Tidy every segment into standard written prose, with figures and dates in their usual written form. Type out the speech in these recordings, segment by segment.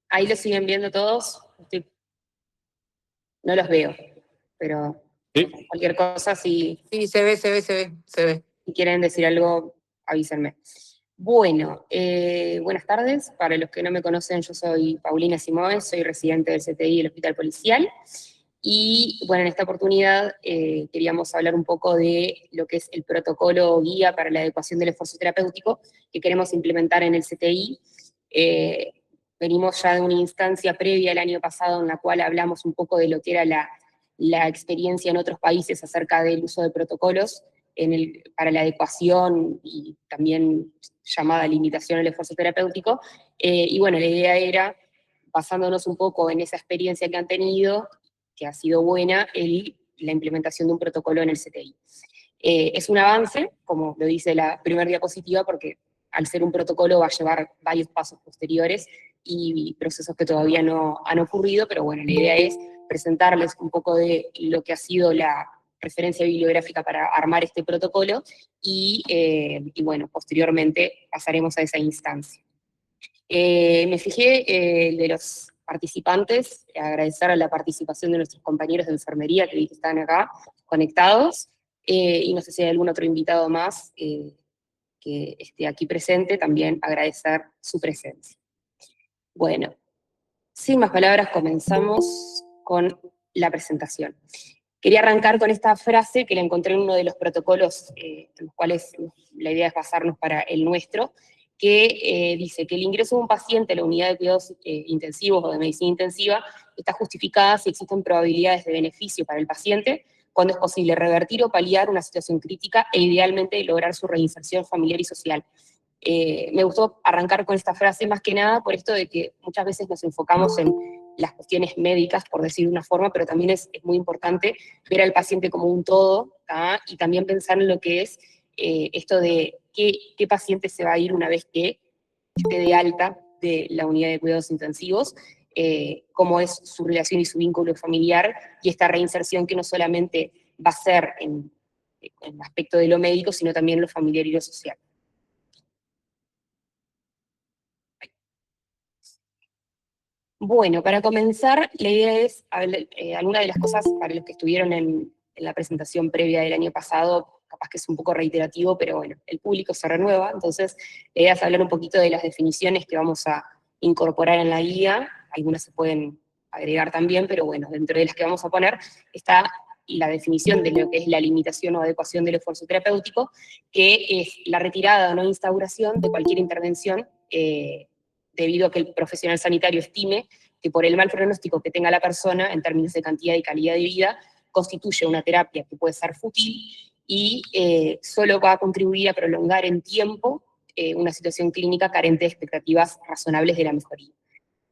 Ahí lo siguen viendo todos. No los veo, pero ¿Sí? cualquier cosa, si Sí, se ve. quieren decir algo, avísenme. Bueno, buenas tardes. Para los que no me conocen, yo soy Paulina Simoes, soy residente del CTI del Hospital Policial. Y bueno, en esta oportunidad queríamos hablar un poco de lo que es el protocolo guía para la adecuación del esfuerzo terapéutico que queremos implementar en el CTI. Venimos ya de una instancia previa el año pasado en la cual hablamos un poco de lo que era la experiencia en otros países acerca del uso de protocolos para la adecuación y también llamada limitación al esfuerzo terapéutico. Y bueno, la idea era, basándonos un poco en esa experiencia que han tenido, que ha sido buena, la implementación de un protocolo en el CTI. Es un avance, como lo dice la primera diapositiva, porque al ser un protocolo va a llevar varios pasos posteriores y procesos que todavía no han ocurrido, pero bueno, la idea es presentarles un poco de lo que ha sido la referencia bibliográfica para armar este protocolo y bueno, posteriormente pasaremos a esa instancia. Me fijé de los participantes, agradecer a la participación de nuestros compañeros de enfermería que vi que están acá conectados, y no sé si hay algún otro invitado más que esté aquí presente, también agradecer su presencia. Bueno, sin más palabras, comenzamos con la presentación. Quería arrancar con esta frase que la encontré en uno de los protocolos en los cuales la idea es basarnos para el nuestro, que dice que el ingreso de un paciente a la unidad de cuidados intensivos o de medicina intensiva está justificada si existen probabilidades de beneficio para el paciente, cuando es posible revertir o paliar una situación crítica e idealmente lograr su reinserción familiar y social. Me gustó arrancar con esta frase más que nada por esto de que muchas veces nos enfocamos en las cuestiones médicas, por decir de una forma, pero también es muy importante ver al paciente como un todo, ¿tá? Y también pensar en lo que es esto de qué paciente se va a ir una vez que esté de alta de la unidad de cuidados intensivos, cómo es su relación y su vínculo familiar, y esta reinserción que no solamente va a ser en el aspecto de lo médico, sino también lo familiar y lo social. Bueno, para comenzar, la idea es alguna de las cosas para los que estuvieron en la presentación previa del año pasado, capaz que es un poco reiterativo, pero bueno, el público se renueva, entonces la idea es hablar un poquito de las definiciones que vamos a incorporar en la guía, algunas se pueden agregar también, pero bueno, dentro de las que vamos a poner está la definición de lo que es la limitación o adecuación del esfuerzo terapéutico, que es la retirada o no instauración de cualquier intervención debido a que el profesional sanitario estime que por el mal pronóstico que tenga la persona en términos de cantidad y calidad de vida, constituye una terapia que puede ser fútil y solo va a contribuir a prolongar en tiempo una situación clínica carente de expectativas razonables de la mejoría.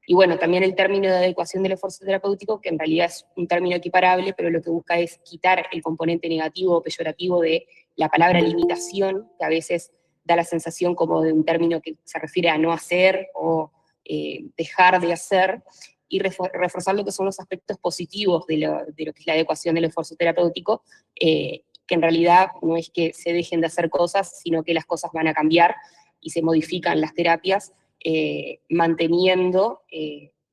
Y bueno, también el término de adecuación del esfuerzo terapéutico, que en realidad es un término equiparable, pero lo que busca es quitar el componente negativo o peyorativo de la palabra limitación, que a veces da la sensación como de un término que se refiere a no hacer o dejar de hacer, y reforzar lo que son los aspectos positivos de lo que es la adecuación del esfuerzo terapéutico, que en realidad no es que se dejen de hacer cosas, sino que las cosas van a cambiar y se modifican las terapias, manteniendo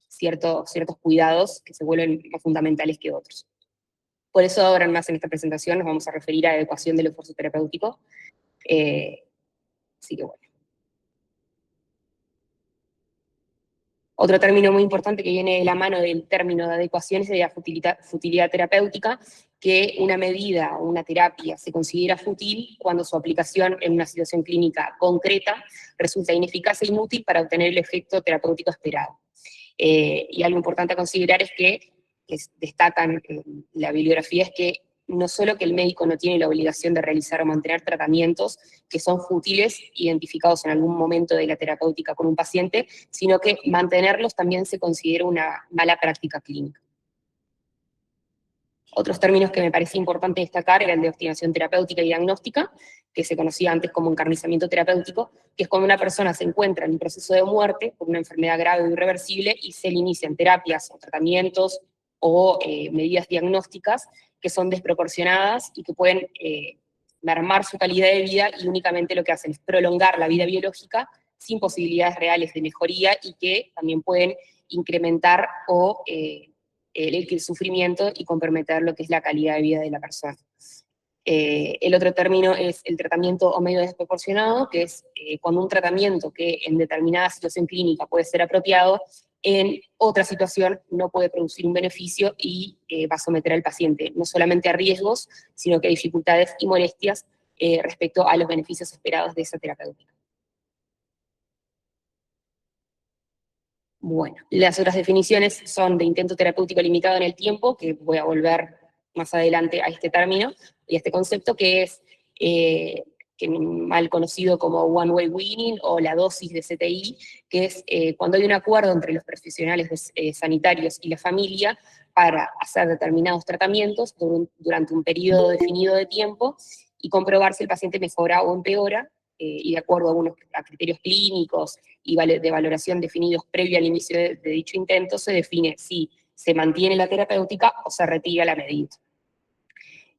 ciertos cuidados que se vuelven más fundamentales que otros. Por eso ahora más en esta presentación nos vamos a referir a adecuación del esfuerzo terapéutico. Así que bueno. Otro término muy importante que viene de la mano del término de adecuación es la futilidad terapéutica, que una medida o una terapia se considera fútil cuando su aplicación en una situación clínica concreta resulta ineficaz e inútil para obtener el efecto terapéutico esperado. Y algo importante a considerar es que destacan en la bibliografía es que no solo que el médico no tiene la obligación de realizar o mantener tratamientos que son fútiles, identificados en algún momento de la terapéutica con un paciente, sino que mantenerlos también se considera una mala práctica clínica. Otros términos que me parece importante destacar eran de obstinación terapéutica y diagnóstica, que se conocía antes como encarnizamiento terapéutico, que es cuando una persona se encuentra en un proceso de muerte por una enfermedad grave o irreversible y se le inician terapias o tratamientos o medidas diagnósticas que son desproporcionadas y que pueden mermar su calidad de vida, y únicamente lo que hacen es prolongar la vida biológica sin posibilidades reales de mejoría y que también pueden incrementar o el sufrimiento y comprometer lo que es la calidad de vida de la persona. El otro término es el tratamiento o medio desproporcionado, que es cuando un tratamiento que en determinada situación clínica puede ser apropiado, en otra situación no puede producir un beneficio y va a someter al paciente no solamente a riesgos, sino que a dificultades y molestias respecto a los beneficios esperados de esa terapéutica. Bueno, las otras definiciones son de intento terapéutico limitado en el tiempo, que voy a volver más adelante a este término y a este concepto, que es mal conocido como one way winning o la dosis de CTI, que es cuando hay un acuerdo entre los profesionales sanitarios y la familia para hacer determinados tratamientos durante un periodo definido de tiempo y comprobar si el paciente mejora o empeora, y de acuerdo a criterios clínicos y de valoración definidos previo al inicio de dicho intento, se define si se mantiene la terapéutica o se retira la medida.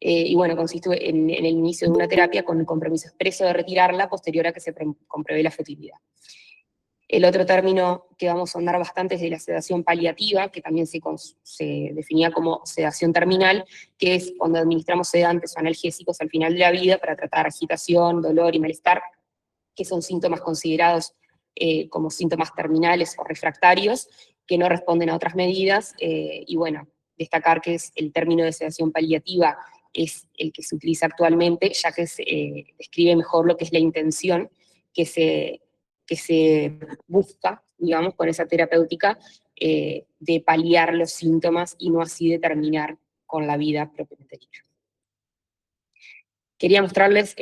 Y bueno, consiste en el inicio de una terapia con el compromiso expreso de retirarla posterior a que se compruebe la efectividad. El otro término que vamos a ahondar bastante es de la sedación paliativa, que también se definía como sedación terminal, que es cuando administramos sedantes o analgésicos al final de la vida para tratar agitación, dolor y malestar, que son síntomas considerados como síntomas terminales o refractarios, que no responden a otras medidas, y bueno, destacar que es el término de sedación paliativa es el que se utiliza actualmente, ya que describe mejor lo que es la intención que se busca, digamos, con esa terapéutica, de paliar los síntomas y no así de terminar con la vida propiamente dicha. Quería mostrarles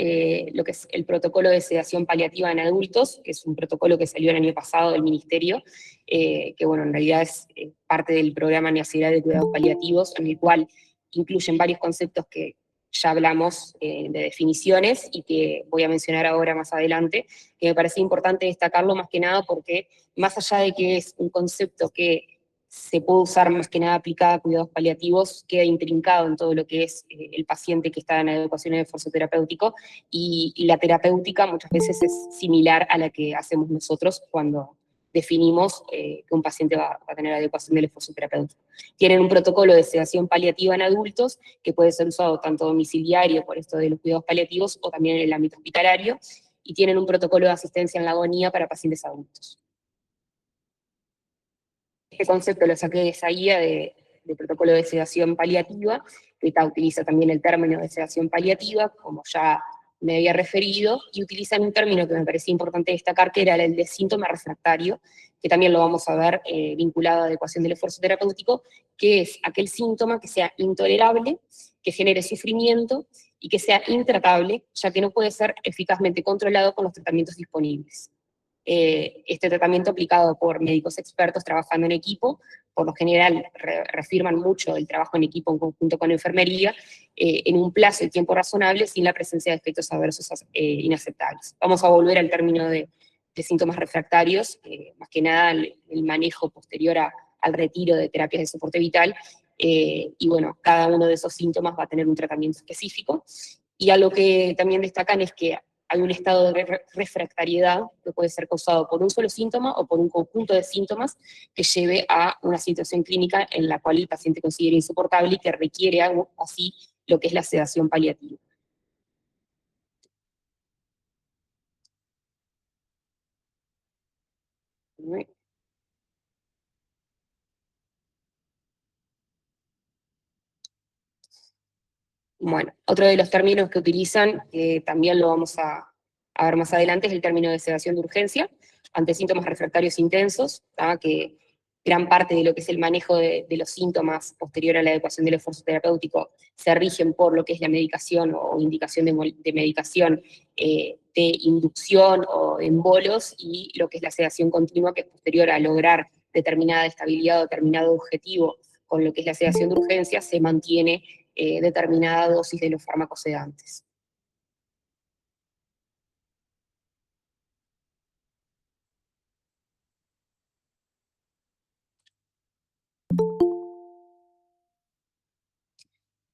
lo que es el protocolo de sedación paliativa en adultos, que es un protocolo que salió el año pasado del Ministerio, que bueno, en realidad es parte del programa nacional de cuidados paliativos, en el cual incluyen varios conceptos que ya hablamos de definiciones y que voy a mencionar ahora más adelante, que me parece importante destacarlo más que nada porque más allá de que es un concepto que se puede usar más que nada aplicada a cuidados paliativos, queda intrincado en todo lo que es el paciente que está en adecuación de esfuerzo terapéutico, y la terapéutica muchas veces es similar a la que hacemos nosotros cuando definimos que un paciente va a tener adecuación del esfuerzo terapéutico. Tienen un protocolo de sedación paliativa en adultos que puede ser usado tanto domiciliario, por esto de los cuidados paliativos, o también en el ámbito hospitalario, y tienen un protocolo de asistencia en la agonía para pacientes adultos. Este concepto lo saqué de esa guía de protocolo de sedación paliativa, que utiliza también el término de sedación paliativa, como ya me había referido, y utilizan un término que me parecía importante destacar, que era el de síntoma refractario, que también lo vamos a ver vinculado a adecuación del esfuerzo terapéutico, que es aquel síntoma que sea intolerable, que genere sufrimiento y que sea intratable, ya que no puede ser eficazmente controlado con los tratamientos disponibles. Este tratamiento aplicado por médicos expertos trabajando en equipo, por lo general reafirman mucho el trabajo en equipo en conjunto con enfermería, en un plazo y tiempo razonable sin la presencia de efectos adversos inaceptables. Vamos a volver al término de síntomas refractarios, más que nada el manejo posterior al retiro de terapias de soporte vital, y bueno, cada uno de esos síntomas va a tener un tratamiento específico, y algo que también destacan es que hay un estado de refractariedad que puede ser causado por un solo síntoma o por un conjunto de síntomas que lleve a una situación clínica en la cual el paciente considera insoportable y que requiere algo así lo que es la sedación paliativa. Bueno, otro de los términos que utilizan, que también lo vamos a ver más adelante, es el término de sedación de urgencia ante síntomas refractarios intensos, que gran parte de lo que es el manejo de los síntomas posterior a la adecuación del esfuerzo terapéutico se rigen por lo que es la medicación o indicación de medicación de inducción o en bolos, y lo que es la sedación continua, que es posterior a lograr determinada estabilidad o determinado objetivo con lo que es la sedación de urgencia, se mantiene determinada dosis de los fármacos sedantes.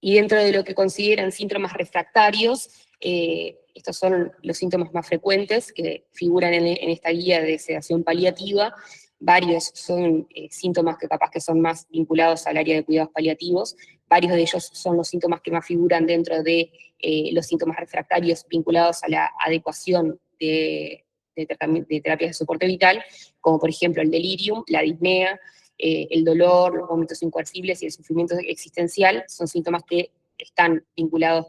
Y dentro de lo que consideran síntomas refractarios, Estos son los síntomas más frecuentes que figuran en esta guía de sedación paliativa. Varios son síntomas que capaz que son más vinculados al área de cuidados paliativos. Varios de ellos son los síntomas que más figuran dentro de los síntomas refractarios vinculados a la adecuación de terapias de soporte vital, como por ejemplo el delirium, la disnea, el dolor, los vómitos incoercibles y el sufrimiento existencial. Son síntomas que están vinculados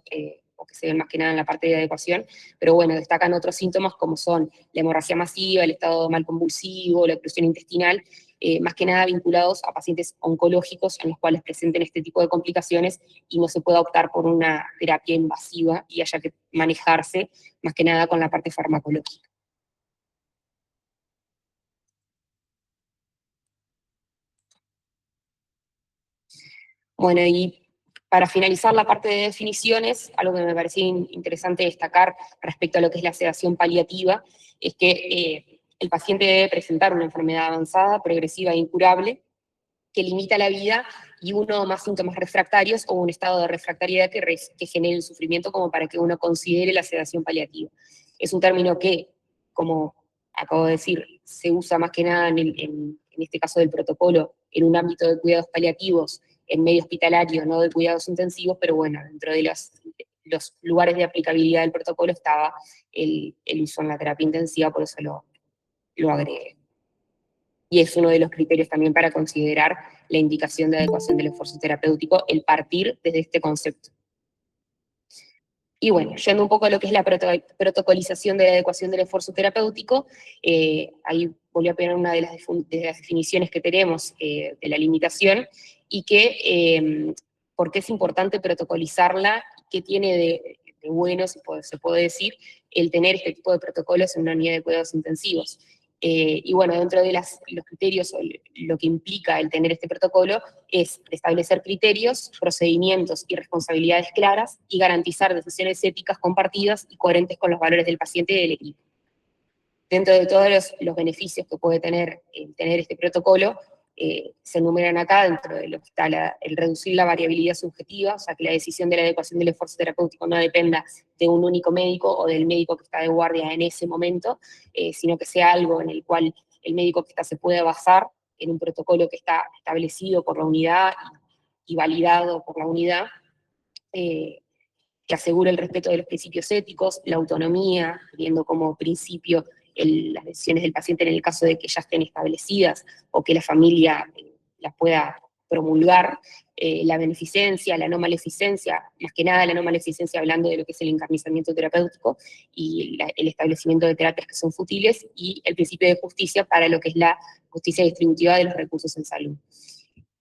o que se ven más que nada en la parte de adecuación, pero bueno, destacan otros síntomas como son la hemorragia masiva, el estado mal convulsivo, la oclusión intestinal, más que nada vinculados a pacientes oncológicos en los cuales presenten este tipo de complicaciones y no se pueda optar por una terapia invasiva y haya que manejarse más que nada con la parte farmacológica. Bueno, y para finalizar la parte de definiciones, algo que me parecía interesante destacar respecto a lo que es la sedación paliativa, es que el paciente debe presentar una enfermedad avanzada, progresiva e incurable, que limita la vida y uno o más síntomas refractarios o un estado de refractariedad que genere el sufrimiento como para que uno considere la sedación paliativa. Es un término que, como acabo de decir, se usa más que nada en este caso del protocolo, en un ámbito de cuidados paliativos, en medio hospitalario, no de cuidados intensivos, pero bueno, dentro de los lugares de aplicabilidad del protocolo estaba el uso en la terapia intensiva, por eso lo agregué. Y es uno de los criterios también para considerar la indicación de adecuación del esfuerzo terapéutico, el partir desde este concepto. Y bueno, yendo un poco a lo que es la protocolización de la adecuación del esfuerzo terapéutico, ahí volví a poner una de las definiciones que tenemos de la limitación, y que por qué es importante protocolizarla, qué tiene de bueno, se puede decir, el tener este tipo de protocolos en una unidad de cuidados intensivos. Y bueno, dentro de los criterios, o lo que implica el tener este protocolo, es establecer criterios, procedimientos y responsabilidades claras y garantizar decisiones éticas compartidas y coherentes con los valores del paciente y del equipo. Dentro de todos los beneficios que puede tener este protocolo, se enumeran acá, dentro de lo que está el reducir la variabilidad subjetiva, o sea, que la decisión de la adecuación del esfuerzo terapéutico no dependa de un único médico o del médico que está de guardia en ese momento, sino que sea algo en el cual el médico que está se pueda basar en un protocolo que está establecido por la unidad y validado por la unidad, que asegure el respeto de los principios éticos, la autonomía, teniendo como principio las decisiones del paciente en el caso de que ya estén establecidas o que la familia las pueda promulgar, la beneficencia, la no maleficencia, más que nada la no maleficencia hablando de lo que es el encarnizamiento terapéutico y el establecimiento de terapias que son fútiles, y el principio de justicia para lo que es la justicia distributiva de los recursos en salud.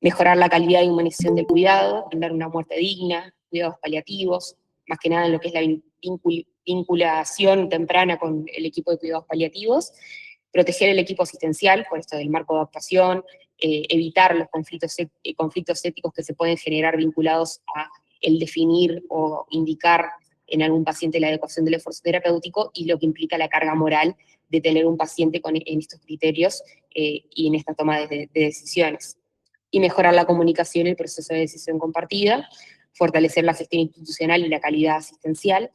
Mejorar la calidad y humanización del cuidado, brindar una muerte digna, cuidados paliativos, más que nada en lo que es la vinculación temprana con el equipo de cuidados paliativos, proteger el equipo asistencial, por esto del marco de actuación, evitar los conflictos éticos que se pueden generar vinculados a el definir o indicar en algún paciente la adecuación del esfuerzo terapéutico, y lo que implica la carga moral de tener un paciente en estos criterios y en esta toma de decisiones. Y mejorar la comunicación y el proceso de decisión compartida, fortalecer la gestión institucional y la calidad asistencial,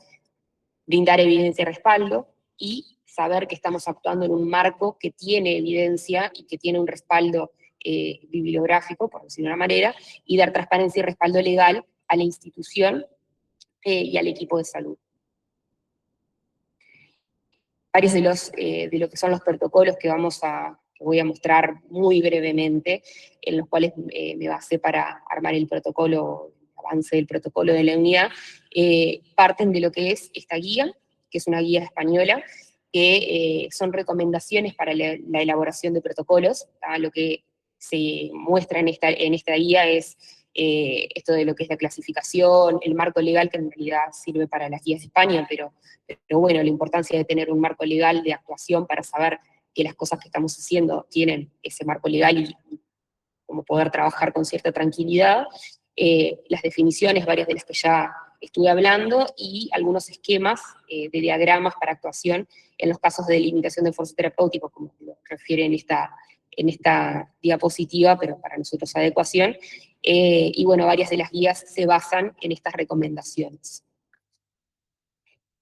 brindar evidencia y respaldo, y saber que estamos actuando en un marco que tiene evidencia y que tiene un respaldo bibliográfico, por decirlo de una manera, y dar transparencia y respaldo legal a la institución y al equipo de salud. Varios de lo que son los protocolos que voy a mostrar muy brevemente, en los cuales me basé para armar el protocolo, el avance del protocolo de la unidad, parten de lo que es esta guía, que es una guía española, que son recomendaciones para la elaboración de protocolos. Lo que se muestra en esta guía es esto de lo que es la clasificación, el marco legal, que en realidad sirve para las guías de España, pero bueno, la importancia de tener un marco legal de actuación para saber que las cosas que estamos haciendo tienen ese marco legal y como poder trabajar con cierta tranquilidad, las definiciones, varias de las que ya estuve hablando, y algunos esquemas de diagramas para actuación en los casos de limitación de esfuerzo terapéutico, como lo refiere en esta diapositiva, pero para nosotros adecuación, y bueno, varias de las guías se basan en estas recomendaciones.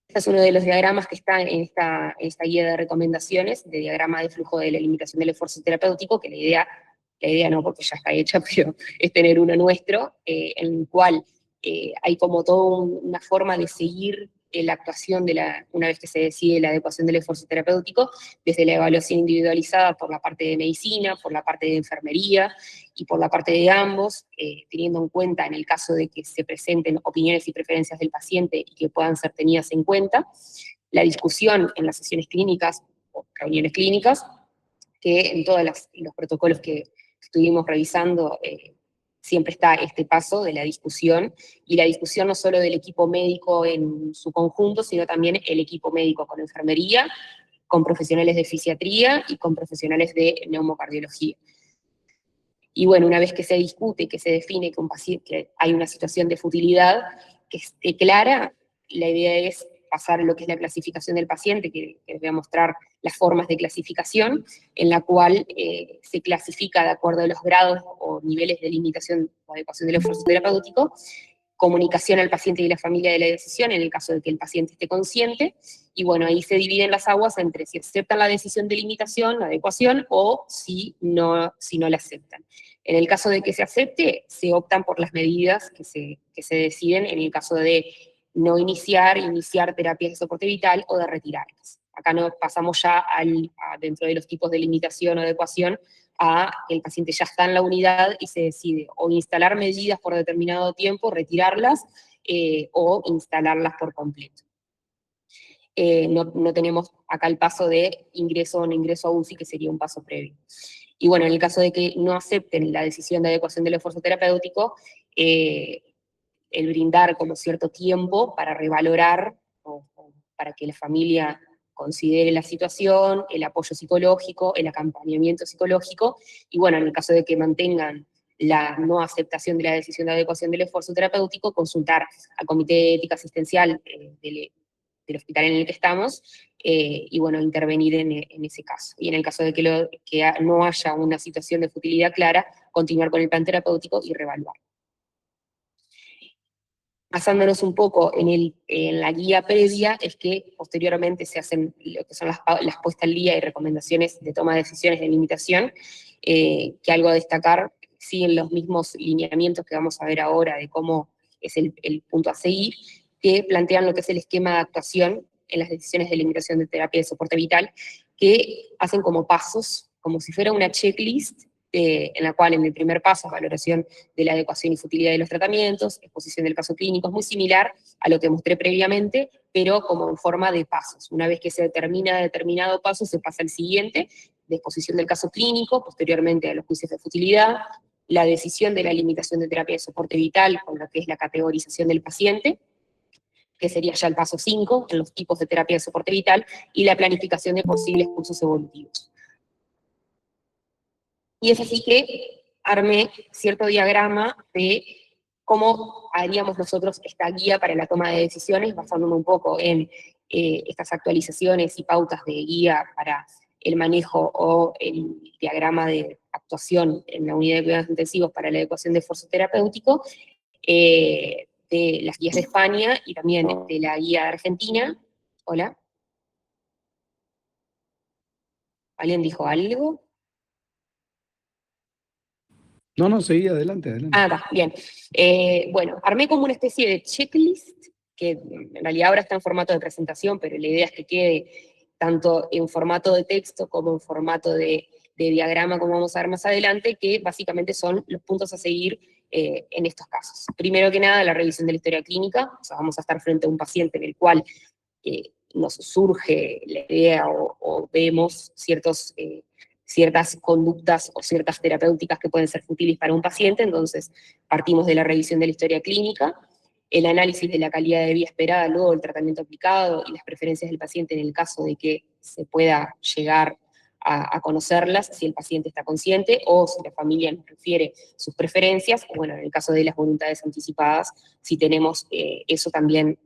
Este es uno de los diagramas que está en esta guía de recomendaciones, de diagrama de flujo de la limitación del esfuerzo terapéutico, que la idea no porque ya está hecha, pero es tener uno nuestro, en el cual hay como toda una forma de seguir la actuación una vez que se decide la adecuación del esfuerzo terapéutico, desde la evaluación individualizada por la parte de medicina, por la parte de enfermería y por la parte de ambos, teniendo en cuenta en el caso de que se presenten opiniones y preferencias del paciente y que puedan ser tenidas en cuenta, la discusión en las sesiones clínicas o reuniones clínicas, que en todos los protocolos que estuvimos revisando, siempre está este paso de la discusión, y la discusión no solo del equipo médico en su conjunto, sino también el equipo médico con enfermería, con profesionales de fisiatría y con profesionales de neumocardiología. Y bueno, una vez que se discute, que se define que hay una situación de futilidad que esté clara, la idea es pasar a lo que es la clasificación del paciente, que les voy a mostrar las formas de clasificación, en la cual se clasifica de acuerdo a los grados o niveles de limitación o adecuación del esfuerzo terapéutico, comunicación al paciente y la familia de la decisión, en el caso de que el paciente esté consciente, y bueno, ahí se dividen las aguas entre si aceptan la decisión de limitación, la adecuación, o si no la aceptan. En el caso de que se acepte, se optan por las medidas que se deciden en el caso de no iniciar terapias de soporte vital o de retirarlas. Acá no pasamos ya dentro de los tipos de limitación o adecuación a que el paciente ya está en la unidad y se decide o instalar medidas por determinado tiempo, retirarlas, o instalarlas por completo. No tenemos acá el paso de ingreso o no ingreso a UCI, que sería un paso previo. Y bueno, en el caso de que no acepten la decisión de adecuación del esfuerzo terapéutico, el brindar como cierto tiempo para revalorar, o para que la familia considere la situación, el apoyo psicológico, el acompañamiento psicológico, y bueno, en el caso de que mantengan la no aceptación de la decisión de adecuación del esfuerzo terapéutico, consultar al Comité de Ética Asistencial del hospital en el que estamos, y bueno, intervenir en ese caso. Y en el caso de que no haya una situación de futilidad clara, continuar con el plan terapéutico y reevaluar. Basándonos un poco en la guía previa, es que posteriormente se hacen lo que son las puestas al día y recomendaciones de toma de decisiones de limitación, que algo a destacar, siguen los mismos lineamientos que vamos a ver ahora de cómo es el punto a seguir, que plantean lo que es el esquema de actuación en las decisiones de limitación de terapia de soporte vital, que hacen como pasos, como si fuera una checklist, en la cual en el primer paso es valoración de la adecuación y futilidad de los tratamientos, exposición del caso clínico, es muy similar a lo que mostré previamente, pero como en forma de pasos. Una vez que se determina determinado paso, se pasa al siguiente, de exposición del caso clínico, posteriormente a los juicios de futilidad, la decisión de la limitación de terapia de soporte vital, con lo que es la categorización del paciente, que sería ya el paso 5, en los tipos de terapia de soporte vital, y la planificación de posibles cursos evolutivos. Y es así que armé cierto diagrama de cómo haríamos nosotros esta guía para la toma de decisiones, basándome un poco en estas actualizaciones y pautas de guía para el manejo o el diagrama de actuación en la unidad de cuidados intensivos para la adecuación de esfuerzo terapéutico, de las guías de España y también de la guía de Argentina. Hola. ¿Alguien dijo algo? No, seguí adelante, adelante. Ah, bien. Bueno, armé como una especie de checklist, que en realidad ahora está en formato de presentación, pero la idea es que quede tanto en formato de texto como en formato de diagrama, como vamos a ver más adelante, que básicamente son los puntos a seguir en estos casos. Primero que nada, la revisión de la historia clínica, o sea, vamos a estar frente a un paciente en el cual nos surge la idea o vemos ciertas conductas o ciertas terapéuticas que pueden ser útiles para un paciente, entonces partimos de la revisión de la historia clínica, el análisis de la calidad de vida esperada luego del tratamiento aplicado y las preferencias del paciente en el caso de que se pueda llegar a conocerlas, si el paciente está consciente o si la familia nos refiere sus preferencias, o bueno, en el caso de las voluntades anticipadas, si tenemos eso también,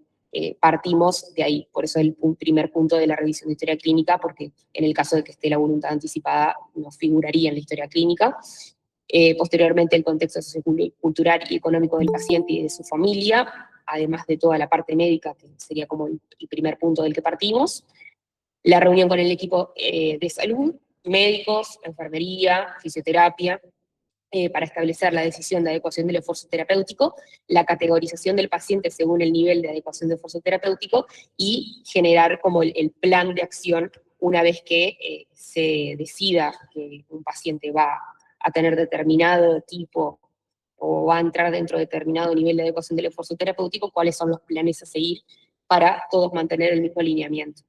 partimos de ahí. Por eso el primer punto de la revisión de historia clínica, porque en el caso de que esté la voluntad anticipada, no figuraría en la historia clínica. Posteriormente, el contexto sociocultural y económico del paciente y de su familia, además de toda la parte médica, que sería como el primer punto del que partimos, la reunión con el equipo de salud, médicos, enfermería, fisioterapia, para establecer la decisión de adecuación del esfuerzo terapéutico, la categorización del paciente según el nivel de adecuación de esfuerzo terapéutico, y generar como el plan de acción una vez que se decida que un paciente va a tener determinado tipo o va a entrar dentro de determinado nivel de adecuación del esfuerzo terapéutico, cuáles son los planes a seguir para todos mantener el mismo alineamiento.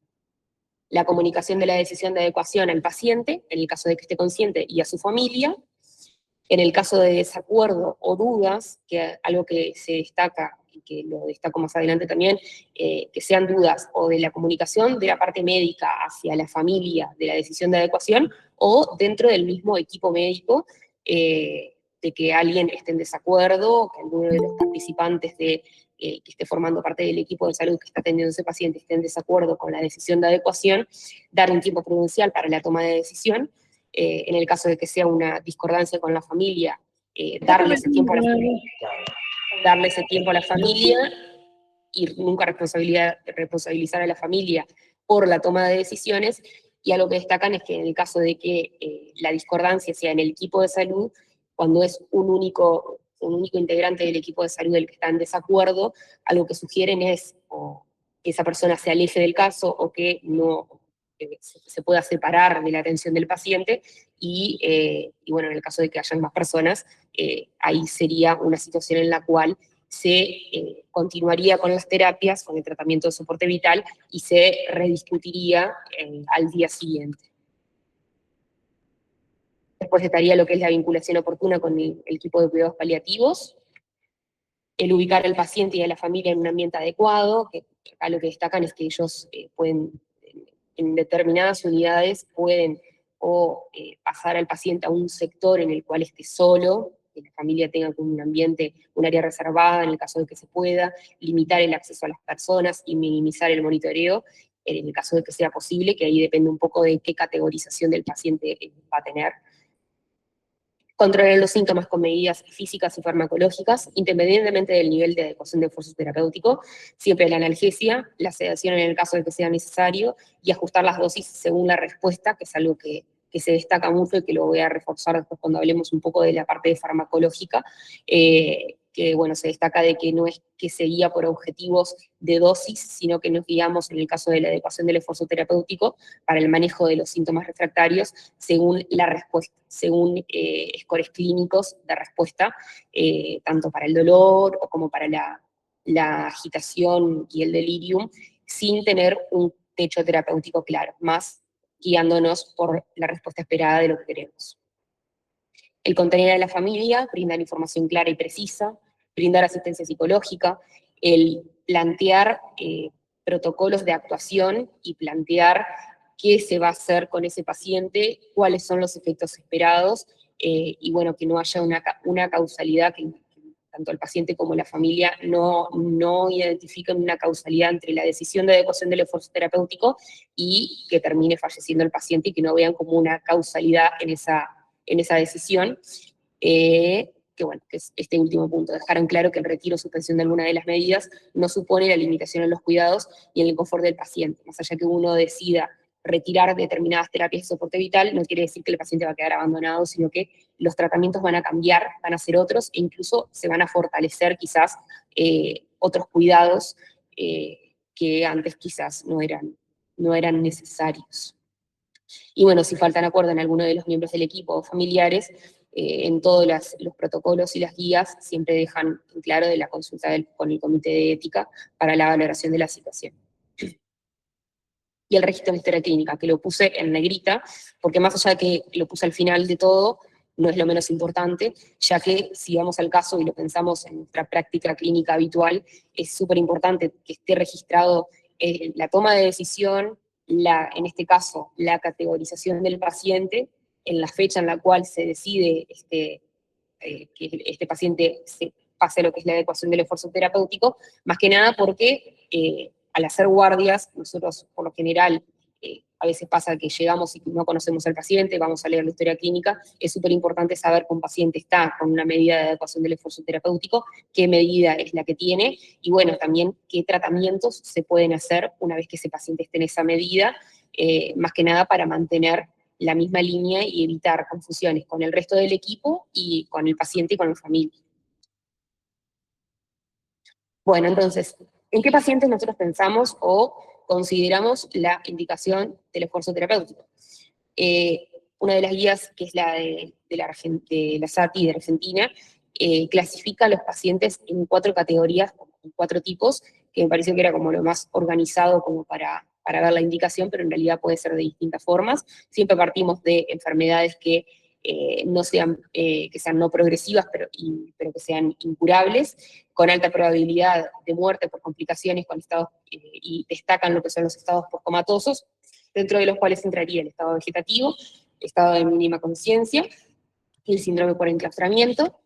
La comunicación de la decisión de adecuación al paciente, en el caso de que esté consciente, y a su familia. En el caso de desacuerdo o dudas, que algo que se destaca, y que lo destaco más adelante también, que sean dudas o de la comunicación de la parte médica hacia la familia de la decisión de adecuación, o dentro del mismo equipo médico, de que alguien esté en desacuerdo, que alguno de los participantes que esté formando parte del equipo de salud que está atendiendo a ese paciente esté en desacuerdo con la decisión de adecuación, dar un tiempo prudencial para la toma de decisión. En el caso de que sea una discordancia con la familia, darle ese tiempo a la familia, y nunca responsabilizar a la familia por la toma de decisiones. Y algo que destacan es que en el caso de que la discordancia sea en el equipo de salud, cuando es un único integrante del equipo de salud el que está en desacuerdo, algo que sugieren es o que esa persona se aleje del caso, o que no se pueda separar de la atención del paciente, y bueno, en el caso de que hayan más personas, ahí sería una situación en la cual se continuaría con las terapias, con el tratamiento de soporte vital, y se rediscutiría al día siguiente. Después estaría lo que es la vinculación oportuna con el equipo de cuidados paliativos, el ubicar al paciente y a la familia en un ambiente adecuado, que acá lo que destacan es que ellos pueden, en determinadas unidades, pueden pasar al paciente a un sector en el cual esté solo, que la familia tenga como un ambiente, un área reservada en el caso de que se pueda, limitar el acceso a las personas y minimizar el monitoreo, en el caso de que sea posible, que ahí depende un poco de qué categorización del paciente va a tener. Controlar los síntomas con medidas físicas y farmacológicas, independientemente del nivel de adecuación de esfuerzo terapéutico, siempre la analgesia, la sedación en el caso de que sea necesario, y ajustar las dosis según la respuesta, que es algo que se destaca mucho y que lo voy a reforzar después cuando hablemos un poco de la parte farmacológica, que bueno, se destaca de que no es que se guía por objetivos de dosis, sino que nos guiamos en el caso de la adecuación del esfuerzo terapéutico para el manejo de los síntomas refractarios según la respuesta, según scores clínicos de respuesta, tanto para el dolor o como para la agitación y el delirium, sin tener un techo terapéutico claro, más guiándonos por la respuesta esperada de lo que queremos. El contener a la familia, brindar información clara y precisa, brindar asistencia psicológica, el plantear protocolos de actuación y plantear qué se va a hacer con ese paciente, cuáles son los efectos esperados, y bueno, que no haya una causalidad, que tanto el paciente como la familia no identifiquen una causalidad entre la decisión de adecuación del esfuerzo terapéutico y que termine falleciendo el paciente, y que no vean como una causalidad en esa decisión, que bueno, que es este último punto, dejar en claro que el retiro o suspensión de alguna de las medidas no supone la limitación en los cuidados y en el confort del paciente. Más allá que uno decida retirar determinadas terapias de soporte vital, no quiere decir que el paciente va a quedar abandonado, sino que los tratamientos van a cambiar, van a ser otros, e incluso se van a fortalecer quizás otros cuidados que antes quizás no eran necesarios. Y bueno, si faltan acuerdo en alguno de los miembros del equipo o familiares, en todos los protocolos y las guías siempre dejan en claro de la consulta con el comité de ética para la valoración de la situación. Y el registro de historia clínica, que lo puse en negrita, porque más allá de que lo puse al final de todo, no es lo menos importante, ya que si vamos al caso y lo pensamos en nuestra práctica clínica habitual, es súper importante que esté registrado la toma de decisión, en este caso, la categorización del paciente, en la fecha en la cual se decide que este paciente se pase a lo que es la adecuación del esfuerzo terapéutico, más que nada porque al hacer guardias, nosotros por lo general a veces pasa que llegamos y no conocemos al paciente, vamos a leer la historia clínica, es súper importante saber que un paciente está con una medida de adecuación del esfuerzo terapéutico, qué medida es la que tiene, y bueno, también qué tratamientos se pueden hacer una vez que ese paciente esté en esa medida, más que nada para mantener la misma línea y evitar confusiones con el resto del equipo y con el paciente y con la familia. Bueno, entonces, ¿en qué pacientes nosotros pensamos o consideramos la indicación del esfuerzo terapéutico? Una de las guías, que es la de la SATI de Argentina, clasifica a los pacientes en 4 categorías, en 4 tipos, que me pareció que era como lo más organizado como para ver la indicación, pero en realidad puede ser de distintas formas. Siempre partimos de enfermedades que no sean, que sean no progresivas, pero que sean incurables, con alta probabilidad de muerte por complicaciones con estados, y destacan lo que son los estados postcomatosos, dentro de los cuales entraría el estado vegetativo, estado de mínima conciencia, y el síndrome por enclaustramiento.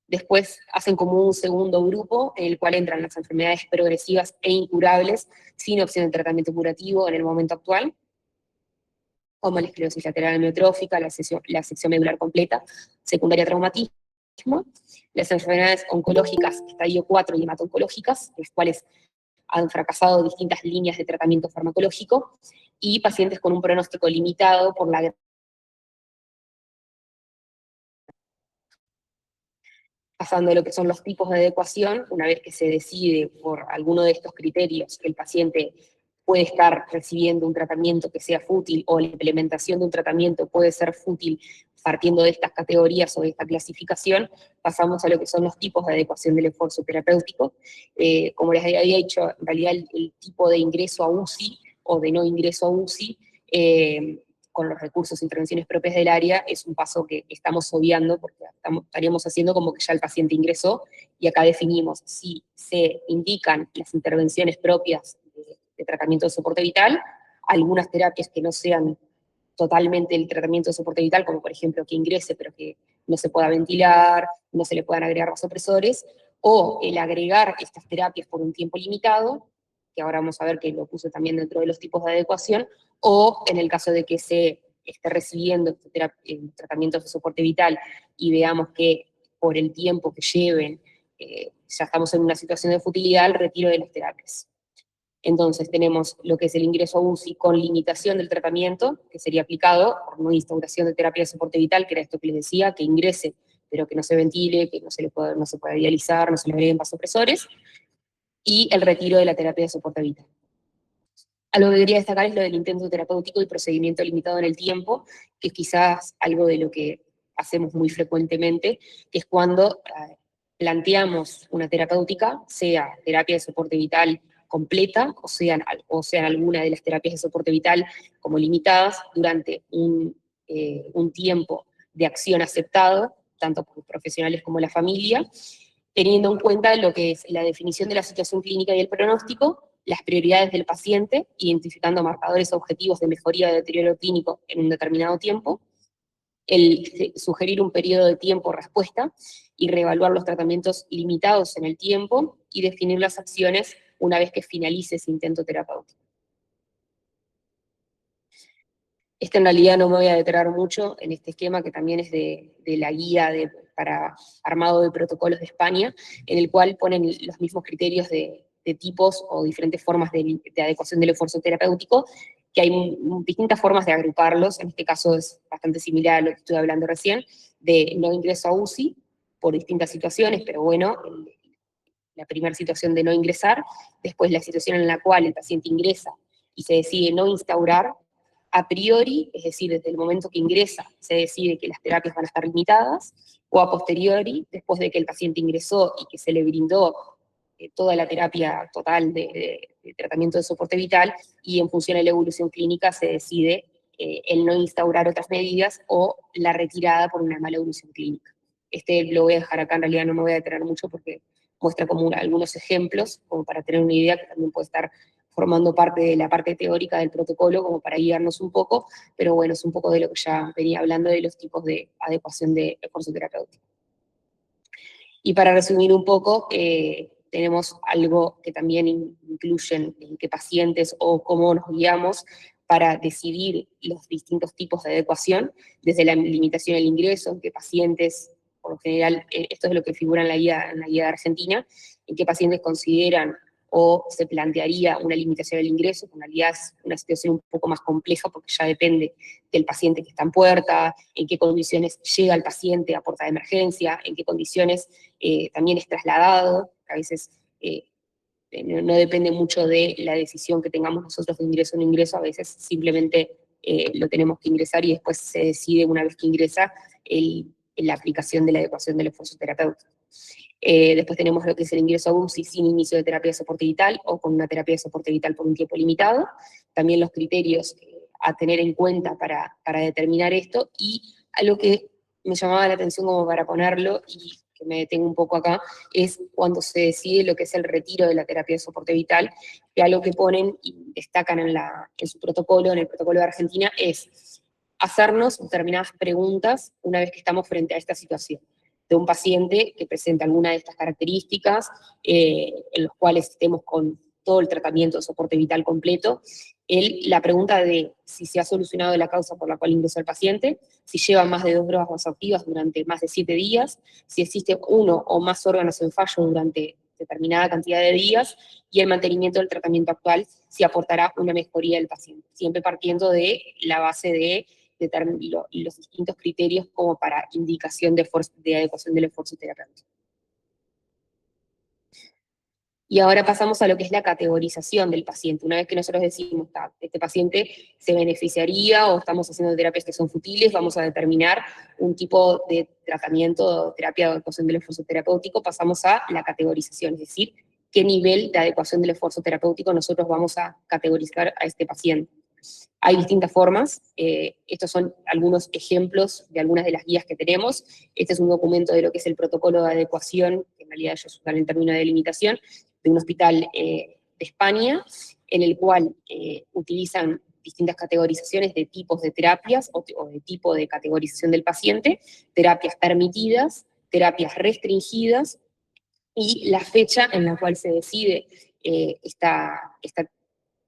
Después hacen como un segundo grupo, en el cual entran las enfermedades progresivas e incurables, sin opción de tratamiento curativo en el momento actual, como la esclerosis lateral amiotrófica, la sección medular completa, secundaria traumatismo, las enfermedades oncológicas, estadio 4 y hemato-oncológicas, las cuales han fracasado distintas líneas de tratamiento farmacológico, y pacientes con un pronóstico limitado por la... Pasando a lo que son los tipos de adecuación, una vez que se decide por alguno de estos criterios que el paciente puede estar recibiendo un tratamiento que sea fútil, o la implementación de un tratamiento puede ser fútil partiendo de estas categorías o de esta clasificación, pasamos a lo que son los tipos de adecuación del esfuerzo terapéutico. Como les había dicho, en realidad el tipo de ingreso a UCI o de no ingreso a UCI, con los recursos e intervenciones propias del área, es un paso que estamos obviando, porque estaríamos haciendo como que ya el paciente ingresó, y acá definimos si se indican las intervenciones propias de tratamiento de soporte vital, algunas terapias que no sean totalmente el tratamiento de soporte vital, como por ejemplo que ingrese pero que no se pueda ventilar, no se le puedan agregar vasopresores, o el agregar estas terapias por un tiempo limitado, que ahora vamos a ver que lo puse también dentro de los tipos de adecuación, o en el caso de que se esté recibiendo tratamientos de soporte vital y veamos que por el tiempo que lleven ya estamos en una situación de futilidad, el retiro de las terapias. Entonces tenemos lo que es el ingreso a UCI con limitación del tratamiento, que sería aplicado por no instauración de terapia de soporte vital, que era esto que les decía, que ingrese, pero que no se ventile, que no se pueda dializar, no se le agreguen vasopresores, y el retiro de la terapia de soporte vital. Algo que quería destacar es lo del intento terapéutico y procedimiento limitado en el tiempo, que es quizás algo de lo que hacemos muy frecuentemente, que es cuando planteamos una terapéutica, sea terapia de soporte vital completa, o sean alguna de las terapias de soporte vital como limitadas, durante un tiempo de acción aceptado, tanto por los profesionales como la familia, teniendo en cuenta lo que es la definición de la situación clínica y el pronóstico, las prioridades del paciente, identificando marcadores objetivos de mejoría de deterioro clínico en un determinado tiempo, el sugerir un periodo de tiempo respuesta y reevaluar los tratamientos limitados en el tiempo y definir las acciones una vez que finalice ese intento terapéutico. En realidad no me voy a detener mucho en este esquema, que también es de la guía para armado de protocolos de España, en el cual ponen los mismos criterios de tipos o diferentes formas de adecuación del esfuerzo terapéutico, que hay distintas formas de agruparlos. En este caso es bastante similar a lo que estuve hablando recién, de no ingreso a UCI por distintas situaciones, pero bueno, la primera situación de no ingresar, después la situación en la cual el paciente ingresa y se decide no instaurar, a priori, es decir, desde el momento que ingresa, se decide que las terapias van a estar limitadas, o a posteriori, después de que el paciente ingresó y que se le brindó toda la terapia total de tratamiento de soporte vital, y en función de la evolución clínica se decide el no instaurar otras medidas o la retirada por una mala evolución clínica. Lo voy a dejar acá, en realidad no me voy a detener mucho porque muestra como algunos ejemplos, como para tener una idea, que también puede estar formando parte de la parte teórica del protocolo, como para guiarnos un poco, pero bueno, es un poco de lo que ya venía hablando de los tipos de adecuación de esfuerzo terapéutico. Y para resumir un poco, tenemos algo que también incluyen en qué pacientes o cómo nos guiamos para decidir los distintos tipos de adecuación, desde la limitación al ingreso, en qué pacientes, por lo general, esto es lo que figura en la guía de Argentina, en qué pacientes consideran o se plantearía una limitación al ingreso, que en realidad es una situación un poco más compleja porque ya depende del paciente que está en puerta, en qué condiciones llega el paciente a puerta de emergencia, en qué condiciones también es trasladado, a veces no depende mucho de la decisión que tengamos nosotros de ingreso o no ingreso, a veces simplemente lo tenemos que ingresar y después se decide una vez que ingresa la aplicación de la adecuación del esfuerzo terapéutico. Después tenemos lo que es el ingreso a UCI sin inicio de terapia de soporte vital o con una terapia de soporte vital por un tiempo limitado. También los criterios a tener en cuenta para determinar esto, y algo que me llamaba la atención como para ponerlo, y que me detengo un poco acá, es cuando se decide lo que es el retiro de la terapia de soporte vital, que algo que ponen y destacan en su protocolo, en el protocolo de Argentina, es hacernos determinadas preguntas una vez que estamos frente a esta situación de un paciente que presenta alguna de estas características, en los cuales estemos con todo el tratamiento de soporte vital completo. La pregunta de si se ha solucionado la causa por la cual ingresó el paciente, si lleva más de 2 drogas vasoactivas durante más de 7 días, si existe uno o más órganos en fallo durante determinada cantidad de días, y el mantenimiento del tratamiento actual, si aportará una mejoría del paciente, siempre partiendo de la base de los distintos criterios como para indicación de adecuación del esfuerzo terapéutico. Y ahora pasamos a lo que es la categorización del paciente. Una vez que nosotros decimos, este paciente se beneficiaría o estamos haciendo terapias que son futiles, vamos a determinar un tipo de tratamiento, terapia de adecuación del esfuerzo terapéutico, pasamos a la categorización, es decir, qué nivel de adecuación del esfuerzo terapéutico nosotros vamos a categorizar a este paciente. Hay distintas formas, estos son algunos ejemplos de algunas de las guías que tenemos. Este es un documento de lo que es el protocolo de adecuación, que en realidad ellos usan el término de delimitación, de un hospital de España, en el cual utilizan distintas categorizaciones de tipos de terapias o de tipo de categorización del paciente, terapias permitidas, terapias restringidas, y la fecha en la cual se decide esta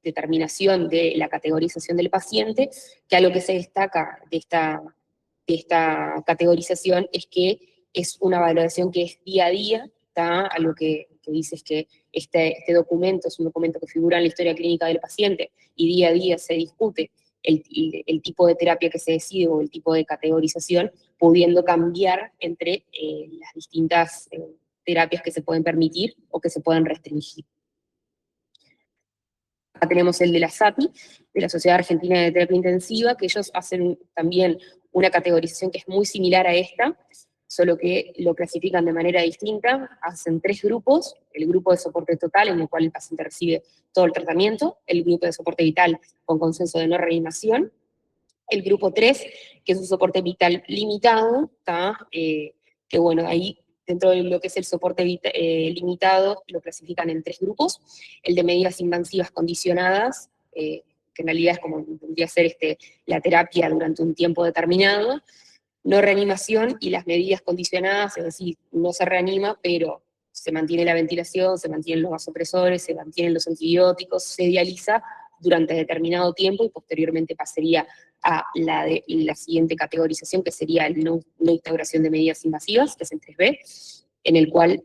determinación de la categorización del paciente, que algo que se destaca de esta categorización es que es una valoración que es día a día, algo que dice es que este documento es un documento que figura en la historia clínica del paciente, y día a día se discute el tipo de terapia que se decide o el tipo de categorización, pudiendo cambiar entre las distintas terapias que se pueden permitir o que se pueden restringir. Acá tenemos el de la SATI, de la Sociedad Argentina de Terapia Intensiva, que ellos hacen también una categorización que es muy similar a esta, solo que lo clasifican de manera distinta. Hacen 3 grupos: el grupo de soporte total, en el cual el paciente recibe todo el tratamiento; el grupo de soporte vital con consenso de no reanimación; el grupo 3, que es un soporte vital limitado, que bueno, ahí dentro de lo que es el soporte limitado, lo clasifican en 3 grupos: el de medidas invasivas condicionadas, que en realidad es como tendría que ser la terapia durante un tiempo determinado; no reanimación; y las medidas condicionadas, es decir, no se reanima, pero se mantiene la ventilación, se mantienen los vasopresores, se mantienen los antibióticos, se dializa durante determinado tiempo, y posteriormente pasaría a la siguiente categorización, que sería la no instauración de medidas invasivas, que es el 3B, en el cual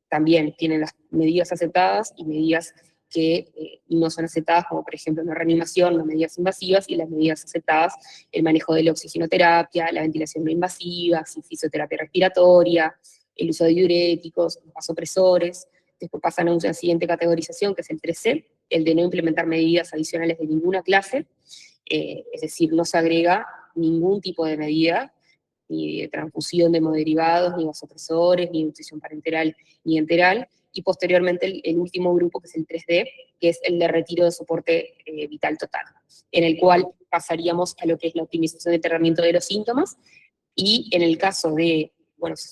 también tienen las medidas aceptadas y medidas que no son aceptadas, como por ejemplo no reanimación, no medidas invasivas, y las medidas aceptadas, el manejo de la oxigenoterapia, la ventilación no invasiva, fisioterapia respiratoria, el uso de diuréticos, vasopresores. Después pasan a una siguiente categorización, que es el 3C, el de no implementar medidas adicionales de ninguna clase, es decir, no se agrega ningún tipo de medida, ni de transfusión de hemoderivados, ni vasopresores, ni nutrición parenteral, ni enteral. Y posteriormente el último grupo, que es el 3D, que es el de retiro de soporte vital total, en el cual pasaríamos a lo que es la optimización del tratamiento de los síntomas, y en el caso de, bueno, se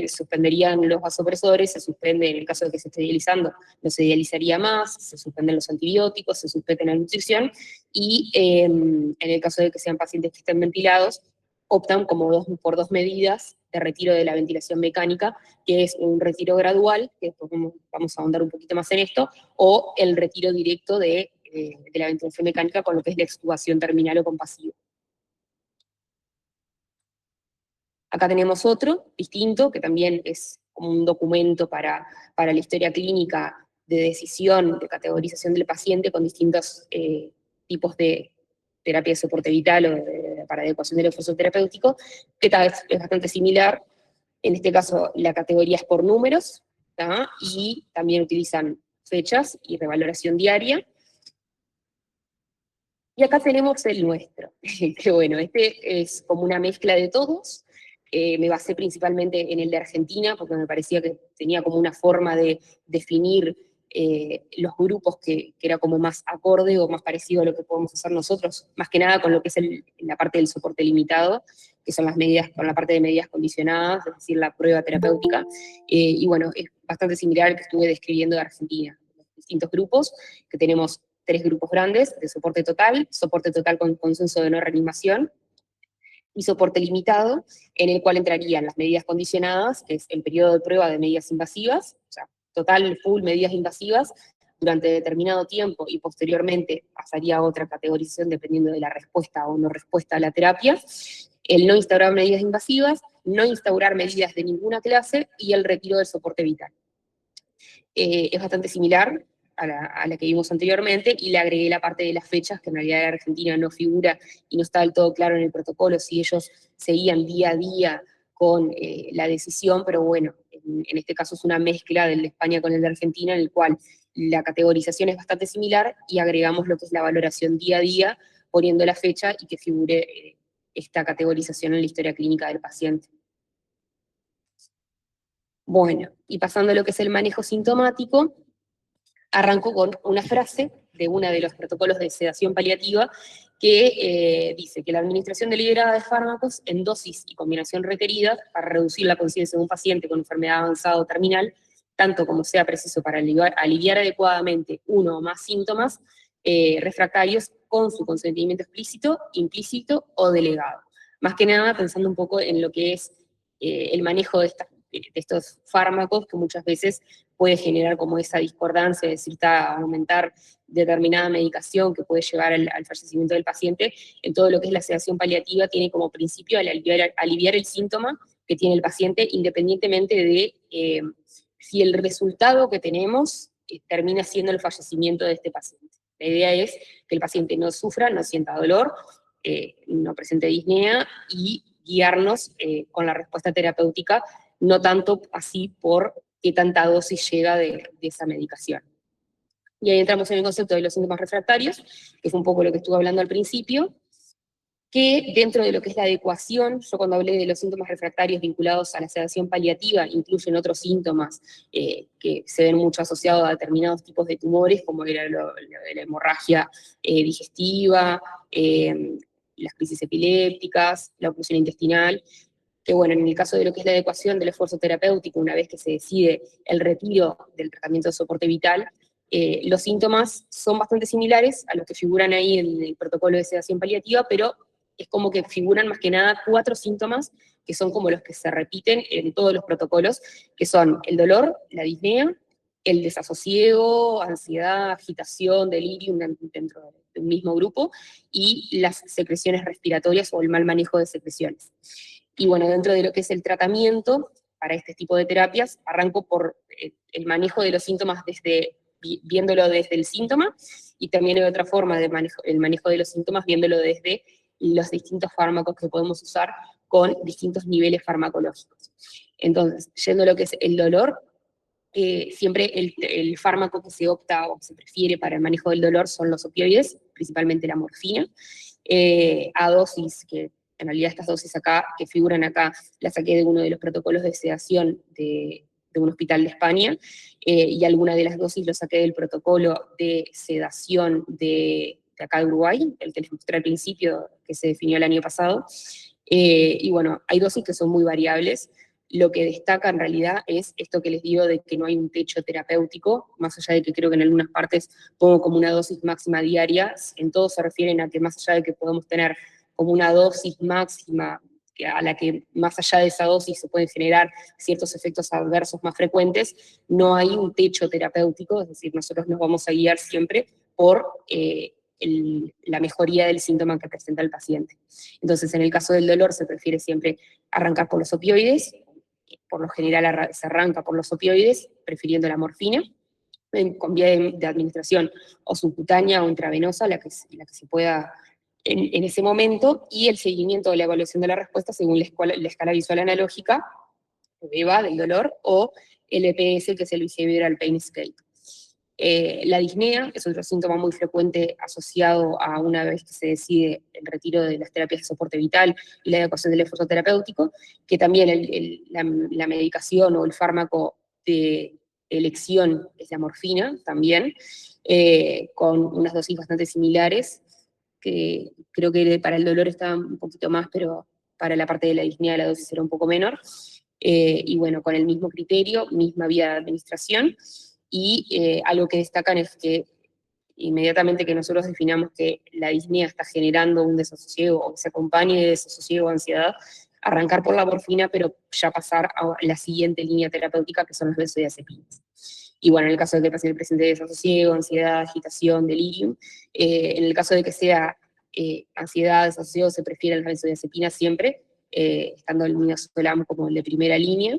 suspenderían los vasopresores, se suspende, en el caso de que se esté dializando, no se dializaría más, se suspenden los antibióticos, se suspende la nutrición, y en el caso de que sean pacientes que estén ventilados, optan como por 2 medidas de retiro de la ventilación mecánica, que es un retiro gradual, que después vamos a ahondar un poquito más en esto, o el retiro directo de de la ventilación mecánica con lo que es la extubación terminal o compasiva. Acá tenemos otro, distinto, que también es como un documento para la historia clínica de decisión, de categorización del paciente con distintos tipos de terapia de soporte vital o para adecuación del esfuerzo terapéutico, que tal vez es bastante similar. En este caso, la categoría es por números, ¿tá? Y también utilizan fechas y revaloración diaria. Y acá tenemos el nuestro, que bueno, este es como una mezcla de todos. Me basé principalmente en el de Argentina, porque me parecía que tenía como una forma de definir los grupos que era como más acorde o más parecido a lo que podemos hacer nosotros, más que nada con lo que es la parte del soporte limitado, que son las medidas, con la parte de medidas condicionadas, es decir, la prueba terapéutica, y bueno, es bastante similar al que estuve describiendo de Argentina, los distintos grupos, que tenemos 3 grupos grandes de soporte total con consenso de no reanimación, y soporte limitado, en el cual entrarían las medidas condicionadas, que es el periodo de prueba de medidas invasivas, o sea, total, full medidas invasivas, durante determinado tiempo, y posteriormente pasaría a otra categorización dependiendo de la respuesta o no respuesta a la terapia, el no instaurar medidas invasivas, no instaurar medidas de ninguna clase, y el retiro del soporte vital. Es bastante similar a la que vimos anteriormente, y le agregué la parte de las fechas, que en realidad en Argentina no figura y no está del todo claro en el protocolo si ellos seguían día a día con la decisión, pero bueno, en este caso es una mezcla del de España con el de Argentina, en el cual la categorización es bastante similar, y agregamos lo que es la valoración día a día, poniendo la fecha y que figure esta categorización en la historia clínica del paciente. Bueno, y pasando a lo que es el manejo sintomático, arranco con una frase de uno de los protocolos de sedación paliativa que dice que la administración deliberada de fármacos en dosis y combinación requerida para reducir la conciencia de un paciente con enfermedad avanzada o terminal, tanto como sea preciso para aliviar adecuadamente uno o más síntomas refractarios con su consentimiento explícito, implícito o delegado. Más que nada pensando un poco en lo que es el manejo de estos fármacos, que muchas veces puede generar como esa discordancia, es decir, aumentar determinada medicación que puede llevar al fallecimiento del paciente. En todo lo que es la sedación paliativa tiene como principio aliviar el síntoma que tiene el paciente, independientemente de si el resultado que tenemos termina siendo el fallecimiento de este paciente. La idea es que el paciente no sufra, no sienta dolor, no presente disnea, y guiarnos con la respuesta terapéutica, no tanto así por qué tanta dosis llega de esa medicación. Y ahí entramos en el concepto de los síntomas refractarios, que es un poco lo que estuve hablando al principio, que dentro de lo que es la adecuación, yo cuando hablé de los síntomas refractarios vinculados a la sedación paliativa, incluyen otros síntomas que se ven mucho asociados a determinados tipos de tumores, como era la hemorragia digestiva, las crisis epilépticas, la oclusión intestinal, que bueno, en el caso de lo que es la adecuación del esfuerzo terapéutico, una vez que se decide el retiro del tratamiento de soporte vital, los síntomas son bastante similares a los que figuran ahí en el protocolo de sedación paliativa, pero es como que figuran más que nada 4 síntomas que son como los que se repiten en todos los protocolos, que son el dolor, la disnea, el desasosiego, ansiedad, agitación, delirio dentro de un mismo grupo, y las secreciones respiratorias o el mal manejo de secreciones. Y bueno, dentro de lo que es el tratamiento para este tipo de terapias, arranco por el manejo de los síntomas viéndolo desde el síntoma, y también hay otra forma de el manejo de los síntomas viéndolo desde los distintos fármacos que podemos usar con distintos niveles farmacológicos. Entonces, yendo a lo que es el dolor, siempre el fármaco que se opta o se prefiere para el manejo del dolor son los opioides, principalmente la morfina, a dosis que en realidad estas dosis acá, que figuran acá, las saqué de uno de los protocolos de sedación de un hospital de España, y alguna de las dosis lo saqué del protocolo de sedación de acá de Uruguay, el que les mostré al principio, que se definió el año pasado. Y bueno, hay dosis que son muy variables. Lo que destaca en realidad es esto que les digo de que no hay un techo terapéutico, más allá de que creo que en algunas partes pongo como una dosis máxima diaria, en todo se refieren a que más allá de que podemos tener como una dosis máxima a la que más allá de esa dosis se pueden generar ciertos efectos adversos más frecuentes, no hay un techo terapéutico, es decir, nosotros nos vamos a guiar siempre por la mejoría del síntoma que presenta el paciente. Entonces, en el caso del dolor se prefiere siempre arrancar por los opioides, por lo general se arranca por los opioides, prefiriendo la morfina, con vía de administración o subcutánea o intravenosa, la que se pueda en ese momento, y el seguimiento de la evaluación de la respuesta según la escala visual analógica, EVA del dolor, o el EPS, que es el Behavioral Pain Scale. La disnea es otro síntoma muy frecuente asociado a una vez que se decide el retiro de las terapias de soporte vital y la adecuación del esfuerzo terapéutico, que también la medicación o el fármaco de elección es la morfina también, con unas dosis bastante similares, que creo que para el dolor está un poquito más, pero para la parte de la disnea la dosis era un poco menor. Y bueno, con el mismo criterio, misma vía de administración, y algo que destacan es que inmediatamente que nosotros definamos que la disnea está generando un desasosiego, o que se acompañe de desasosiego o ansiedad, arrancar por la morfina, pero ya pasar a la siguiente línea terapéutica, que son las benzodiazepinas. Y bueno, en el caso de que el paciente presente desasosiego, ansiedad, agitación, delirium, en el caso de que sea ansiedad, desasosiego, se prefieren las benzodiazepinas siempre, estando el midazolam como el de primera línea,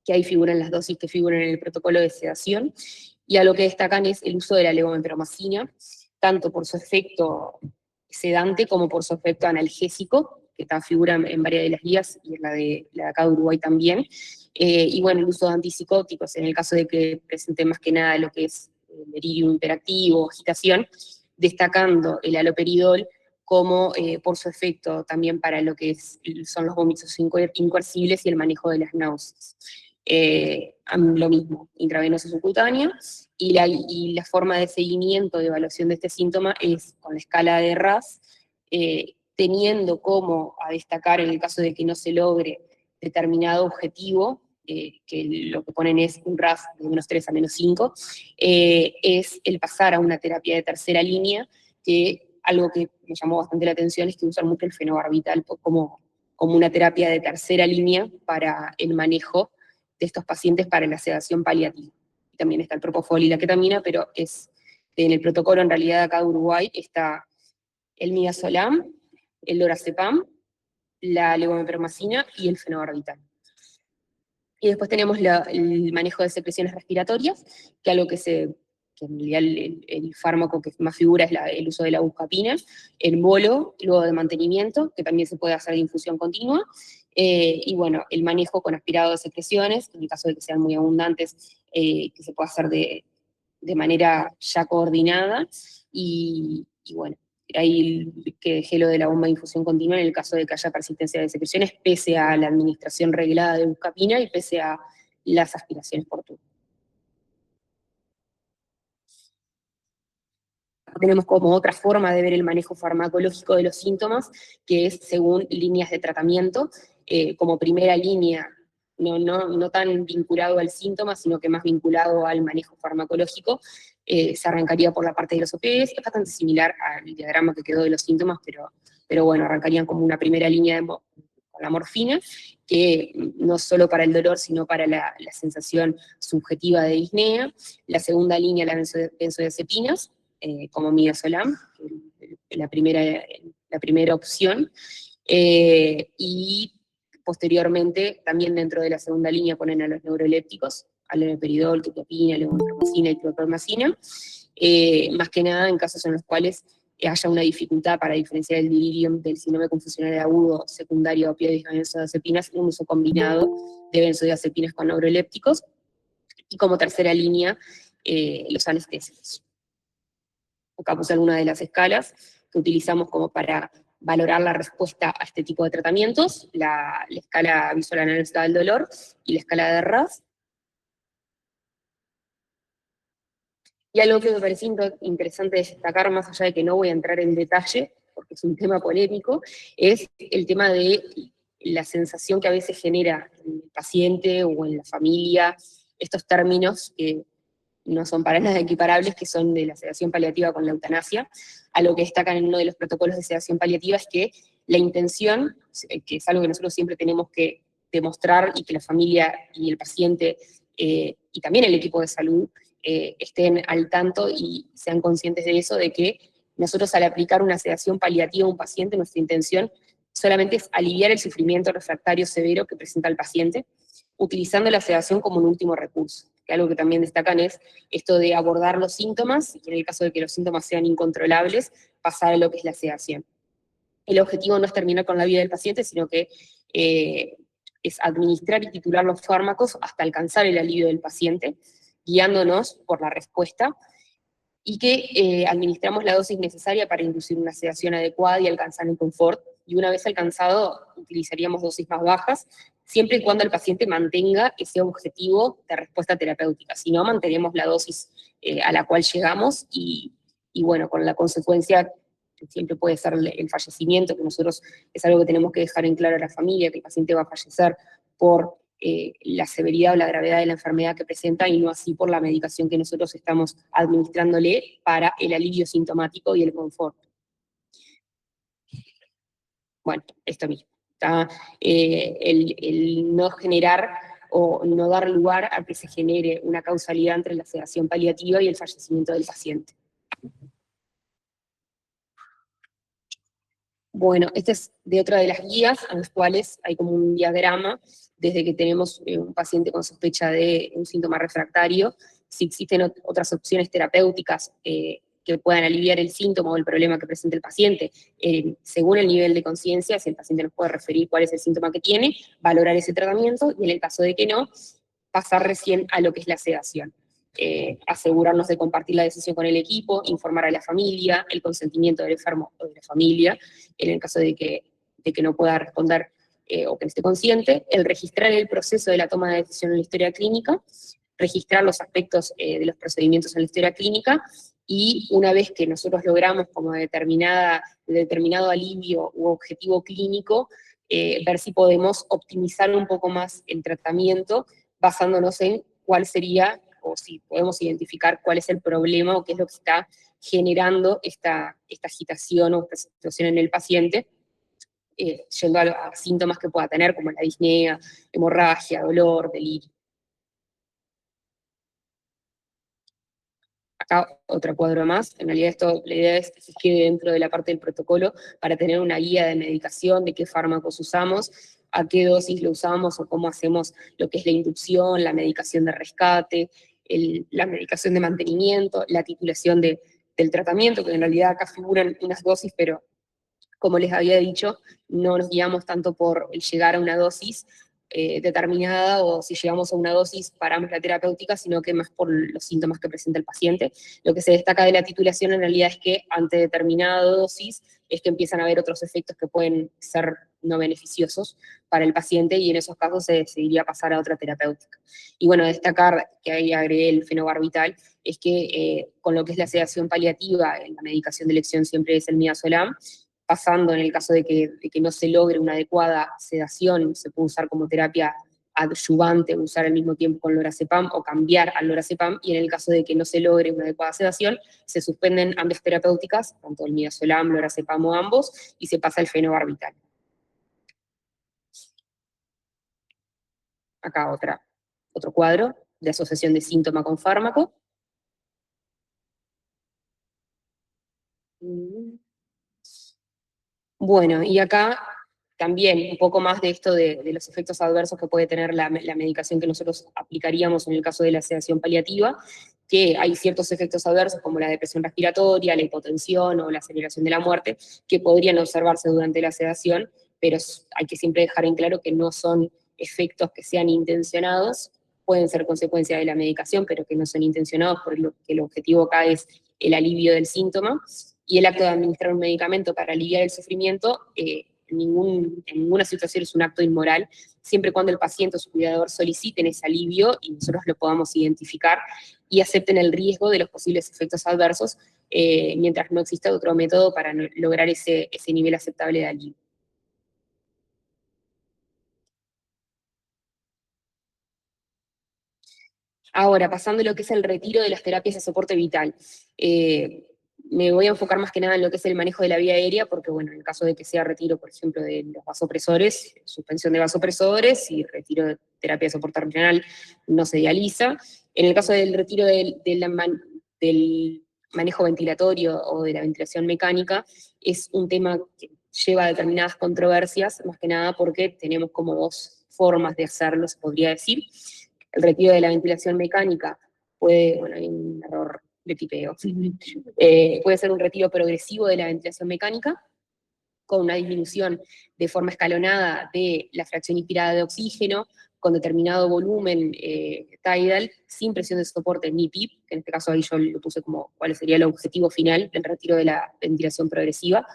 que ahí figuran las dosis que figuran en el protocolo de sedación, y a lo que destacan es el uso de la levomepromacina, tanto por su efecto sedante como por su efecto analgésico, que figura en varias de las guías, y en la de acá de Uruguay también, y bueno, el uso de antipsicóticos, en el caso de que presente más que nada lo que es delirium hiperactivo, agitación, destacando el haloperidol como por su efecto también para lo que son los vómitos incoercibles y el manejo de las náuseas. Lo mismo, intravenosa subcutánea, y la forma de seguimiento de evaluación de este síntoma es con la escala de RAS, teniendo como a destacar en el caso de que no se logre determinado objetivo, que lo que ponen es un RAS de -3 a -5, es el pasar a una terapia de tercera línea, que algo que me llamó bastante la atención es que usan mucho el fenobarbital como una terapia de tercera línea para el manejo de estos pacientes para la sedación paliativa. Y también está el propofol y la ketamina, pero en el protocolo en realidad acá de Uruguay está el midazolam, el lorazepam, la levomepromacina y el fenobarbital. Y después tenemos el manejo de secreciones respiratorias, que algo que en realidad el fármaco que más figura es el uso de la buscapina, el bolo, luego de mantenimiento, que también se puede hacer de infusión continua, y bueno, el manejo con aspirado de secreciones, en el caso de que sean muy abundantes, que se puede hacer de manera ya coordinada, y bueno, ahí que dejé lo de la bomba de infusión continua en el caso de que haya persistencia de secreciones, pese a la administración reglada de buscapina y pese a las aspiraciones por turno. Tenemos como otra forma de ver el manejo farmacológico de los síntomas, que es según líneas de tratamiento, como primera línea, no tan vinculado al síntoma, sino que más vinculado al manejo farmacológico. Se arrancaría por la parte de los opioides, es bastante similar al diagrama que quedó de los síntomas, pero bueno, arrancarían como una primera línea con la morfina, que no solo para el dolor, sino para la sensación subjetiva de disnea. La segunda línea, las benzodiazepinas, como midazolam, la primera opción, y posteriormente, también dentro de la segunda línea ponen a los neurolépticos, al haloperidol, quetiapina, levomepromacina y clorpromacina, más que nada en casos en los cuales haya una dificultad para diferenciar el delirium del síndrome confusional agudo secundario a opioides y benzodiazepinas, un uso combinado de benzodiazepinas con neurolépticos, y como tercera línea, los anestésicos. Acá puse algunas de las escalas que utilizamos como para valorar la respuesta a este tipo de tratamientos, la escala visual analógica del dolor y la escala de RAS. Y algo que me pareció interesante destacar, más allá de que no voy a entrar en detalle, porque es un tema polémico, es el tema de la sensación que a veces genera en el paciente o en la familia, estos términos que no son para nada equiparables, que son de la sedación paliativa con la eutanasia. A lo que destacan en uno de los protocolos de sedación paliativa es que la intención, que es algo que nosotros siempre tenemos que demostrar y que la familia y el paciente y también el equipo de salud estén al tanto y sean conscientes de eso, de que nosotros al aplicar una sedación paliativa a un paciente, nuestra intención solamente es aliviar el sufrimiento refractario severo que presenta el paciente, utilizando la sedación como un último recurso. Que algo que también destacan es esto de abordar los síntomas, y en el caso de que los síntomas sean incontrolables, pasar a lo que es la sedación. El objetivo no es terminar con la vida del paciente, sino que es administrar y titular los fármacos hasta alcanzar el alivio del paciente, guiándonos por la respuesta, y que administramos la dosis necesaria para inducir una sedación adecuada y alcanzar el confort, y una vez alcanzado utilizaríamos dosis más bajas, siempre y cuando el paciente mantenga ese objetivo de respuesta terapéutica. Si no, mantenemos la dosis a la cual llegamos, y bueno, con la consecuencia que siempre puede ser el fallecimiento, que nosotros es algo que tenemos que dejar en claro a la familia, que el paciente va a fallecer por la severidad o la gravedad de la enfermedad que presenta, y no así por la medicación que nosotros estamos administrándole para el alivio sintomático y el confort. Bueno, esto mismo. ¿Está? El no generar o no dar lugar a que se genere una causalidad entre la sedación paliativa y el fallecimiento del paciente. Bueno, esta es de otra de las guías, a las cuales hay como un diagrama, desde que tenemos un paciente con sospecha de un síntoma refractario, si existen otras opciones terapéuticas que puedan aliviar el síntoma o el problema que presenta el paciente, según el nivel de conciencia, si el paciente nos puede referir cuál es el síntoma que tiene, valorar ese tratamiento, y en el caso de que no, pasar recién a lo que es la sedación. Asegurarnos de compartir la decisión con el equipo, informar a la familia, el consentimiento del enfermo o de la familia, en el caso de que no pueda responder o que no esté consciente, el registrar el proceso de la toma de decisión en la historia clínica, registrar los aspectos de los procedimientos en la historia clínica, y una vez que nosotros logramos como determinado alivio u objetivo clínico, ver si podemos optimizar un poco más el tratamiento, basándonos en cuál sería, o si podemos identificar cuál es el problema o qué es lo que está generando esta agitación o esta situación en el paciente, yendo a síntomas que pueda tener, como la disnea, hemorragia, dolor, delirio. Acá otro cuadro más. En realidad la idea es que se quede dentro de la parte del protocolo para tener una guía de medicación, de qué fármacos usamos, a qué dosis lo usamos, o cómo hacemos lo que es la inducción, la medicación de rescate, la medicación de mantenimiento, la titulación del tratamiento, que en realidad acá figuran unas dosis, pero como les había dicho, no nos guiamos tanto por el llegar a una dosis determinada, o si llegamos a una dosis paramos la terapéutica, sino que más por los síntomas que presenta el paciente. Lo que se destaca de la titulación en realidad es que ante determinada dosis es que empiezan a haber otros efectos que pueden ser no beneficiosos para el paciente, y en esos casos se decidiría pasar a otra terapéutica. Y bueno, destacar, que ahí agregué el fenobarbital, es que con lo que es la sedación paliativa, la medicación de elección siempre es el midazolam, pasando en el caso de que no se logre una adecuada sedación, se puede usar como terapia adyuvante, usar al mismo tiempo con lorazepam o cambiar al lorazepam, y en el caso de que no se logre una adecuada sedación, se suspenden ambas terapéuticas, tanto el midazolam, lorazepam o ambos, y se pasa el fenobarbital. Acá otro cuadro de asociación de síntoma con fármaco. Bueno, y acá también un poco más de esto de los efectos adversos que puede tener la medicación que nosotros aplicaríamos en el caso de la sedación paliativa, que hay ciertos efectos adversos como la depresión respiratoria, la hipotensión o la aceleración de la muerte, que podrían observarse durante la sedación, pero hay que siempre dejar en claro que no son efectos que sean intencionados, pueden ser consecuencia de la medicación, pero que no son intencionados, porque el objetivo acá es el alivio del síntoma, y el acto de administrar un medicamento para aliviar el sufrimiento, en ninguna situación es un acto inmoral, siempre y cuando el paciente o su cuidador soliciten ese alivio y nosotros lo podamos identificar y acepten el riesgo de los posibles efectos adversos, mientras no exista otro método para lograr ese nivel aceptable de alivio. Ahora, pasando a lo que es el retiro de las terapias de soporte vital. Me voy a enfocar más que nada en lo que es el manejo de la vía aérea, porque bueno, en el caso de que sea retiro, por ejemplo, de los vasopresores, suspensión de vasopresores y retiro de terapia de soporte renal, no se dializa. En el caso del retiro del manejo ventilatorio o de la ventilación mecánica, es un tema que lleva a determinadas controversias, más que nada porque tenemos como dos formas de hacerlo, se podría decir. El retiro de la ventilación mecánica puede, bueno, hay un error de tipeo, puede ser un retiro progresivo de la ventilación mecánica, con una disminución de forma escalonada de la fracción inspirada de oxígeno, con determinado volumen tidal, sin presión de soporte ni PIP, que en este caso ahí yo lo puse como cuál sería el objetivo final del retiro de la ventilación progresiva,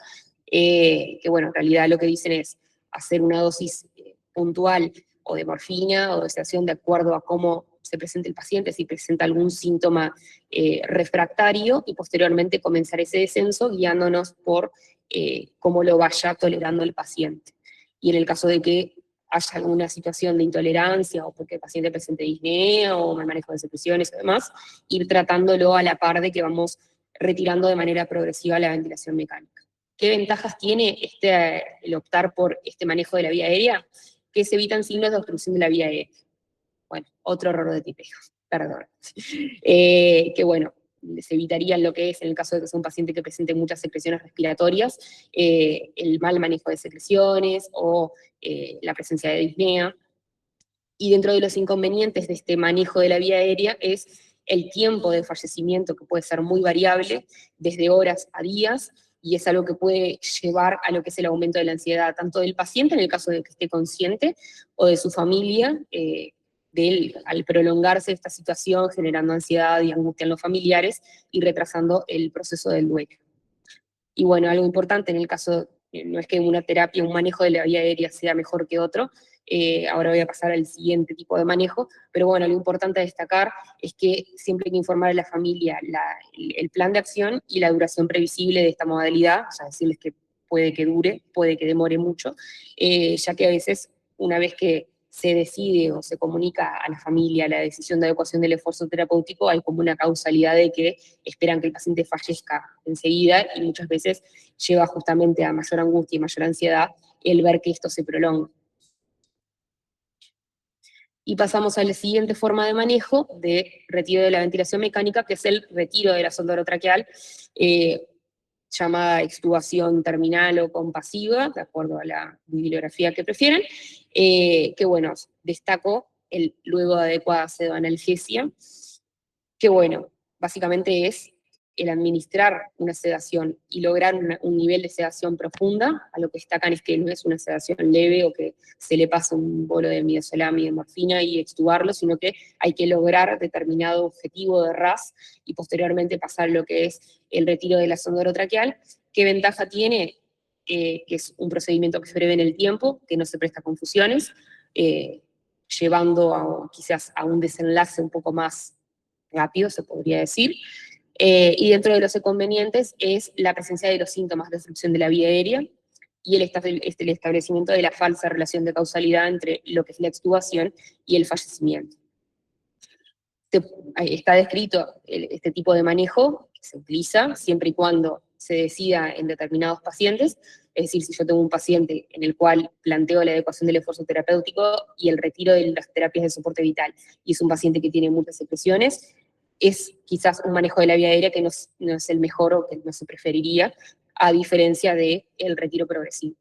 que bueno, en realidad lo que dicen es hacer una dosis puntual o de morfina o de sedación de acuerdo a cómo se presenta el paciente, si presenta algún síntoma refractario, y posteriormente comenzar ese descenso guiándonos por cómo lo vaya tolerando el paciente. Y en el caso de que haya alguna situación de intolerancia o porque el paciente presente disnea o mal manejo de secreciones y demás, ir tratándolo a la par de que vamos retirando de manera progresiva la ventilación mecánica. ¿Qué ventajas tiene el optar por este manejo de la vía aérea? Que se evitan signos de obstrucción de la vía aérea. Bueno, otro error de tipeo, perdón. Que bueno, se evitaría lo que es, en el caso de que sea un paciente que presente muchas secreciones respiratorias, el mal manejo de secreciones o la presencia de disnea. Y dentro de los inconvenientes de este manejo de la vía aérea es el tiempo de fallecimiento, que puede ser muy variable, desde horas a días, y es algo que puede llevar a lo que es el aumento de la ansiedad, tanto del paciente, en el caso de que esté consciente, o de su familia, de él, al prolongarse esta situación, generando ansiedad y angustia en los familiares, y retrasando el proceso del duelo. Y bueno, algo importante en el caso, no es que una terapia, un manejo de la vía aérea sea mejor que otro, ahora voy a pasar al siguiente tipo de manejo, pero bueno, lo importante a destacar es que siempre hay que informar a la familia el plan de acción y la duración previsible de esta modalidad, o sea, decirles que puede que dure, puede que demore mucho, ya que a veces, una vez que se decide o se comunica a la familia la decisión de adecuación del esfuerzo terapéutico, hay como una causalidad de que esperan que el paciente fallezca enseguida, y muchas veces lleva justamente a mayor angustia y mayor ansiedad el ver que esto se prolonga. Y pasamos a la siguiente forma de manejo de retiro de la ventilación mecánica, que es el retiro de la sonda orotraqueal, llamada extubación terminal o compasiva, de acuerdo a la bibliografía que prefieran, que bueno, destaco el luego de adecuada pseudoanalgesia, que bueno, básicamente es el administrar una sedación y lograr un nivel de sedación profunda. A lo que destacan es que no es una sedación leve o que se le pasa un bolo de midazolam y de morfina y extubarlo, sino que hay que lograr determinado objetivo de RAS y posteriormente pasar lo que es el retiro de la sonda orotraqueal. ¿Qué ventaja tiene? Que es un procedimiento que se breve en el tiempo, que no se presta a confusiones, llevando quizás a un desenlace un poco más rápido, se podría decir. Y dentro de los inconvenientes es la presencia de los síntomas de obstrucción de la vía aérea y el establecimiento de la falsa relación de causalidad entre lo que es la extubación y el fallecimiento. Está descrito este tipo de manejo, que se utiliza siempre y cuando se decida en determinados pacientes, es decir, si yo tengo un paciente en el cual planteo la adecuación del esfuerzo terapéutico y el retiro de las terapias de soporte vital, y es un paciente que tiene muchas secreciones, es quizás un manejo de la vía aérea que no es el mejor o que no se preferiría, a diferencia del retiro progresivo.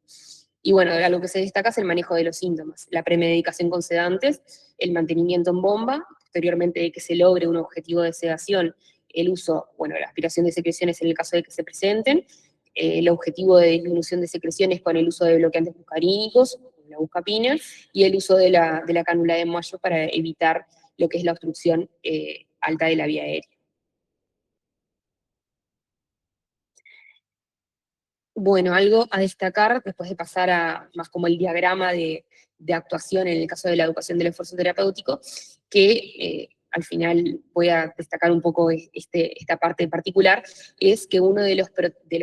Y bueno, algo que se destaca es el manejo de los síntomas, la premedicación con sedantes, el mantenimiento en bomba, posteriormente de que se logre un objetivo de sedación, el uso, bueno, la aspiración de secreciones en el caso de que se presenten, el objetivo de disminución de secreciones con el uso de bloqueantes muscarínicos, la buscapina, y el uso de la cánula de Moyo para evitar lo que es la obstrucción alta de la vía aérea. Bueno, algo a destacar, después de pasar a más como el diagrama de actuación en el caso de la educación del esfuerzo terapéutico, que al final voy a destacar un poco esta parte particular, es que uno de los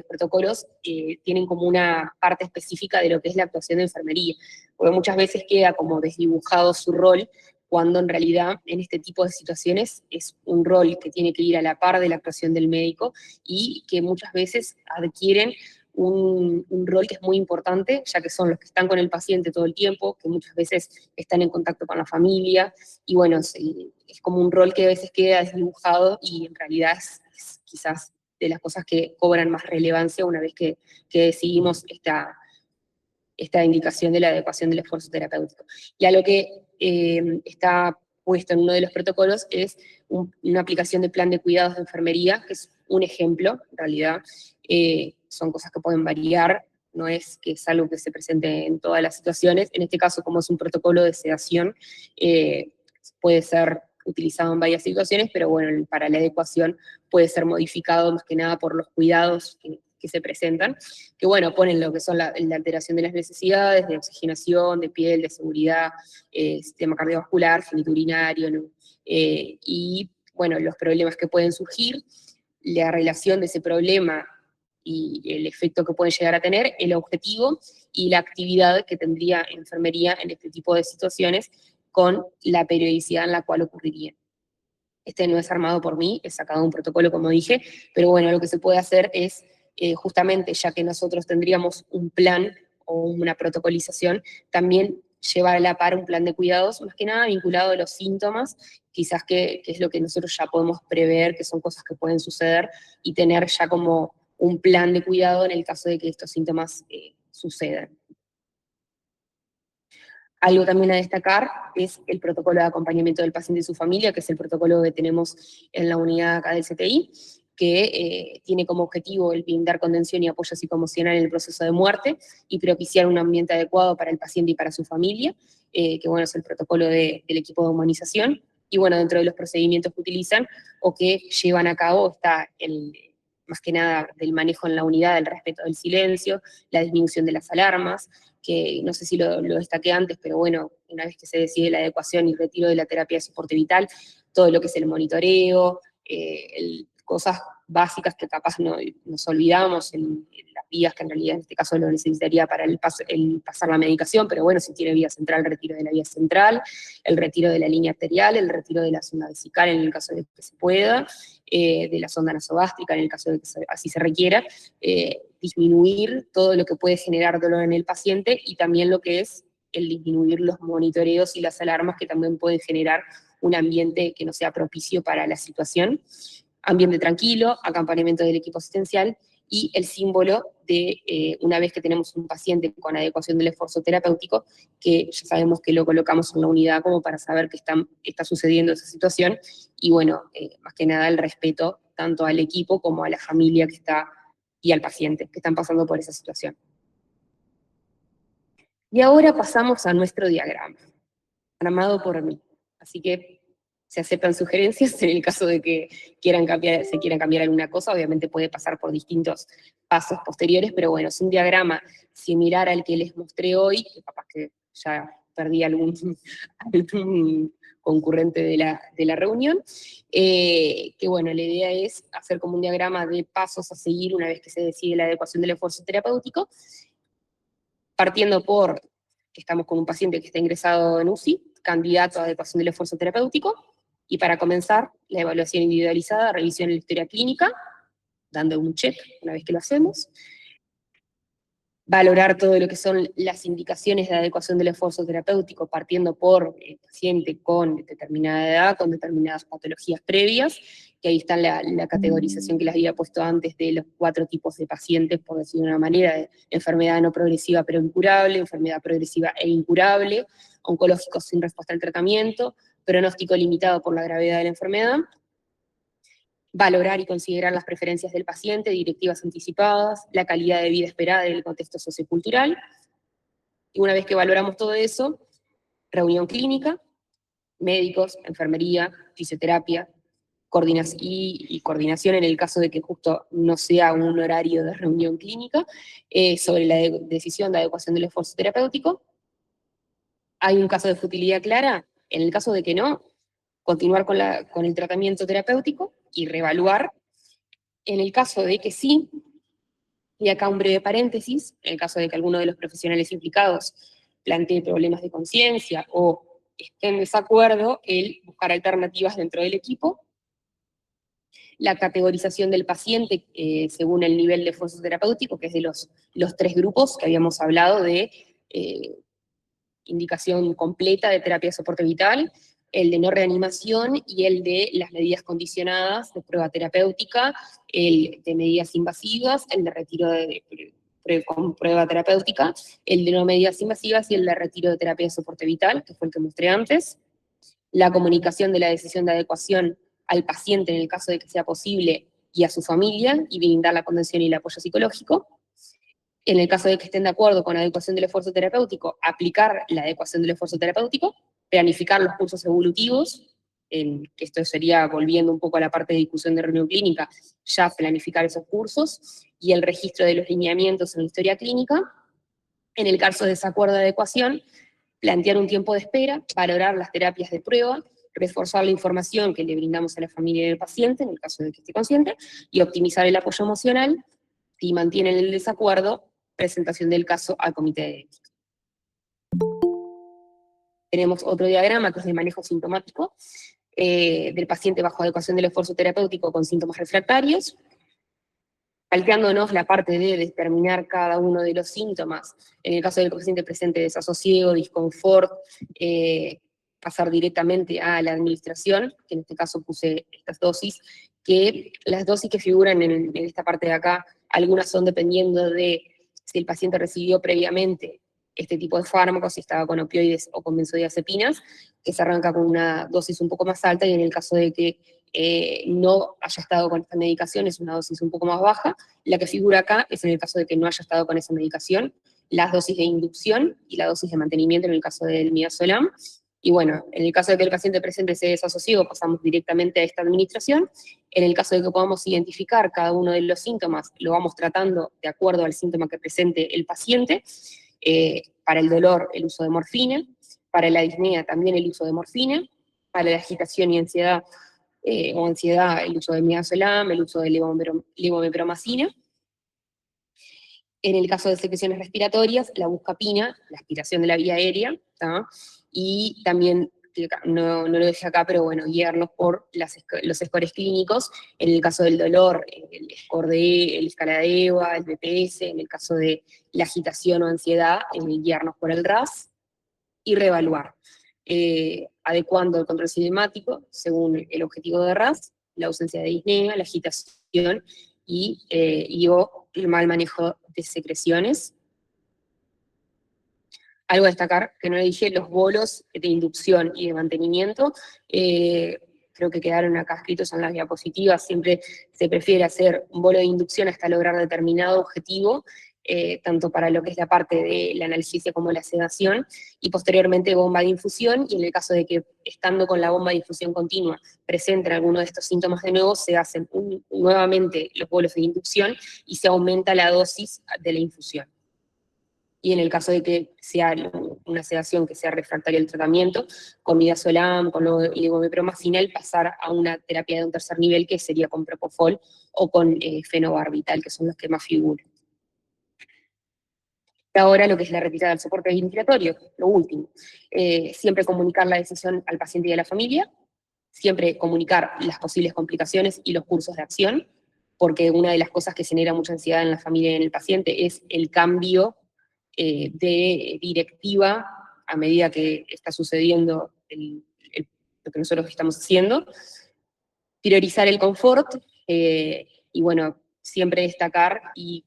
protocolos tienen como una parte específica de lo que es la actuación de enfermería, porque muchas veces queda como desdibujado su rol, cuando en realidad en este tipo de situaciones es un rol que tiene que ir a la par de la actuación del médico y que muchas veces adquieren un rol que es muy importante, ya que son los que están con el paciente todo el tiempo, que muchas veces están en contacto con la familia, y bueno, es como un rol que a veces queda desdibujado y en realidad es quizás de las cosas que cobran más relevancia una vez que decidimos esta indicación de la adecuación del esfuerzo terapéutico. Y a lo que está puesto en uno de los protocolos es una aplicación de plan de cuidados de enfermería, que es un ejemplo, en realidad. Son cosas que pueden variar, no es que es algo que se presente en todas las situaciones. En este caso, como es un protocolo de sedación, puede ser utilizado en varias situaciones, pero bueno, para la adecuación puede ser modificado más que nada por los cuidados que se presentan, que bueno, ponen lo que son la alteración de las necesidades, de oxigenación, de piel, de seguridad, sistema cardiovascular, genitourinario, ¿no? Y bueno, los problemas que pueden surgir, la relación de ese problema y el efecto que pueden llegar a tener, el objetivo y la actividad que tendría enfermería en este tipo de situaciones con la periodicidad en la cual ocurriría. Este no es armado por mí, es sacado de un protocolo, como dije, pero bueno, lo que se puede hacer es, justamente ya que nosotros tendríamos un plan o una protocolización, también llevar a la par un plan de cuidados, más que nada vinculado a los síntomas, quizás que es lo que nosotros ya podemos prever, que son cosas que pueden suceder, y tener ya como un plan de cuidado en el caso de que estos síntomas sucedan. Algo también a destacar es el protocolo de acompañamiento del paciente y su familia, que es el protocolo que tenemos en la unidad acá del CTI, que tiene como objetivo el brindar contención y apoyo psicoemocional en el proceso de muerte y propiciar un ambiente adecuado para el paciente y para su familia, que bueno, es el protocolo del equipo de humanización. Y bueno, dentro de los procedimientos que utilizan o que llevan a cabo está más que nada del manejo en la unidad, el respeto del silencio, la disminución de las alarmas, que no sé si lo destaqué antes, pero bueno, una vez que se decide la adecuación y retiro de la terapia de soporte vital, todo lo que es el monitoreo, cosas básicas que capaz nos olvidamos en las vías, que en realidad en este caso lo necesitaría para el pasar la medicación, pero bueno, si tiene vía central, el retiro de la vía central, el retiro de la línea arterial, el retiro de la sonda vesical en el caso de que se pueda, de la sonda nasogástrica en el caso de que así se requiera, disminuir todo lo que puede generar dolor en el paciente y también lo que es el disminuir los monitoreos y las alarmas que también pueden generar un ambiente que no sea propicio para la situación. Ambiente tranquilo, acompañamiento del equipo asistencial y el símbolo de una vez que tenemos un paciente con adecuación del esfuerzo terapéutico, que ya sabemos que lo colocamos en la unidad como para saber que está sucediendo esa situación, y bueno, más que nada el respeto tanto al equipo como a la familia que está y al paciente que están pasando por esa situación. Y ahora pasamos a nuestro diagrama, armado por mí. Así que se aceptan sugerencias en el caso de que se quieran cambiar alguna cosa, obviamente puede pasar por distintos pasos posteriores, pero bueno, es un diagrama similar al que les mostré hoy, que capaz que ya perdí algún concurrente de la reunión, que bueno, la idea es hacer como un diagrama de pasos a seguir una vez que se decide la adecuación del esfuerzo terapéutico, partiendo por que estamos con un paciente que está ingresado en UCI, candidato a adecuación del esfuerzo terapéutico, y para comenzar, la evaluación individualizada, revisión de la historia clínica, dando un check una vez que lo hacemos, valorar todo lo que son las indicaciones de adecuación del esfuerzo terapéutico, partiendo por el paciente con determinada edad, con determinadas patologías previas, que ahí está la categorización que les había puesto antes de los 4 tipos de pacientes, por decirlo de una manera, de enfermedad no progresiva pero incurable, enfermedad progresiva e incurable, oncológicos sin respuesta al tratamiento, pronóstico limitado por la gravedad de la enfermedad, valorar y considerar las preferencias del paciente, directivas anticipadas, la calidad de vida esperada en el contexto sociocultural, y una vez que valoramos todo eso, reunión clínica, médicos, enfermería, fisioterapia, y coordinación en el caso de que justo no sea un horario de reunión clínica, sobre la decisión de adecuación del esfuerzo terapéutico. ¿Hay un caso de futilidad clara? En el caso de que no, continuar con el tratamiento terapéutico y reevaluar. En el caso de que sí, y acá un breve paréntesis, en el caso de que alguno de los profesionales implicados plantee problemas de conciencia o esté en desacuerdo, el buscar alternativas dentro del equipo. la categorización del paciente según el nivel de esfuerzo terapéutico, que es de los 3 grupos que habíamos hablado de indicación completa de terapia de soporte vital, el de no reanimación y el de las medidas condicionadas de prueba terapéutica, el de medidas invasivas, el de retiro con prueba terapéutica, el de no medidas invasivas y el de retiro de terapia de soporte vital, que fue el que mostré antes. La comunicación de la decisión de adecuación al paciente en el caso de que sea posible y a su familia, y brindar la contención y el apoyo psicológico. En el caso de que estén de acuerdo con la adecuación del esfuerzo terapéutico, aplicar la adecuación del esfuerzo terapéutico, planificar los cursos evolutivos, que esto sería, volviendo un poco a la parte de discusión de reunión clínica, ya planificar esos cursos, y el registro de los lineamientos en la historia clínica. En el caso de desacuerdo de adecuación, plantear un tiempo de espera, valorar las terapias de prueba, reforzar la información que le brindamos a la familia y al paciente, en el caso de que esté consciente, y optimizar el apoyo emocional. Si mantienen el desacuerdo, presentación del caso al comité de ética. Tenemos otro diagrama que es de manejo sintomático del paciente bajo adecuación del esfuerzo terapéutico con síntomas refractarios, salteándonos la parte de determinar cada uno de los síntomas. En el caso del paciente presente desasosiego, disconfort, pasar directamente a la administración, que en este caso puse estas dosis, que las dosis que figuran en esta parte de acá, algunas son dependiendo de si el paciente recibió previamente este tipo de fármacos, si estaba con opioides o con benzodiazepinas, que se arranca con una dosis un poco más alta, y en el caso de que no haya estado con esta medicación es una dosis un poco más baja. La que figura acá es en el caso de que no haya estado con esa medicación, las dosis de inducción y la dosis de mantenimiento en el caso del midazolam. Y bueno, en el caso de que el paciente presente ese desasosiego, pasamos directamente a esta administración. En el caso de que podamos identificar cada uno de los síntomas, lo vamos tratando de acuerdo al síntoma que presente el paciente. Para el dolor, el uso de morfina; para la disnea, también el uso de morfina; para la agitación y ansiedad, el uso de midazolam, el uso de levomepromacina. En el caso de secreciones respiratorias, la buscapina, la aspiración de la vía aérea, ¿tá? Y también, no lo dejé acá, pero bueno, guiarnos por los scores clínicos. En el caso del dolor, el score de el escala de EVA, el BPS; en el caso de la agitación o ansiedad, guiarnos por el RAS, y reevaluar, adecuando el control cinemático según el objetivo de RAS, la ausencia de disnea, la agitación o el mal manejo de secreciones. Algo a destacar, que no le dije, los bolos de inducción y de mantenimiento, creo que quedaron acá escritos en las diapositivas. Siempre se prefiere hacer un bolo de inducción hasta lograr determinado objetivo, tanto para lo que es la parte de la analgesia como la sedación, y posteriormente bomba de infusión, y en el caso de que, estando con la bomba de infusión continua, presenten alguno de estos síntomas de nuevo, se hacen nuevamente los bolos de inducción y se aumenta la dosis de la infusión. Y en el caso de que sea una sedación que sea refractaria al tratamiento, con midazolam, con levomepromacina, pasar a una terapia de un tercer nivel, que sería con propofol o con fenobarbital, que son los que más figuran. Ahora lo que es la retirada del soporte ventilatorio, lo último. Siempre comunicar la decisión al paciente y a la familia, siempre comunicar las posibles complicaciones y los cursos de acción, porque una de las cosas que genera mucha ansiedad en la familia y en el paciente es el cambio de directiva a medida que está sucediendo lo que nosotros estamos haciendo. Priorizar el confort, y bueno, siempre destacar y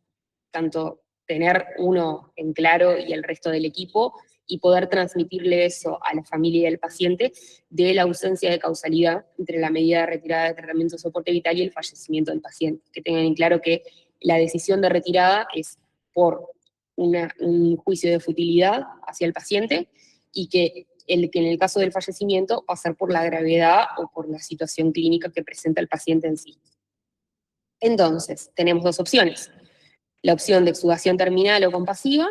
tanto tener uno en claro y el resto del equipo, y poder transmitirle eso a la familia y al paciente, de la ausencia de causalidad entre la medida de retirada de tratamiento de soporte vital y el fallecimiento del paciente. Que tengan en claro que la decisión de retirada es por un juicio de futilidad hacia el paciente, y que en el caso del fallecimiento va a ser por la gravedad o por la situación clínica que presenta el paciente en sí. Entonces, tenemos dos opciones: la opción de extubación terminal o compasiva,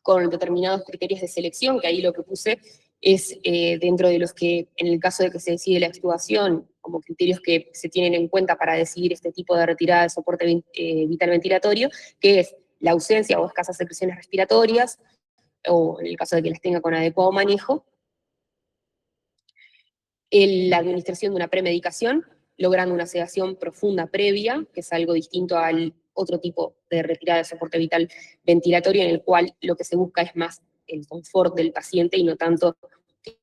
con determinados criterios de selección, que ahí lo que puse es dentro de los que, en el caso de que se decide la extubación, como criterios que se tienen en cuenta para decidir este tipo de retirada de soporte vital ventilatorio, que es la ausencia o escasas secreciones respiratorias, o en el caso de que las tenga con adecuado manejo, la administración de una premedicación, logrando una sedación profunda previa, que es algo distinto al otro tipo de retirada de soporte vital ventilatorio, en el cual lo que se busca es más el confort del paciente y no tanto que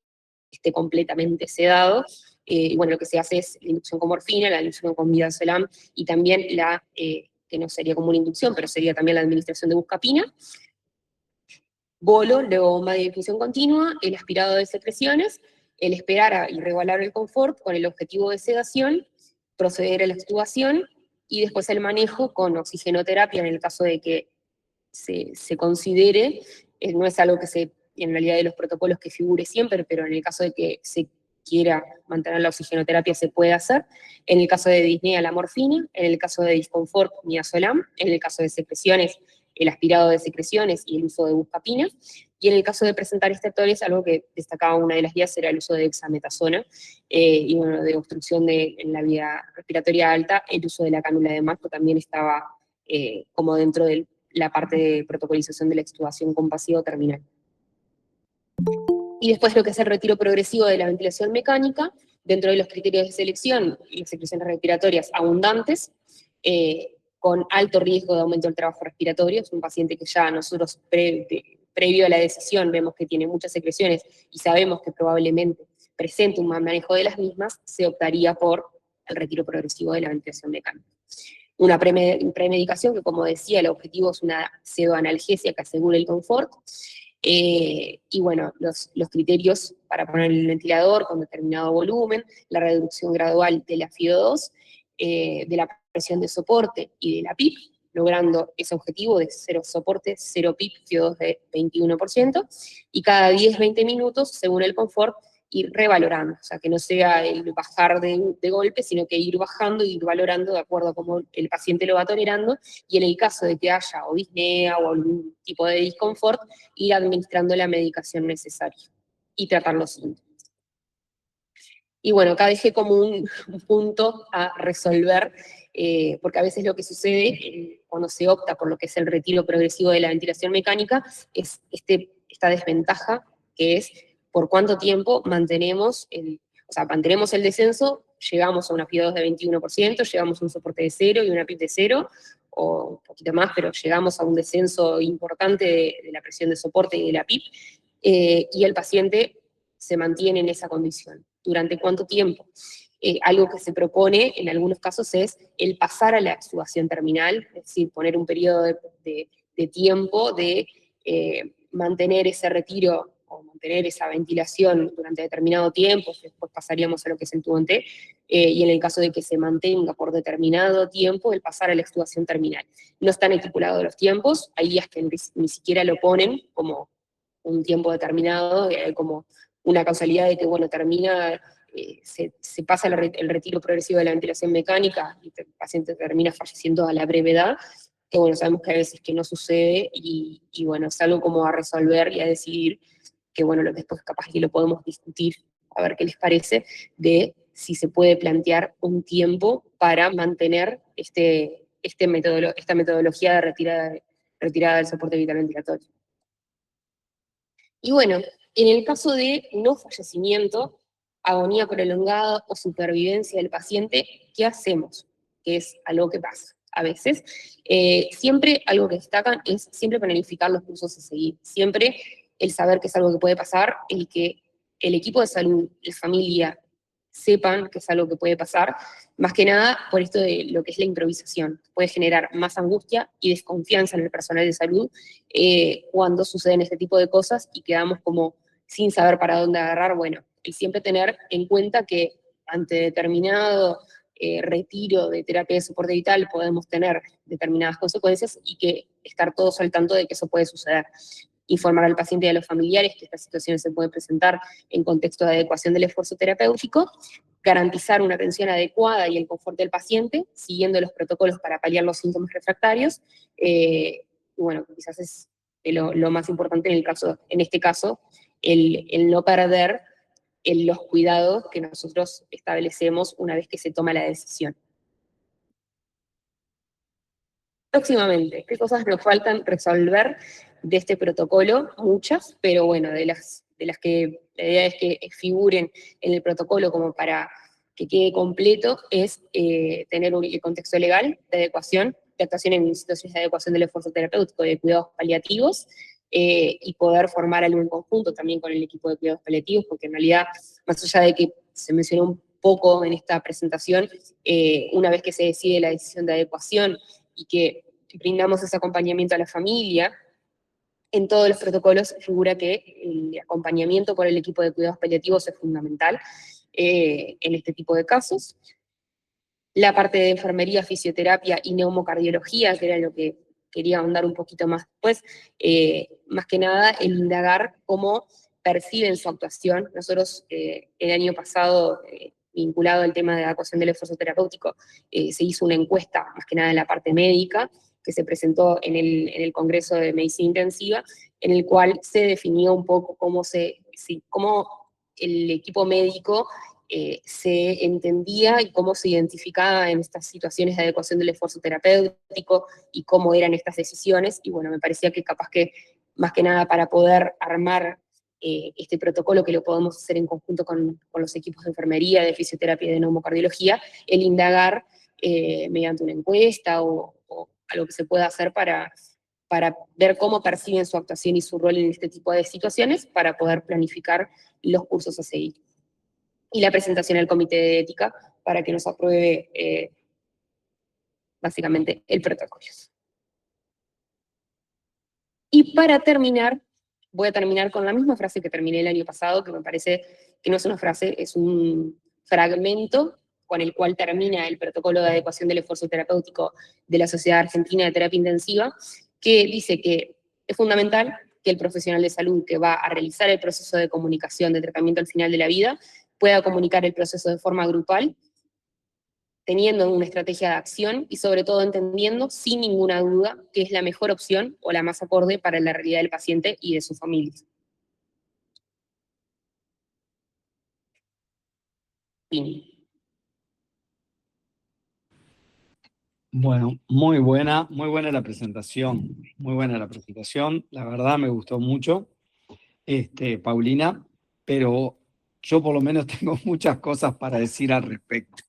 esté completamente sedado. Y bueno, lo que se hace es la inducción con morfina, la inducción con midazolam, y también que no sería como una inducción, pero sería también la administración de buscapina. Bolo, luego bomba de difusión continua, el aspirado de secreciones, el esperar a irregular el confort con el objetivo de sedación, proceder a la extubación, y después el manejo con oxigenoterapia en el caso de que se considere, no es algo que en realidad de los protocolos que figure siempre, pero en el caso de que se quiera mantener la oxigenoterapia se puede hacer, en el caso de disnea la morfina, en el caso de disconfort midazolam, en el caso de secreciones el aspirado de secreciones y el uso de buscapina, y en el caso de presentar estertores, algo que destacaba una de las guías era el uso de dexametasona, y bueno, de obstrucción en la vía respiratoria alta, el uso de la cánula de Marco también estaba como dentro de la parte de protocolización de la extubación con pasivo terminal. Y después lo que es el retiro progresivo de la ventilación mecánica, dentro de los criterios de selección, las secreciones respiratorias abundantes, con alto riesgo de aumento del trabajo respiratorio. Es un paciente que ya nosotros previo a la decisión vemos que tiene muchas secreciones y sabemos que probablemente presente un mal manejo de las mismas, se optaría por el retiro progresivo de la ventilación mecánica. Una premedicación que, como decía, el objetivo es una pseudoanalgesia que asegure el confort. Y bueno, los criterios para poner el ventilador con determinado volumen, la reducción gradual de la FiO2, de la presión de soporte y de la PIP, logrando ese objetivo de 0 soporte, 0 PIP, FiO2 de 21%, y cada 10-20 minutos, según el confort, ir revalorando, o sea, que no sea el bajar de golpe, sino que ir bajando y ir valorando de acuerdo a cómo el paciente lo va tolerando, y en el caso de que haya o disnea o algún tipo de disconfort, ir administrando la medicación necesaria y tratar los síntomas. Y bueno, acá dejé como un punto a resolver, porque a veces lo que sucede cuando se opta por lo que es el retiro progresivo de la ventilación mecánica es esta desventaja, que es por cuánto tiempo mantenemos el descenso, llegamos a una FiO2 de 21%, llegamos a un soporte de 0 y una PIP de 0, o un poquito más, pero llegamos a un descenso importante de la presión de soporte y de la PIP, y el paciente se mantiene en esa condición. ¿Durante cuánto tiempo? Algo que se propone en algunos casos es el pasar a la extubación terminal, es decir, poner un periodo de tiempo de mantener ese retiro o mantener esa ventilación durante determinado tiempo, después pasaríamos a lo que es el tubo en T, y en el caso de que se mantenga por determinado tiempo, el pasar a la extubación terminal. No están estipulados los tiempos, hay días que ni siquiera lo ponen como un tiempo determinado, como una causalidad de que, bueno, termina, se pasa el retiro progresivo de la ventilación mecánica y el paciente termina falleciendo a la brevedad, que bueno, sabemos que a veces que no sucede, y bueno, es algo como a resolver y a decidir, que bueno, después capaz que lo podemos discutir, a ver qué les parece, de si se puede plantear un tiempo para mantener esta metodología de retirada del soporte vital ventilatorio. Y bueno, en el caso de no fallecimiento, agonía prolongada o supervivencia del paciente, ¿qué hacemos? Que es algo que pasa a veces. Siempre algo que destacan es siempre planificar los cursos a seguir. Siempre el saber que es algo que puede pasar, el que el equipo de salud, la familia, sepan que es algo que puede pasar, más que nada por esto de lo que es la improvisación. Puede generar más angustia y desconfianza en el personal de salud cuando suceden este tipo de cosas y quedamos como sin saber para dónde agarrar. Bueno, y siempre tener en cuenta que ante determinado retiro de terapia de soporte vital podemos tener determinadas consecuencias y que estar todos al tanto de que eso puede suceder. Informar al paciente y a los familiares que estas situaciones se pueden presentar en contexto de adecuación del esfuerzo terapéutico, garantizar una atención adecuada y el confort del paciente, siguiendo los protocolos para paliar los síntomas refractarios, y bueno, quizás es lo más importante en este caso, el no perder los cuidados que nosotros establecemos una vez que se toma la decisión. Próximamente, ¿qué cosas nos faltan resolver de este protocolo? Muchas, pero bueno, de las que la idea es que figuren en el protocolo como para que quede completo es tener el contexto legal de adecuación, de actuación en situaciones de adecuación del esfuerzo terapéutico, de cuidados paliativos, y poder formar algún conjunto también con el equipo de cuidados paliativos, porque en realidad, más allá de que se mencionó un poco en esta presentación, una vez que se decide la decisión de adecuación y que brindamos ese acompañamiento a la familia, en todos los protocolos figura que el acompañamiento por el equipo de cuidados paliativos es fundamental en este tipo de casos. La parte de enfermería, fisioterapia y neumocardiología, que era lo que quería ahondar un poquito más después, más que nada el indagar cómo perciben su actuación. Nosotros el año pasado, vinculado al tema de la adecuación del esfuerzo terapéutico, se hizo una encuesta, más que nada en la parte médica, que se presentó en el Congreso de Medicina Intensiva, en el cual se definió un poco cómo el equipo médico se entendía y cómo se identificaba en estas situaciones de adecuación del esfuerzo terapéutico y cómo eran estas decisiones, y bueno, me parecía que capaz que, más que nada para poder armar este protocolo, que lo podemos hacer en conjunto con los equipos de enfermería, de fisioterapia y de neumocardiología, el indagar mediante una encuesta o algo que se pueda hacer para ver cómo perciben su actuación y su rol en este tipo de situaciones, para poder planificar los cursos a seguir. Y la presentación al comité de ética para que nos apruebe básicamente el protocolo. Y para terminar, voy a terminar con la misma frase que terminé el año pasado, que me parece que no es una frase, es un fragmento con el cual termina el protocolo de adecuación del esfuerzo terapéutico de la Sociedad Argentina de Terapia Intensiva, que dice que es fundamental que el profesional de salud que va a realizar el proceso de comunicación de tratamiento al final de la vida pueda comunicar el proceso de forma grupal, teniendo una estrategia de acción y sobre todo entendiendo sin ninguna duda que es la mejor opción o la más acorde para la realidad del paciente y de su familia. Fin. Bueno, muy buena la presentación, muy buena la presentación, la verdad me gustó mucho, Paulina, pero yo por lo menos tengo muchas cosas para decir al respecto.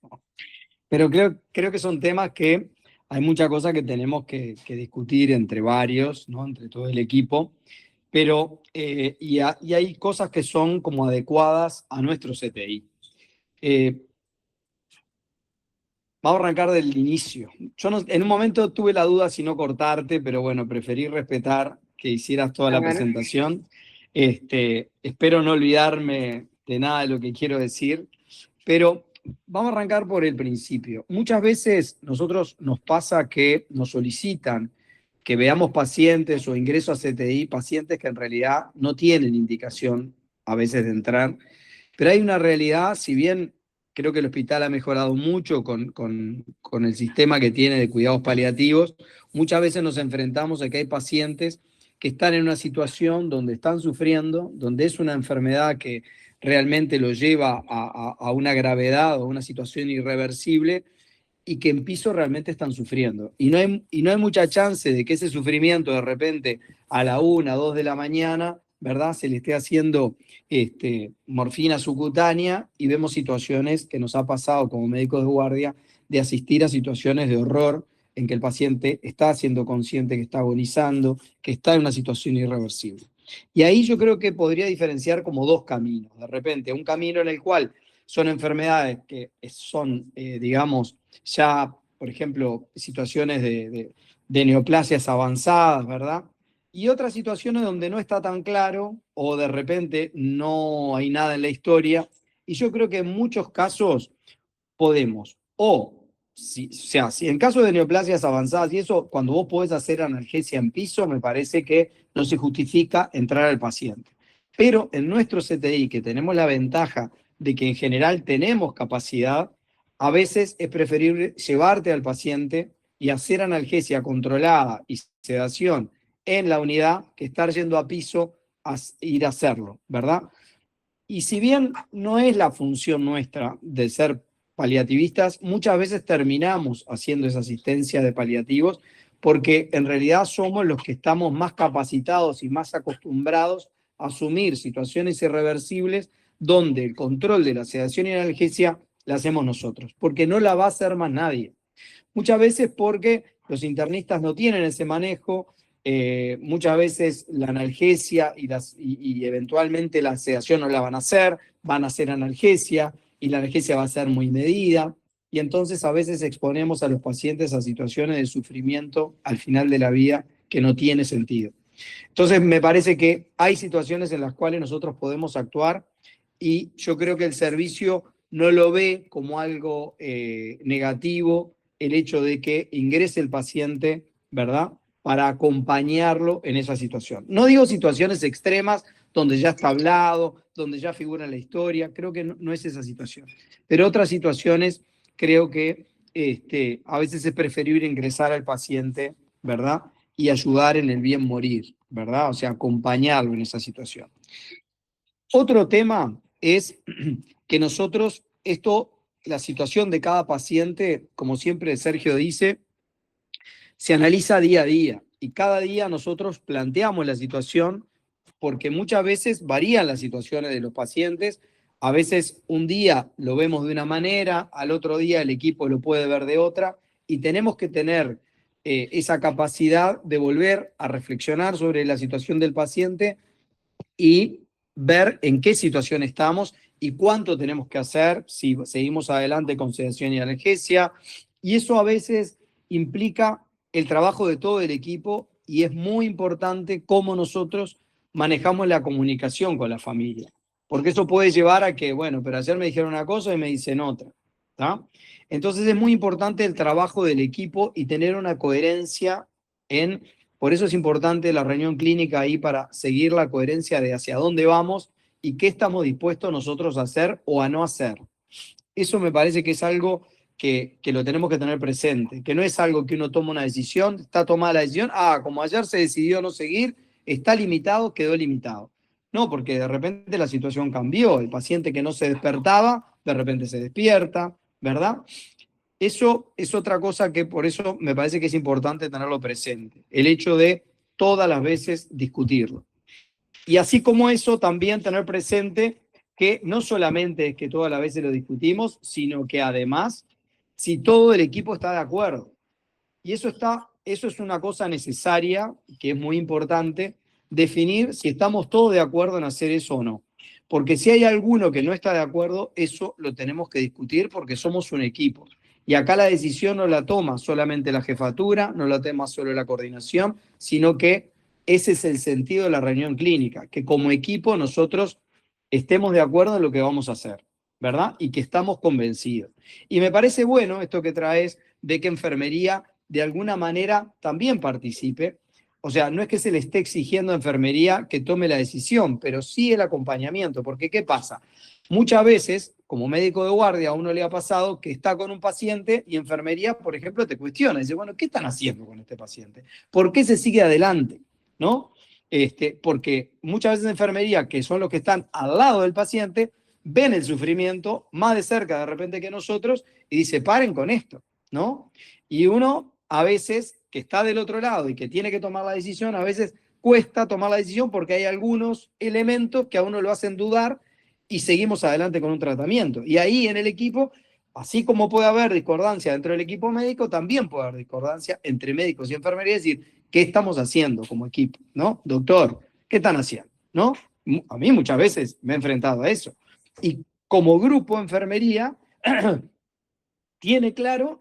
Pero creo que son temas que hay muchas cosas que tenemos que discutir entre varios, ¿no? Entre todo el equipo, pero y hay cosas que son como adecuadas a nuestro CTI. Vamos a arrancar del inicio. Yo en un momento tuve la duda si no cortarte, pero bueno, preferí respetar que hicieras toda la presentación. Espero no olvidarme de nada de lo que quiero decir, pero vamos a arrancar por el principio. Muchas veces nosotros nos pasa que nos solicitan que veamos pacientes o ingreso a CTI, pacientes que en realidad no tienen indicación a veces de entrar, pero hay una realidad, si bien creo que el hospital ha mejorado mucho con el sistema que tiene de cuidados paliativos, muchas veces nos enfrentamos a que hay pacientes que están en una situación donde están sufriendo, donde es una enfermedad que realmente lo lleva a una gravedad o a una situación irreversible y que en piso realmente están sufriendo. Y no hay mucha chance de que ese sufrimiento de repente a la 1, 2 de la mañana, ¿verdad?, se le esté haciendo morfina subcutánea, y vemos situaciones que nos ha pasado como médicos de guardia de asistir a situaciones de horror en que el paciente está siendo consciente que está agonizando, que está en una situación irreversible. Y ahí yo creo que podría diferenciar como dos caminos. De repente, un camino en el cual son enfermedades que son, digamos, ya, por ejemplo, situaciones de neoplasias avanzadas, ¿verdad? Y otras situaciones donde no está tan claro o de repente no hay nada en la historia. Y yo creo que en muchos casos podemos, si en caso de neoplasias avanzadas y eso, cuando vos podés hacer analgesia en piso, me parece que no se justifica entrar al paciente. Pero en nuestro CTI, que tenemos la ventaja de que en general tenemos capacidad, a veces es preferible llevarte al paciente y hacer analgesia controlada y sedación en la unidad que estar yendo a piso a ir a hacerlo, ¿verdad? Y si bien no es la función nuestra de ser paliativistas, muchas veces terminamos haciendo esa asistencia de paliativos porque en realidad somos los que estamos más capacitados y más acostumbrados a asumir situaciones irreversibles donde el control de la sedación y analgesia la hacemos nosotros, porque no la va a hacer más nadie. Muchas veces porque los internistas no tienen ese manejo, muchas veces la analgesia y eventualmente la sedación no la van a hacer analgesia y la analgesia va a ser muy medida. Y entonces a veces exponemos a los pacientes a situaciones de sufrimiento al final de la vida que no tiene sentido. Entonces me parece que hay situaciones en las cuales nosotros podemos actuar y yo creo que el servicio no lo ve como algo negativo el hecho de que ingrese el paciente, ¿verdad?, para acompañarlo en esa situación. No digo situaciones extremas donde ya está hablado, donde ya figura en la historia, creo que no es esa situación. Pero otras situaciones creo que a veces es preferible ingresar al paciente, ¿verdad?, y ayudar en el bien morir, ¿verdad? O sea, acompañarlo en esa situación. Otro tema es que nosotros, la situación de cada paciente, como siempre Sergio dice, se analiza día a día y cada día nosotros planteamos la situación porque muchas veces varían las situaciones de los pacientes. A veces un día lo vemos de una manera, al otro día el equipo lo puede ver de otra y tenemos que tener esa capacidad de volver a reflexionar sobre la situación del paciente y ver en qué situación estamos y cuánto tenemos que hacer, si seguimos adelante con sedación y analgesia. Y eso a veces implica el trabajo de todo el equipo y es muy importante cómo nosotros manejamos la comunicación con la familia. Porque eso puede llevar a que, bueno, pero ayer me dijeron una cosa y me dicen otra. ¿Tá? Entonces es muy importante el trabajo del equipo y tener una coherencia por eso es importante la reunión clínica ahí para seguir la coherencia de hacia dónde vamos y qué estamos dispuestos nosotros a hacer o a no hacer. Eso me parece que es algo que lo tenemos que tener presente, que no es algo que uno toma una decisión, está tomada la decisión, como ayer se decidió no seguir, está limitado, quedó limitado. No, porque de repente la situación cambió, el paciente que no se despertaba, de repente se despierta, ¿verdad? Eso es otra cosa que por eso me parece que es importante tenerlo presente, el hecho de todas las veces discutirlo. Y así como eso, también tener presente que no solamente es que todas las veces lo discutimos, sino que además, si todo el equipo está de acuerdo. Y eso es una cosa necesaria, que es muy importante, definir si estamos todos de acuerdo en hacer eso o no. Porque si hay alguno que no está de acuerdo, eso lo tenemos que discutir porque somos un equipo. Y acá la decisión no la toma solamente la jefatura, no la toma solo la coordinación, sino que ese es el sentido de la reunión clínica, que como equipo nosotros estemos de acuerdo en lo que vamos a hacer, ¿verdad? Y que estamos convencidos. Y me parece bueno esto que traes de que enfermería de alguna manera también participe. O sea, no es que se le esté exigiendo a enfermería que tome la decisión, pero sí el acompañamiento, porque ¿qué pasa? Muchas veces, como médico de guardia, a uno le ha pasado que está con un paciente y enfermería, por ejemplo, te cuestiona, dice, bueno, ¿qué están haciendo con este paciente? ¿Por qué se sigue adelante? ¿No? Porque muchas veces enfermería, que son los que están al lado del paciente, ven el sufrimiento más de cerca de repente que nosotros y dice, paren con esto, ¿no? Y uno a veces que está del otro lado y que tiene que tomar la decisión, a veces cuesta tomar la decisión porque hay algunos elementos que a uno lo hacen dudar y seguimos adelante con un tratamiento. Y ahí en el equipo, así como puede haber discordancia dentro del equipo médico, también puede haber discordancia entre médicos y enfermería, es decir, ¿qué estamos haciendo como equipo? ¿No? Doctor, ¿qué están haciendo? ¿No? A mí muchas veces me he enfrentado a eso. Y como grupo de enfermería, tiene claro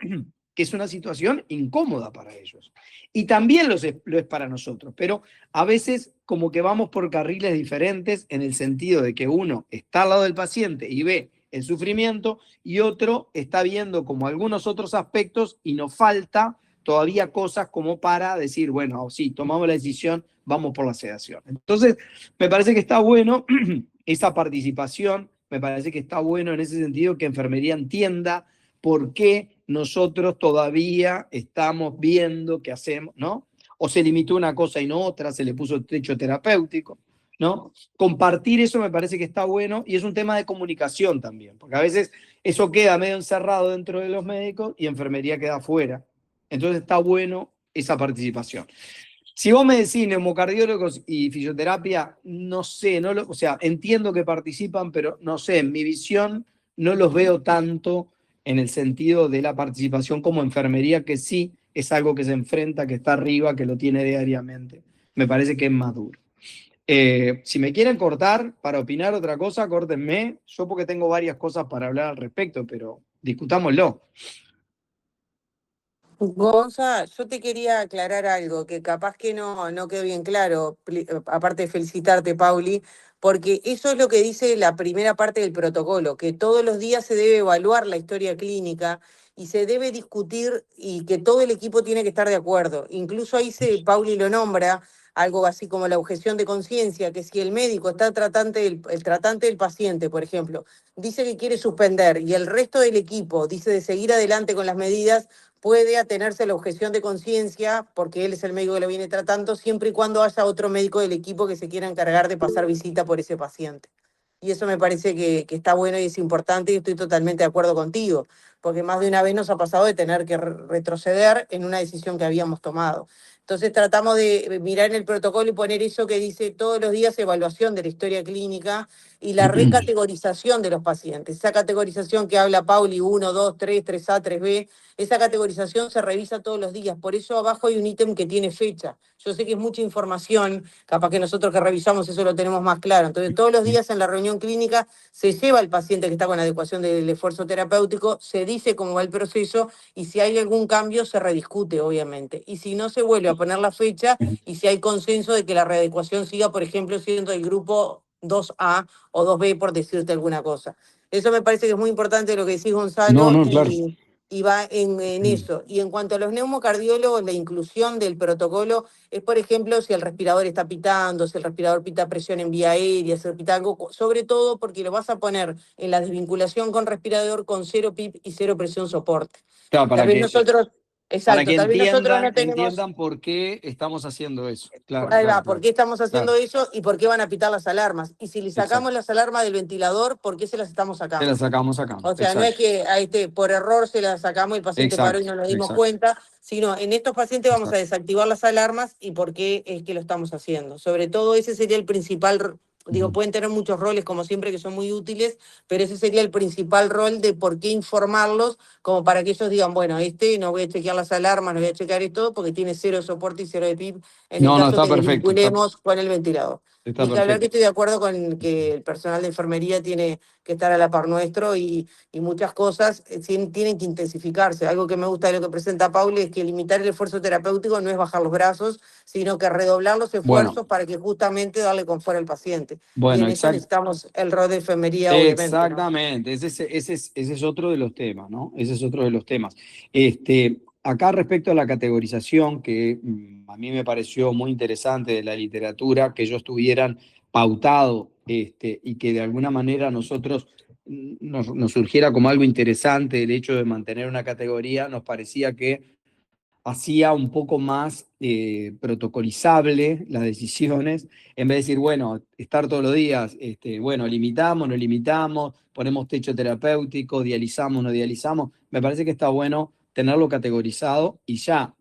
que es una situación incómoda para ellos. Y también lo es para nosotros, pero a veces como que vamos por carriles diferentes en el sentido de que uno está al lado del paciente y ve el sufrimiento y otro está viendo como algunos otros aspectos y nos falta todavía cosas como para decir, bueno, sí, tomamos la decisión, vamos por la sedación. Entonces, me parece que está bueno esa participación, me parece que está bueno en ese sentido que enfermería entienda por qué nosotros todavía estamos viendo qué hacemos, ¿no? O se limitó una cosa y no otra, se le puso techo terapéutico, ¿no? Compartir eso me parece que está bueno y es un tema de comunicación también, porque a veces eso queda medio encerrado dentro de los médicos y enfermería queda afuera. Entonces está bueno esa participación. Si vos me decís neumocardiólogos y fisioterapia, no sé, o sea, entiendo que participan, pero no sé, en mi visión no los veo tanto en el sentido de la participación como enfermería, que sí es algo que se enfrenta, que está arriba, que lo tiene diariamente. Me parece que es más duro. Si me quieren cortar para opinar otra cosa, córtenme. Yo porque tengo varias cosas para hablar al respecto, pero discutámoslo. Gonza, yo te quería aclarar algo que capaz que no quedó bien claro, aparte de felicitarte, Pauli, porque eso es lo que dice la primera parte del protocolo, que todos los días se debe evaluar la historia clínica y se debe discutir y que todo el equipo tiene que estar de acuerdo. Incluso ahí Pauli lo nombra, algo así como la objeción de conciencia, que si el médico está el tratante del paciente, por ejemplo, dice que quiere suspender y el resto del equipo dice de seguir adelante con las medidas, puede atenerse a la objeción de conciencia, porque él es el médico que lo viene tratando, siempre y cuando haya otro médico del equipo que se quiera encargar de pasar visita por ese paciente. Y eso me parece que está bueno y es importante y estoy totalmente de acuerdo contigo, porque más de una vez nos ha pasado de tener que retroceder en una decisión que habíamos tomado. Entonces tratamos de mirar en el protocolo y poner eso que dice todos los días evaluación de la historia clínica y la recategorización de los pacientes. Esa categorización que habla Pauli, 1, 2, 3, 3A, 3B, esa categorización se revisa todos los días. Por eso abajo hay un ítem que tiene fecha. Yo sé que es mucha información, capaz que nosotros que revisamos eso lo tenemos más claro. Entonces todos los días en la reunión clínica se lleva al paciente que está con adecuación del esfuerzo terapéutico, se dice cómo va el proceso y si hay algún cambio se rediscute, obviamente. Y si no, se vuelve a poner la fecha y si hay consenso de que la readecuación siga, por ejemplo, siendo el grupo 2A o 2B, por decirte alguna cosa. Eso me parece que es muy importante lo que decís, Gonzalo, No, claro. y va en eso. Y en cuanto a los neumocardiólogos, la inclusión del protocolo es, por ejemplo, si el respirador está pitando, si el respirador pita presión en vía aérea, si pita algo, sobre todo porque lo vas a poner en la desvinculación con respirador con 0 PIP y 0 presión soporte. Claro, Tal vez nosotros, para que tal vez nosotros no tenemos... entiendan por qué estamos haciendo eso. Claro, Ahí claro, va, ¿por claro. qué estamos haciendo Claro, eso y por qué van a pitar las alarmas? Y si le sacamos exacto. las alarmas del ventilador, ¿por qué se las estamos Te la sacando? sacamos acá. O sea, no es Exacto, que por error se la sacamos, el paciente paró y exacto, no nos dimos exacto, cuenta, sino en estos pacientes vamos a exacto. desactivar las alarmas y por qué es que lo estamos haciendo. Sobre todo ese sería el principal, digo, pueden tener muchos roles como siempre que son muy útiles, pero ese sería el principal rol de por qué informarlos, como para que ellos digan, bueno, no voy a chequear las alarmas, no voy a chequear esto porque tiene 0 de soporte y 0 de PIP en el No, no, caso está que perfecto, desvinculemos con el ventilador. está Ni que hablar que perfecto. estoy de acuerdo con que el personal de enfermería tiene que estar a la par nuestro y muchas cosas tienen que intensificarse. Algo que me gusta de lo que presenta Pauli es que limitar el esfuerzo terapéutico no es bajar los brazos, sino que redoblar los Bueno, esfuerzos para que justamente darle confort al paciente. Y bueno, en eso exacto. necesitamos el rol de enfermería, obviamente, ¿no? Exactamente, ese es otro de los temas, ¿no? Ese es otro de los temas. Acá respecto a la categorización, que a mí me pareció muy interesante de la literatura, que ellos tuvieran pautado y que de alguna manera nosotros nos surgiera como algo interesante el hecho de mantener una categoría, nos parecía que hacía un poco más protocolizable las decisiones, en vez de decir, bueno, estar todos los días, bueno, limitamos, no limitamos, ponemos techo terapéutico, dializamos, no dializamos. Me parece que está bueno tenerlo categorizado y ya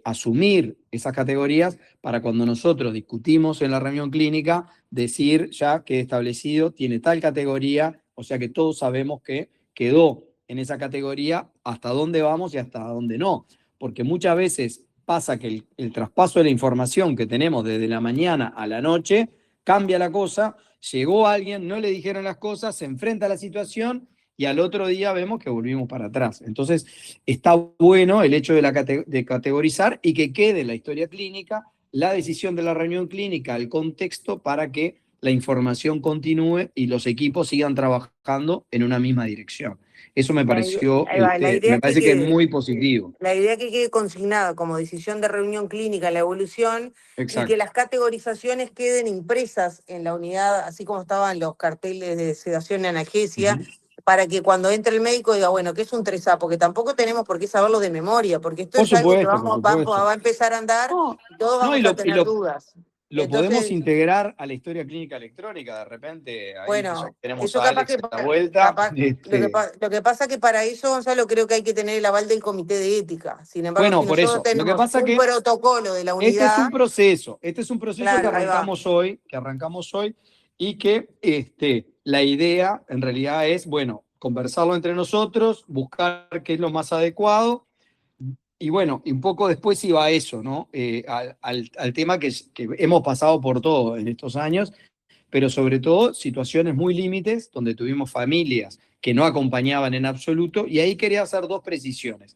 asumir esas categorías para cuando nosotros discutimos en la reunión clínica, decir ya que establecido tiene tal categoría, o sea que todos sabemos que quedó en esa categoría hasta dónde vamos y hasta dónde no, porque muchas veces pasa que el traspaso de la información que tenemos desde la mañana a la noche cambia la cosa, llegó alguien, no le dijeron las cosas, se enfrenta a la situación y al otro día vemos que volvimos para atrás. Entonces, está bueno el hecho de categorizar y que quede en la historia clínica la decisión de la reunión clínica, el contexto para que la información continúe y los equipos sigan trabajando en una misma dirección. Eso me pareció, Ahí va, la idea me parece que es muy positivo. La idea que quede consignada como decisión de reunión clínica la evolución y que Exacto. las categorizaciones queden impresas en la unidad, así como estaban los carteles de sedación y analgesia, para que cuando entre el médico diga, bueno, ¿qué es un 3A? Porque tampoco tenemos por qué saberlo de memoria, porque esto Por es algo que supuesto, por supuesto. va a empezar a andar No, y todos no, vamos a tener dudas. lo podemos Entonces, integrar a la historia clínica electrónica, de repente, ahí que ya bueno, tenemos eso a capaz Alex que, en la vuelta. lo que pasa que para eso, Gonzalo, creo que hay que tener el aval del comité de ética. Sin embargo, Bueno, si por nosotros eso, lo que tenemos pasa un que protocolo de la unidad, este es un proceso claro, ahí va. que arrancamos hoy y que la idea en realidad es, bueno, conversarlo entre nosotros, buscar qué es lo más adecuado. Y bueno, y un poco después iba a eso, ¿no? Al tema que hemos pasado por todo en estos años, pero sobre todo situaciones muy límites donde tuvimos familias que no acompañaban en absoluto, y ahí quería hacer dos precisiones.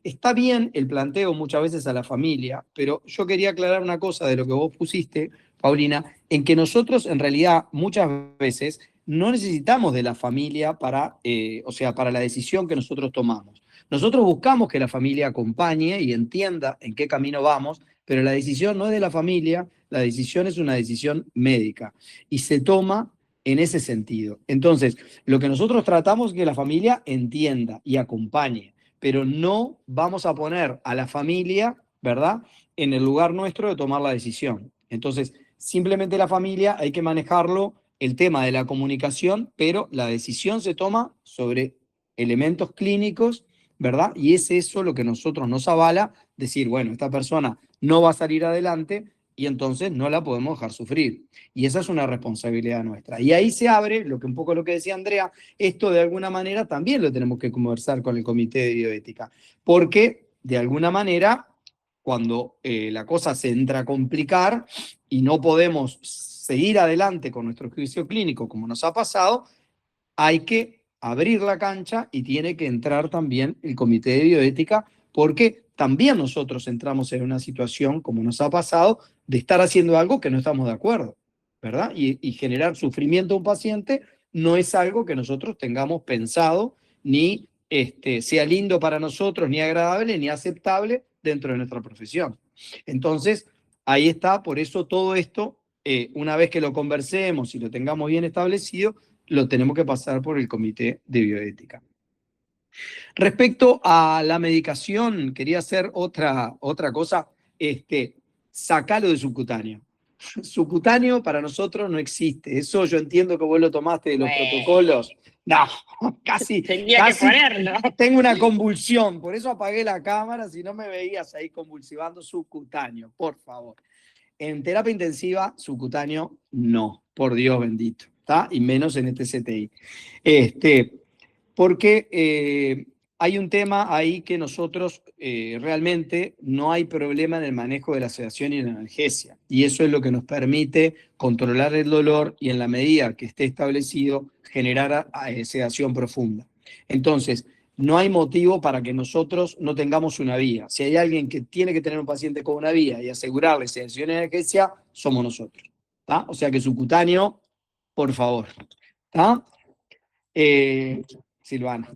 Está bien el planteo muchas veces a la familia, pero yo quería aclarar una cosa de lo que vos pusiste, Paulina, en que nosotros en realidad muchas veces no necesitamos de la familia para, o sea, para la decisión que nosotros tomamos. Nosotros buscamos que la familia acompañe y entienda en qué camino vamos, pero la decisión no es de la familia, la decisión es una decisión médica y se toma en ese sentido. Entonces, lo que nosotros tratamos es que la familia entienda y acompañe, pero no vamos a poner a la familia, ¿verdad?, en el lugar nuestro de tomar la decisión. Entonces, simplemente la familia hay que manejarlo, el tema de la comunicación, pero la decisión se toma sobre elementos clínicos, ¿verdad? Y es eso lo que nosotros nos avala, decir, bueno, esta persona no va a salir adelante y entonces no la podemos dejar sufrir. Y esa es una responsabilidad nuestra. Y ahí se abre, un poco lo que decía Andrea, esto de alguna manera también lo tenemos que conversar con el Comité de Bioética, porque de alguna manera, cuando la cosa se entra a complicar y no podemos seguir adelante con nuestro juicio clínico como nos ha pasado, hay que abrir la cancha y tiene que entrar también el Comité de Bioética, porque también nosotros entramos en una situación, como nos ha pasado, de estar haciendo algo que no estamos de acuerdo, ¿verdad? Y generar sufrimiento a un paciente no es algo que nosotros tengamos pensado, ni sea lindo para nosotros, ni agradable, ni aceptable dentro de nuestra profesión. Entonces, ahí está, por eso todo esto, una vez que lo conversemos y lo tengamos bien establecido, lo tenemos que pasar por el Comité de Bioética. Respecto a la medicación, quería hacer otra cosa, sacalo de subcutáneo. Subcutáneo para nosotros no existe. Eso yo entiendo que vos lo tomaste de los protocolos. No, casi. Tenía que ponerlo. Tengo una convulsión, por eso apagué la cámara, si no me veías ahí convulsivando subcutáneo, por favor. En terapia intensiva, subcutáneo, no, por Dios bendito, ¿está? Y menos en este CTI. Porque hay un tema ahí que nosotros realmente no hay problema en el manejo de la sedación y la analgesia. Y eso es lo que nos permite controlar el dolor y en la medida que esté establecido, generar sedación profunda. Entonces, no hay motivo para que nosotros no tengamos una vía. Si hay alguien que tiene que tener un paciente con una vía y asegurarle sedación y analgesia, somos nosotros. ¿Tá? O sea que subcutáneo, por favor. ¿Tá? Silvana.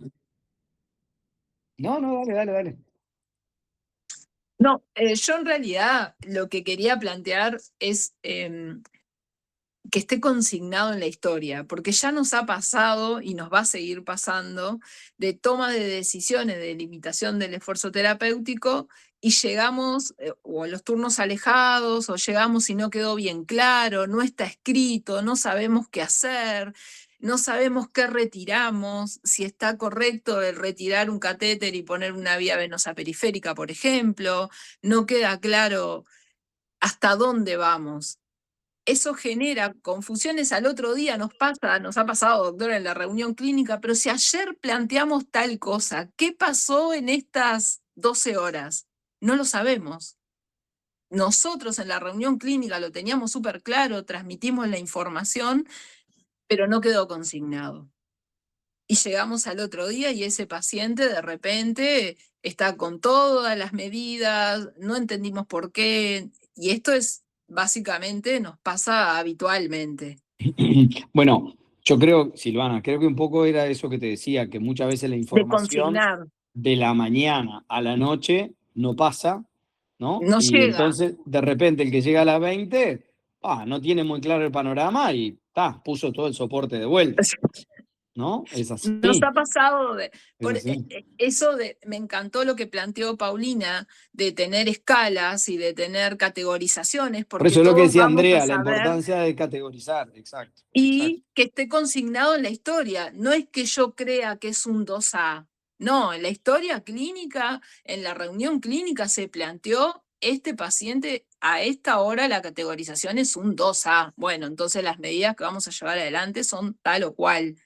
No, dale. No, yo en realidad lo que quería plantear es que esté consignado en la historia, porque ya nos ha pasado y nos va a seguir pasando de toma de decisiones de limitación del esfuerzo terapéutico y llegamos o en los turnos alejados o llegamos y no quedó bien claro, no está escrito, no sabemos qué hacer. No sabemos qué retiramos, si está correcto el retirar un catéter y poner una vía venosa periférica, por ejemplo, no queda claro hasta dónde vamos. Eso genera confusiones al otro día, nos ha pasado, doctora, en la reunión clínica, pero si ayer planteamos tal cosa, ¿qué pasó en estas 12 horas? No lo sabemos. Nosotros en la reunión clínica lo teníamos súper claro, transmitimos la información, pero no quedó consignado. Y llegamos al otro día y ese paciente de repente está con todas las medidas, no entendimos por qué, y esto es básicamente nos pasa habitualmente. Bueno, yo creo, Silvana, creo que un poco era eso que te decía, que muchas veces la De información consignar. de la mañana a la noche no pasa, ¿no? No Y llega. entonces, de repente, el que llega a las 20, no tiene muy claro el panorama y puso todo el soporte de vuelta, ¿no? Es así. Nos ha pasado así. me encantó lo que planteó Paulina, de tener escalas y de tener categorizaciones, Por porque eso es lo que todos decía vamos Andrea, a la saber, importancia de categorizar, exacto. y que esté consignado en la historia. No es que yo crea que es un 2A. No, en la historia clínica, en la reunión clínica se planteó, este paciente a esta hora la categorización es un 2A. Bueno, entonces las medidas que vamos a llevar adelante son tal o cual.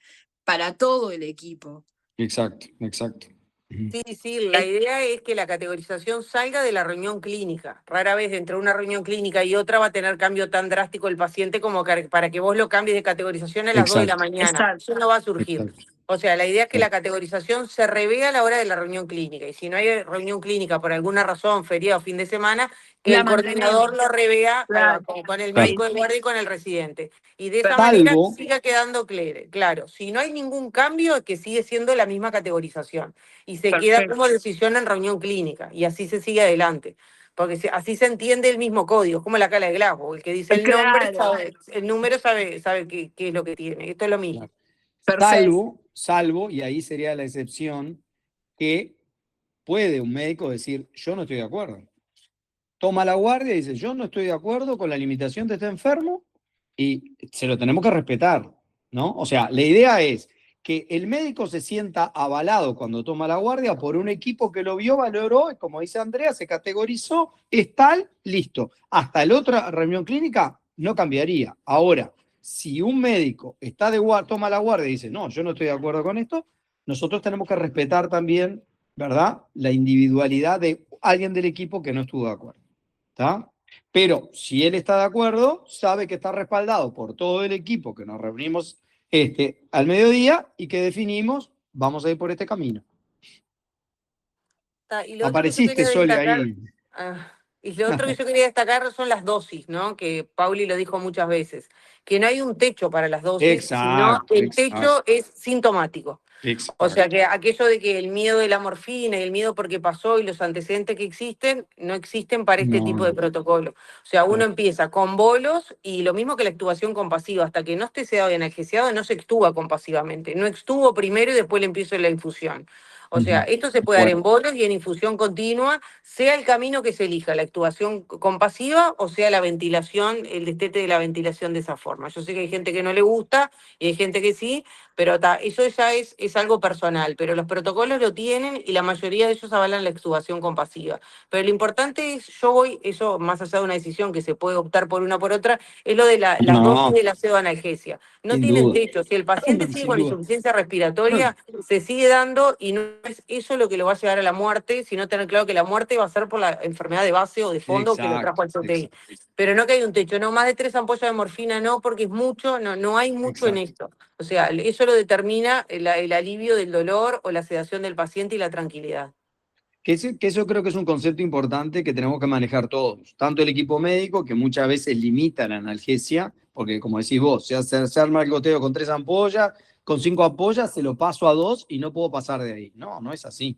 para todo el equipo. Exacto, exacto. Ujú. Sí, la idea es que la categorización salga de la reunión clínica. Rara vez entre una reunión clínica y otra va a tener cambio tan drástico el paciente como para que vos lo cambies de categorización a las 2 de la Exacto, mañana. Exacto. Eso no va a surgir. exacto. O sea, la idea es que la Exacto. categorización se revea a la hora de la reunión clínica. Y si no hay reunión clínica por alguna razón, feriado, fin de semana, que La el coordinador mantenemos. lo revea Claro. con el Claro. médico de guardia y con el residente. Y de esa Perfecto. manera Salvo, siga quedando claro. Si no hay ningún cambio, es que sigue siendo la misma categorización. Y se queda Perfecto. como decisión en reunión clínica. Y así se sigue adelante. Porque así se entiende el mismo código, es como la cala de Glasgow. El que dice el nombre, Claro. el número sabe qué es lo que tiene. Esto es lo mismo. claro, Perfecto. salvo, y ahí sería la excepción, que puede un médico decir, yo no estoy de acuerdo. Toma la guardia y dice, yo no estoy de acuerdo con la limitación de este enfermo y se lo tenemos que respetar, ¿no? O sea, la idea es que el médico se sienta avalado cuando toma la guardia por un equipo que lo vio, valoró, y como dice Andrea, se categorizó, es tal, listo. Hasta la otra reunión clínica no cambiaría. Ahora, si un médico está toma la guardia y dice, no, yo no estoy de acuerdo con esto, nosotros tenemos que respetar también, ¿verdad?, la individualidad de alguien del equipo que no estuvo de acuerdo. ¿Está? Pero si él está de acuerdo, sabe que está respaldado por todo el equipo que nos reunimos al mediodía y que definimos, vamos a ir por este camino. Y lo otro que yo Apareciste, quería Sole, destacar, ahí. y lo otro que yo quería destacar son las dosis, ¿no? Que Pauli lo dijo muchas veces, que no hay un techo para las dosis, sino Exacto, el exacto, techo es sintomático. O sea exacto. que aquello de que el miedo de la morfina y el miedo porque pasó y los antecedentes que existen, no existen para este tipo de No, protocolo. O sea, uno claro. empieza con bolos y lo mismo que la extubación compasiva, hasta que no esté sedado y analgesiado, no se extuba compasivamente. No extubo primero y después le empiezo la infusión. O sea, Ujú. esto se puede dar en Bueno, bolos y en infusión continua, sea el camino que se elija, la extubación compasiva o sea la ventilación, el destete de la ventilación de esa forma. Yo sé que hay gente que no le gusta y hay gente que sí, pero eso ya es algo personal, pero los protocolos lo tienen y la mayoría de ellos avalan la extubación compasiva. Pero lo importante es, eso más allá de una decisión que se puede optar por una o por otra, es lo de las dosis no, de la pseudoanalgesia. No sin tienen duda, techo, si el paciente sigue sin con duda. insuficiencia respiratoria, se sigue dando y no es eso lo que lo va a llevar a la muerte, sino tener claro que la muerte va a ser por la enfermedad de base o de fondo que lo trajo Exacto, al CTI. exacto, Pero no que hay un techo, no, más de 3 ampollas de morfina no, porque es mucho, no hay mucho en exacto. esto. O sea, eso lo determina el alivio del dolor o la sedación del paciente y la tranquilidad. Que eso creo que es un concepto importante que tenemos que manejar todos, tanto el equipo médico, que muchas veces limita la analgesia, porque como decís vos, se arma el goteo con 3 ampollas, con 5 ampollas se lo paso a 2 y no puedo pasar de ahí. No, no es así.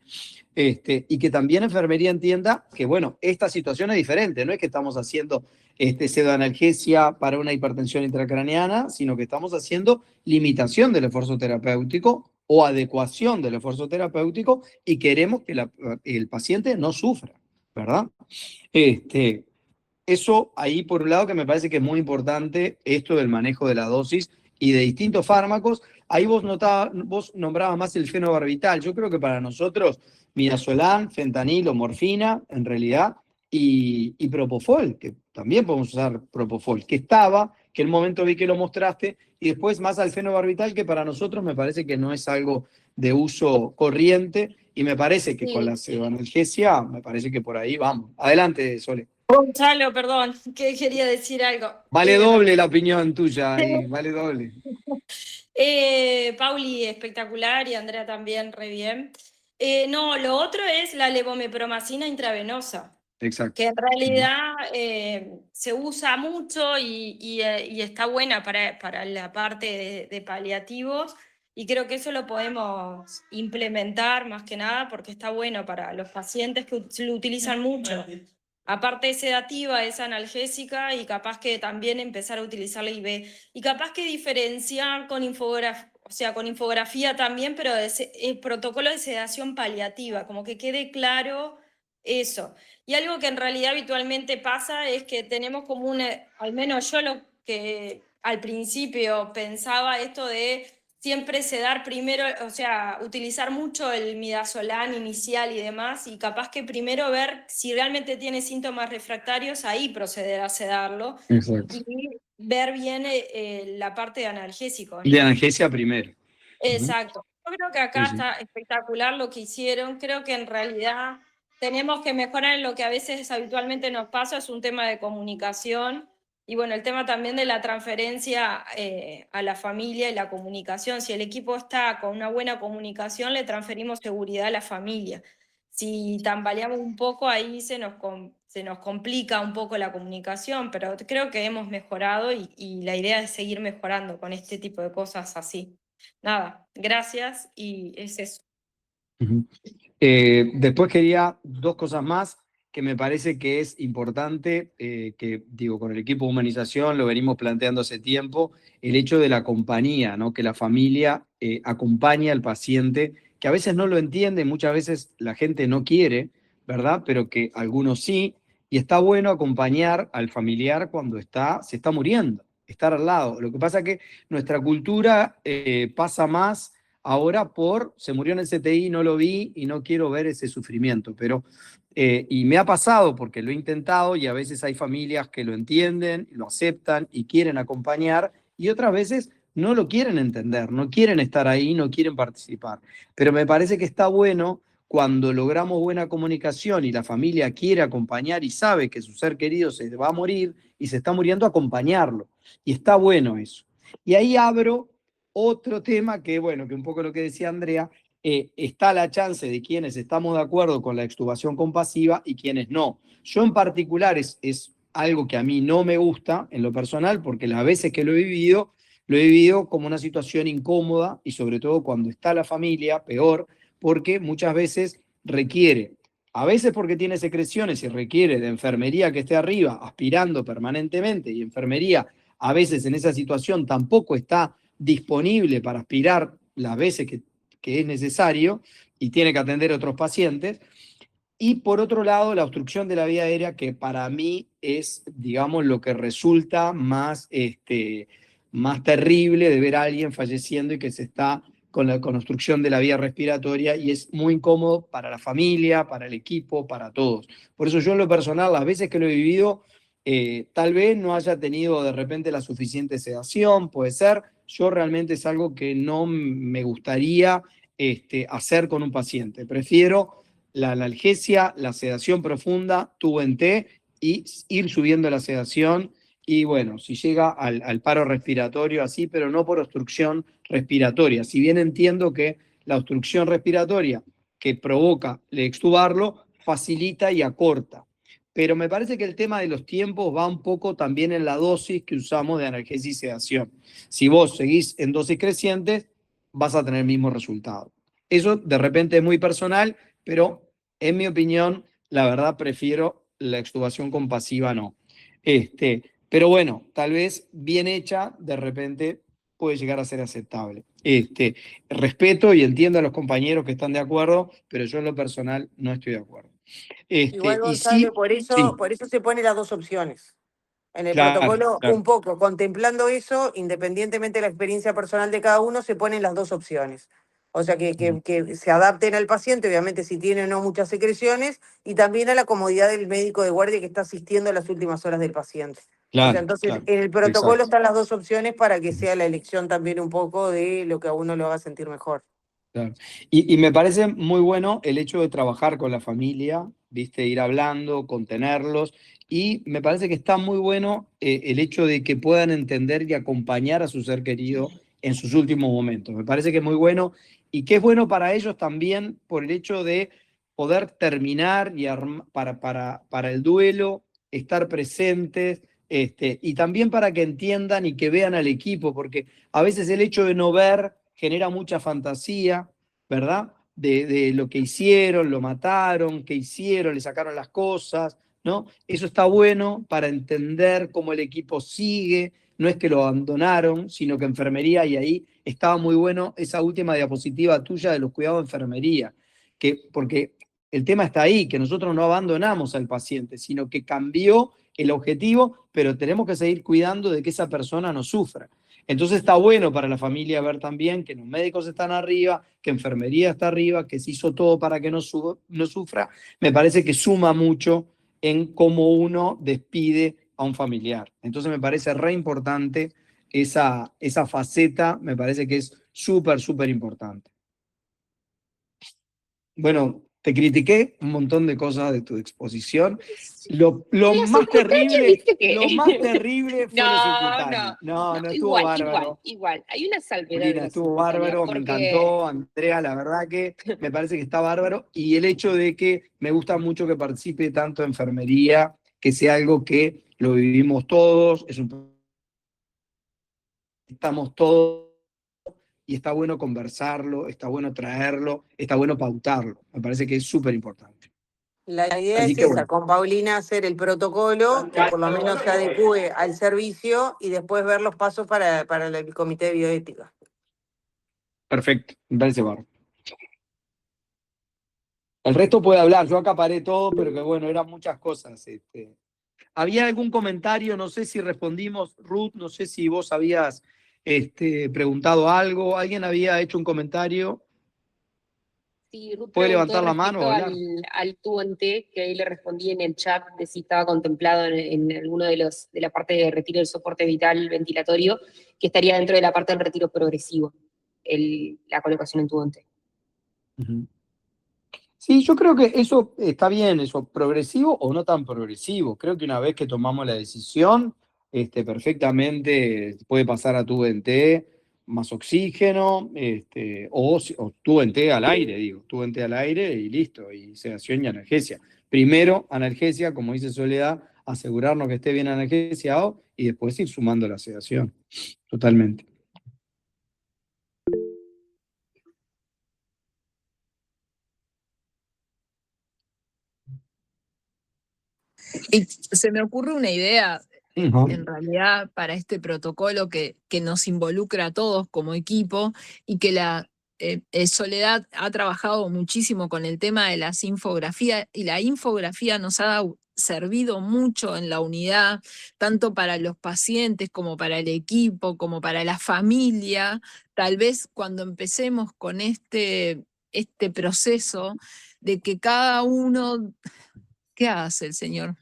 Y que también enfermería entienda que, bueno, esta situación es diferente, no es que estamos haciendo pseudoanalgesia para una hipertensión intracraneana, sino que estamos haciendo limitación del esfuerzo terapéutico o adecuación del esfuerzo terapéutico y queremos que el paciente no sufra, ¿verdad? Eso ahí por un lado que me parece que es muy importante esto del manejo de la dosis y de distintos fármacos. Ahí vos nombrabas más el fenobarbital. Yo creo que para nosotros midazolam, fentanilo, morfina, en realidad, y propofol, que también podemos usar propofol, que en el momento vi que lo mostraste, y después más al fenobarbital, que para nosotros me parece que no es algo de uso corriente, y me parece que con la pseudoanalgesia, me parece que por ahí vamos. Adelante, Sole. Gonzalo, perdón, que quería decir algo. Vale doble la opinión tuya ahí, vale doble. Pauli, espectacular, y Andrea también, re bien. No, lo otro es la levomepromacina intravenosa, Exacto. que en realidad se usa mucho y está buena para la parte de paliativos, y creo que eso lo podemos implementar más que nada porque está bueno para los pacientes que lo utilizan mucho. Aparte es sedativa, es analgésica y capaz que también empezar a utilizar la IV. Y capaz que diferenciar con infografía, o sea, con infografía también, pero el protocolo de sedación paliativa, como que quede claro eso. Y algo que en realidad habitualmente pasa es que tenemos como al menos yo lo que al principio pensaba esto de siempre sedar primero, o sea, utilizar mucho el midazolam inicial y demás, y capaz que primero ver si realmente tiene síntomas refractarios, ahí proceder a sedarlo, Exacto. y ver bien la parte de analgésicos, De ¿no? analgesia primero. Exacto. Yo creo que acá Sí, sí. está espectacular lo que hicieron. Creo que en realidad tenemos que mejorar en lo que a veces habitualmente nos pasa, es un tema de comunicación. Y bueno, el tema también de la transferencia a la familia y la comunicación. Si el equipo está con una buena comunicación, le transferimos seguridad a la familia. Si tambaleamos un poco, ahí se nos complica un poco la comunicación, pero creo que hemos mejorado y la idea es seguir mejorando con este tipo de cosas así. Nada, gracias y es eso. Ujú. Después quería dos cosas más que me parece que es importante, que digo, con el equipo de humanización lo venimos planteando hace tiempo, el hecho de la compañía, ¿no? Que la familia acompañe al paciente, que a veces no lo entiende, muchas veces la gente no quiere, ¿verdad? Pero que algunos sí, y está bueno acompañar al familiar cuando se está muriendo, estar al lado. Lo que pasa es que nuestra cultura pasa más ahora se murió en el CTI, no lo vi y no quiero ver ese sufrimiento, pero, y me ha pasado porque lo he intentado y a veces hay familias que lo entienden, lo aceptan y quieren acompañar y otras veces no lo quieren entender, no quieren estar ahí, no quieren participar. Pero me parece que está bueno cuando logramos buena comunicación y la familia quiere acompañar y sabe que su ser querido se va a morir y se está muriendo, acompañarlo. Y está bueno eso. Y ahí abro otro tema que, bueno, que un poco lo que decía Andrea, está la chance de quienes estamos de acuerdo con la extubación compasiva y quienes no. Yo en particular es algo que a mí no me gusta en lo personal, porque las veces que lo he vivido como una situación incómoda y sobre todo cuando está la familia, peor, porque muchas veces requiere, a veces porque tiene secreciones y requiere de enfermería que esté arriba, aspirando permanentemente, y enfermería a veces en esa situación tampoco está disponible para aspirar las veces que es necesario y tiene que atender a otros pacientes. Y por otro lado, la obstrucción de la vía aérea, que para mí es, digamos, lo que resulta más terrible de ver a alguien falleciendo y que se está con obstrucción de la vía respiratoria y es muy incómodo para la familia, para el equipo, para todos. Por eso yo en lo personal, las veces que lo he vivido, tal vez no haya tenido de repente la suficiente sedación, puede ser. Yo realmente es algo que no me gustaría hacer con un paciente. Prefiero la analgesia, la sedación profunda, tubo en T y ir subiendo la sedación. Y bueno, si llega al paro respiratorio así, pero no por obstrucción respiratoria. Si bien entiendo que la obstrucción respiratoria que provoca el extubarlo facilita y acorta. Pero me parece que el tema de los tiempos va un poco también en la dosis que usamos de analgesia y sedación. Si vos seguís en dosis crecientes, vas a tener el mismo resultado. Eso de repente es muy personal, pero en mi opinión, la verdad prefiero la extubación compasiva, no. Pero bueno, tal vez bien hecha, de repente puede llegar a ser aceptable. Respeto y entiendo a los compañeros que están de acuerdo, pero yo en lo personal no estoy de acuerdo. Igual, Y Gonzalo, sí, sí, por eso se ponen las dos opciones. En el claro, protocolo, claro. un poco, contemplando eso, independientemente de la experiencia personal de cada uno, se ponen las dos opciones. O sea, que se adapten al paciente, obviamente si tiene o no muchas secreciones, y también a la comodidad del médico de guardia que está asistiendo a las últimas horas del paciente. O sea, Claro, entonces claro, en el protocolo exacto. están las dos opciones para que sea la elección también un poco de lo que a uno lo haga sentir mejor. Claro. Y me parece muy bueno el hecho de trabajar con la familia, ¿viste? Ir hablando, contenerlos. Y me parece que está muy bueno el hecho de que puedan entender y acompañar a su ser querido en sus últimos momentos. Me parece que es muy bueno y que es bueno para ellos también por el hecho de poder terminar y para el duelo, estar presentes, y también para que entiendan y que vean al equipo, porque a veces el hecho de no ver genera mucha fantasía, ¿verdad? De lo que hicieron, lo mataron, qué hicieron, le sacaron las cosas, ¿no? Eso está bueno para entender cómo el equipo sigue, no es que lo abandonaron, sino que enfermería, y ahí estaba muy bueno esa última diapositiva tuya de los cuidados de enfermería, porque el tema está ahí, que nosotros no abandonamos al paciente, sino que cambió el objetivo, pero tenemos que seguir cuidando de que esa persona no sufra. Entonces está bueno para la familia ver también que los médicos están arriba, que enfermería está arriba, que se hizo todo para que no sufra. Me parece que suma mucho en cómo uno despide a un familiar. Entonces me parece re importante esa faceta me parece que es súper, súper importante. Bueno, te critiqué un montón de cosas de tu exposición. Lo más terrible, lo más terrible fue lo simultáneo. No, estuvo bárbaro. Igual. Hay una salvedad. Paulina, estuvo bárbaro, me encantó. Andrea, la verdad que me parece que está bárbaro. Y el hecho de que me gusta mucho que participe tanto enfermería, que sea algo que lo vivimos todos, estamos todos, y está bueno conversarlo, está bueno traerlo, está bueno pautarlo. Me parece que es súper importante. La idea es esa, con Paulina hacer el protocolo, que por lo menos se adecue al servicio y después ver los pasos para el comité de bioética. Perfecto, me parece bárbaro. El resto puede hablar, yo acaparé todo, pero que bueno, eran muchas cosas. ¿Había algún comentario? No sé si respondimos, Ruth, no sé si vos habías preguntado algo, ¿alguien había hecho un comentario? Sí, Ruth ¿Puede preguntó levantar la mano o hablar? al TUNT, que ahí le respondí en el chat de si estaba contemplado en alguno de la parte de retiro del soporte vital ventilatorio, que estaría dentro de la parte del retiro progresivo, la colocación en TUNT. Sí, yo creo que eso está bien, eso, progresivo o no tan progresivo. Creo que una vez que tomamos la decisión, perfectamente puede pasar a TUNT más oxígeno, o TUNT al aire, digo, TUNT al aire y listo, y sedación y analgesia. Primero, analgesia, como dice Soledad, asegurarnos que esté bien analgesiado y después ir sumando la sedación. Totalmente. Y se me ocurre una idea, en realidad, para este protocolo que nos involucra a todos como equipo y que Soledad ha trabajado muchísimo con el tema de las infografías, y la infografía nos ha servido mucho en la unidad, tanto para los pacientes como para el equipo, como para la familia. Tal vez cuando empecemos con este proceso de que cada uno... ¿Qué hace el señor?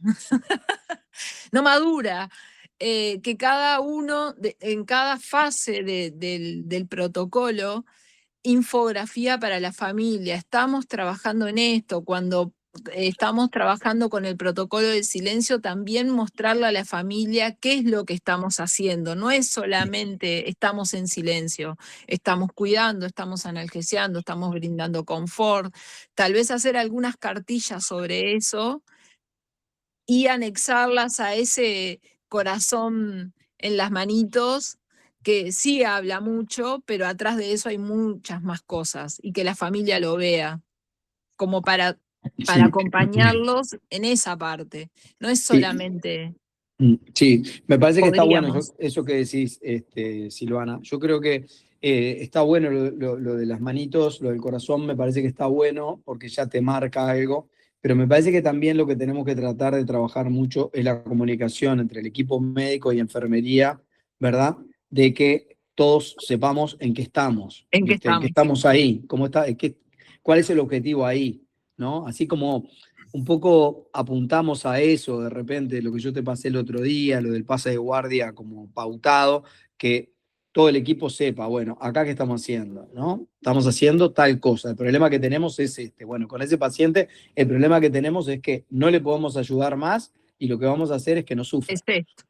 No madura. Que cada uno, en cada fase del protocolo, infografía para la familia. Estamos trabajando en esto. Cuando estamos trabajando con el protocolo del silencio, también mostrarle a la familia qué es lo que estamos haciendo. No es solamente estamos en silencio, estamos cuidando, estamos analgesiando, estamos brindando confort. Tal vez hacer algunas cartillas sobre eso y anexarlas a ese corazón en las manitos que sí habla mucho, pero atrás de eso hay muchas más cosas y que la familia lo vea, como para acompañarlos en esa parte. No es solamente... Sí, me parece que está bueno Podríamos. eso que decís, Silvana. Yo creo que está bueno lo de las manitos, lo del corazón, me parece que está bueno porque ya te marca algo, pero me parece que también lo que tenemos que tratar de trabajar mucho es la comunicación entre el equipo médico y enfermería, ¿verdad? De que todos sepamos en qué estamos, ¿En qué ¿viste? En qué estamos? estamos ahí, cuál es el objetivo ahí, ¿no? Así como un poco apuntamos a eso de repente, lo que yo te pasé el otro día, lo del pase de guardia como pautado, que todo el equipo sepa, bueno, acá qué estamos haciendo, ¿no? Estamos haciendo tal cosa. El problema que tenemos es bueno, con ese paciente, el problema que tenemos es que no le podemos ayudar más y lo que vamos a hacer es que no sufra. Es esto.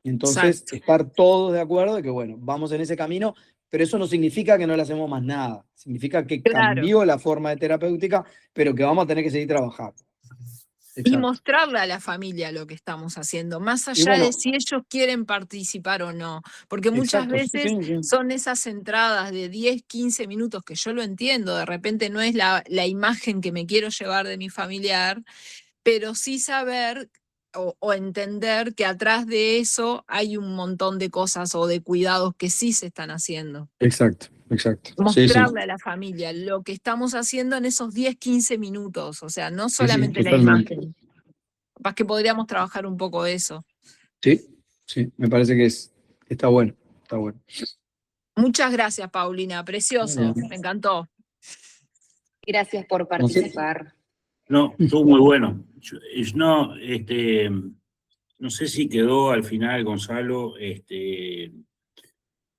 Entonces, Exacto. estar todos de acuerdo de que, bueno, vamos en ese camino, pero eso no significa que no le hacemos más nada. Significa que cambió la forma de terapéutica, pero que vamos a tener que seguir trabajando. Y mostrarle a la familia lo que estamos haciendo, más allá de si ellos quieren participar o no, porque muchas veces son esas entradas de 10, 15 minutos que yo lo entiendo, de repente no es la imagen que me quiero llevar de mi familiar, pero sí saber o entender que atrás de eso hay un montón de cosas o de cuidados que sí se están haciendo. Exacto. Mostrarle a la familia lo que estamos haciendo en esos 10, 15 minutos, o sea, no solamente la imagen. Capaz que podríamos trabajar un poco de eso. Sí, me parece que está bueno, está bueno. Muchas gracias, Paulina, precioso, me encantó. Gracias por participar. No, estuvo muy bueno. No sé si quedó al final, Gonzalo,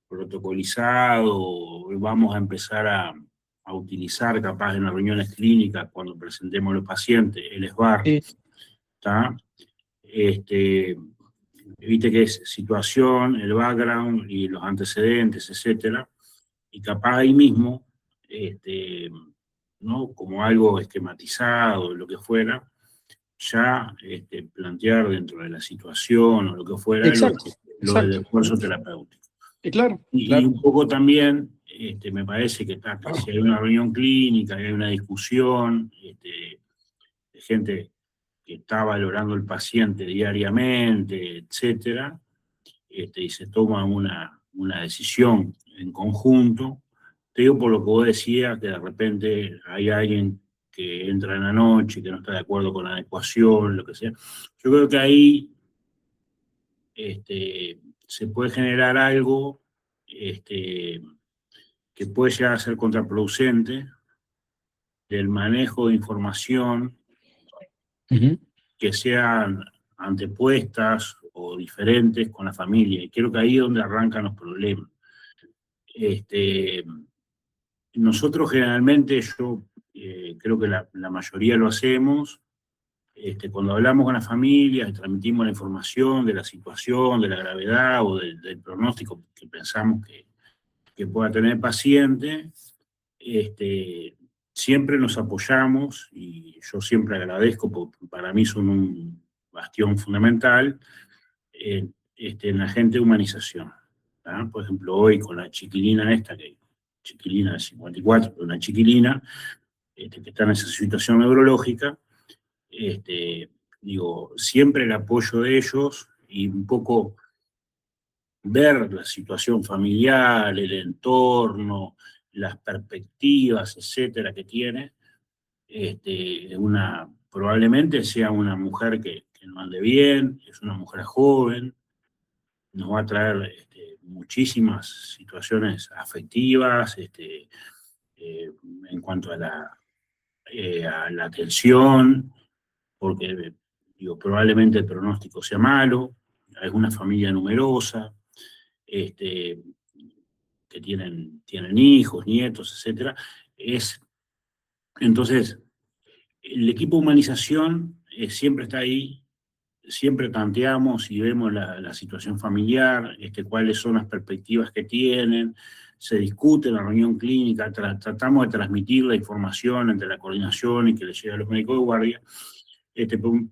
protocolizado, vamos a empezar a utilizar capaz en las reuniones clínicas cuando presentemos a los pacientes, el SBAR, ¿está? Viste que es situación, el background y los antecedentes, etcétera, y capaz ahí mismo, ¿no? Como algo esquematizado, lo que fuera, ya plantear dentro de la situación o lo que fuera lo del esfuerzo terapéutico. Claro, Y claro. un poco también, me parece que si hay una reunión clínica, hay una discusión, de gente que está valorando el paciente diariamente, etcétera, y se toma una decisión en conjunto. Te digo por lo que vos decías, que de repente hay alguien que entra en la noche, que no está de acuerdo con la adecuación, lo que sea. Yo creo que ahí se puede generar algo que puede llegar a ser contraproducente del manejo de información que sean antepuestas o diferentes con la familia. Y creo que ahí es donde arrancan los problemas. Nosotros generalmente, yo creo que la mayoría lo hacemos, cuando hablamos con la familia, transmitimos la información de la situación, de la gravedad o del pronóstico que pensamos que pueda tener el paciente, siempre nos apoyamos, y yo siempre agradezco, porque para mí son un bastión fundamental, en la gente de humanización. ¿tá? Por ejemplo, hoy con la chiquilina esta, chiquilina de 54, una chiquilina, que está en esa situación neurológica, digo, siempre el apoyo de ellos y un poco ver la situación familiar, el entorno, las perspectivas, etcétera, que tiene, probablemente sea una mujer que no ande bien, es una mujer joven, nos va a traer muchísimas situaciones afectivas, en cuanto a la atención, porque digo, probablemente el pronóstico sea malo, es una familia numerosa, que tienen hijos, nietos, etcétera. Entonces, el equipo de humanización siempre está ahí, siempre tanteamos y vemos la situación familiar, cuáles son las perspectivas que tienen, se discute en la reunión clínica, tratamos de transmitir la información entre la coordinación y que le llegue a los médicos de guardia.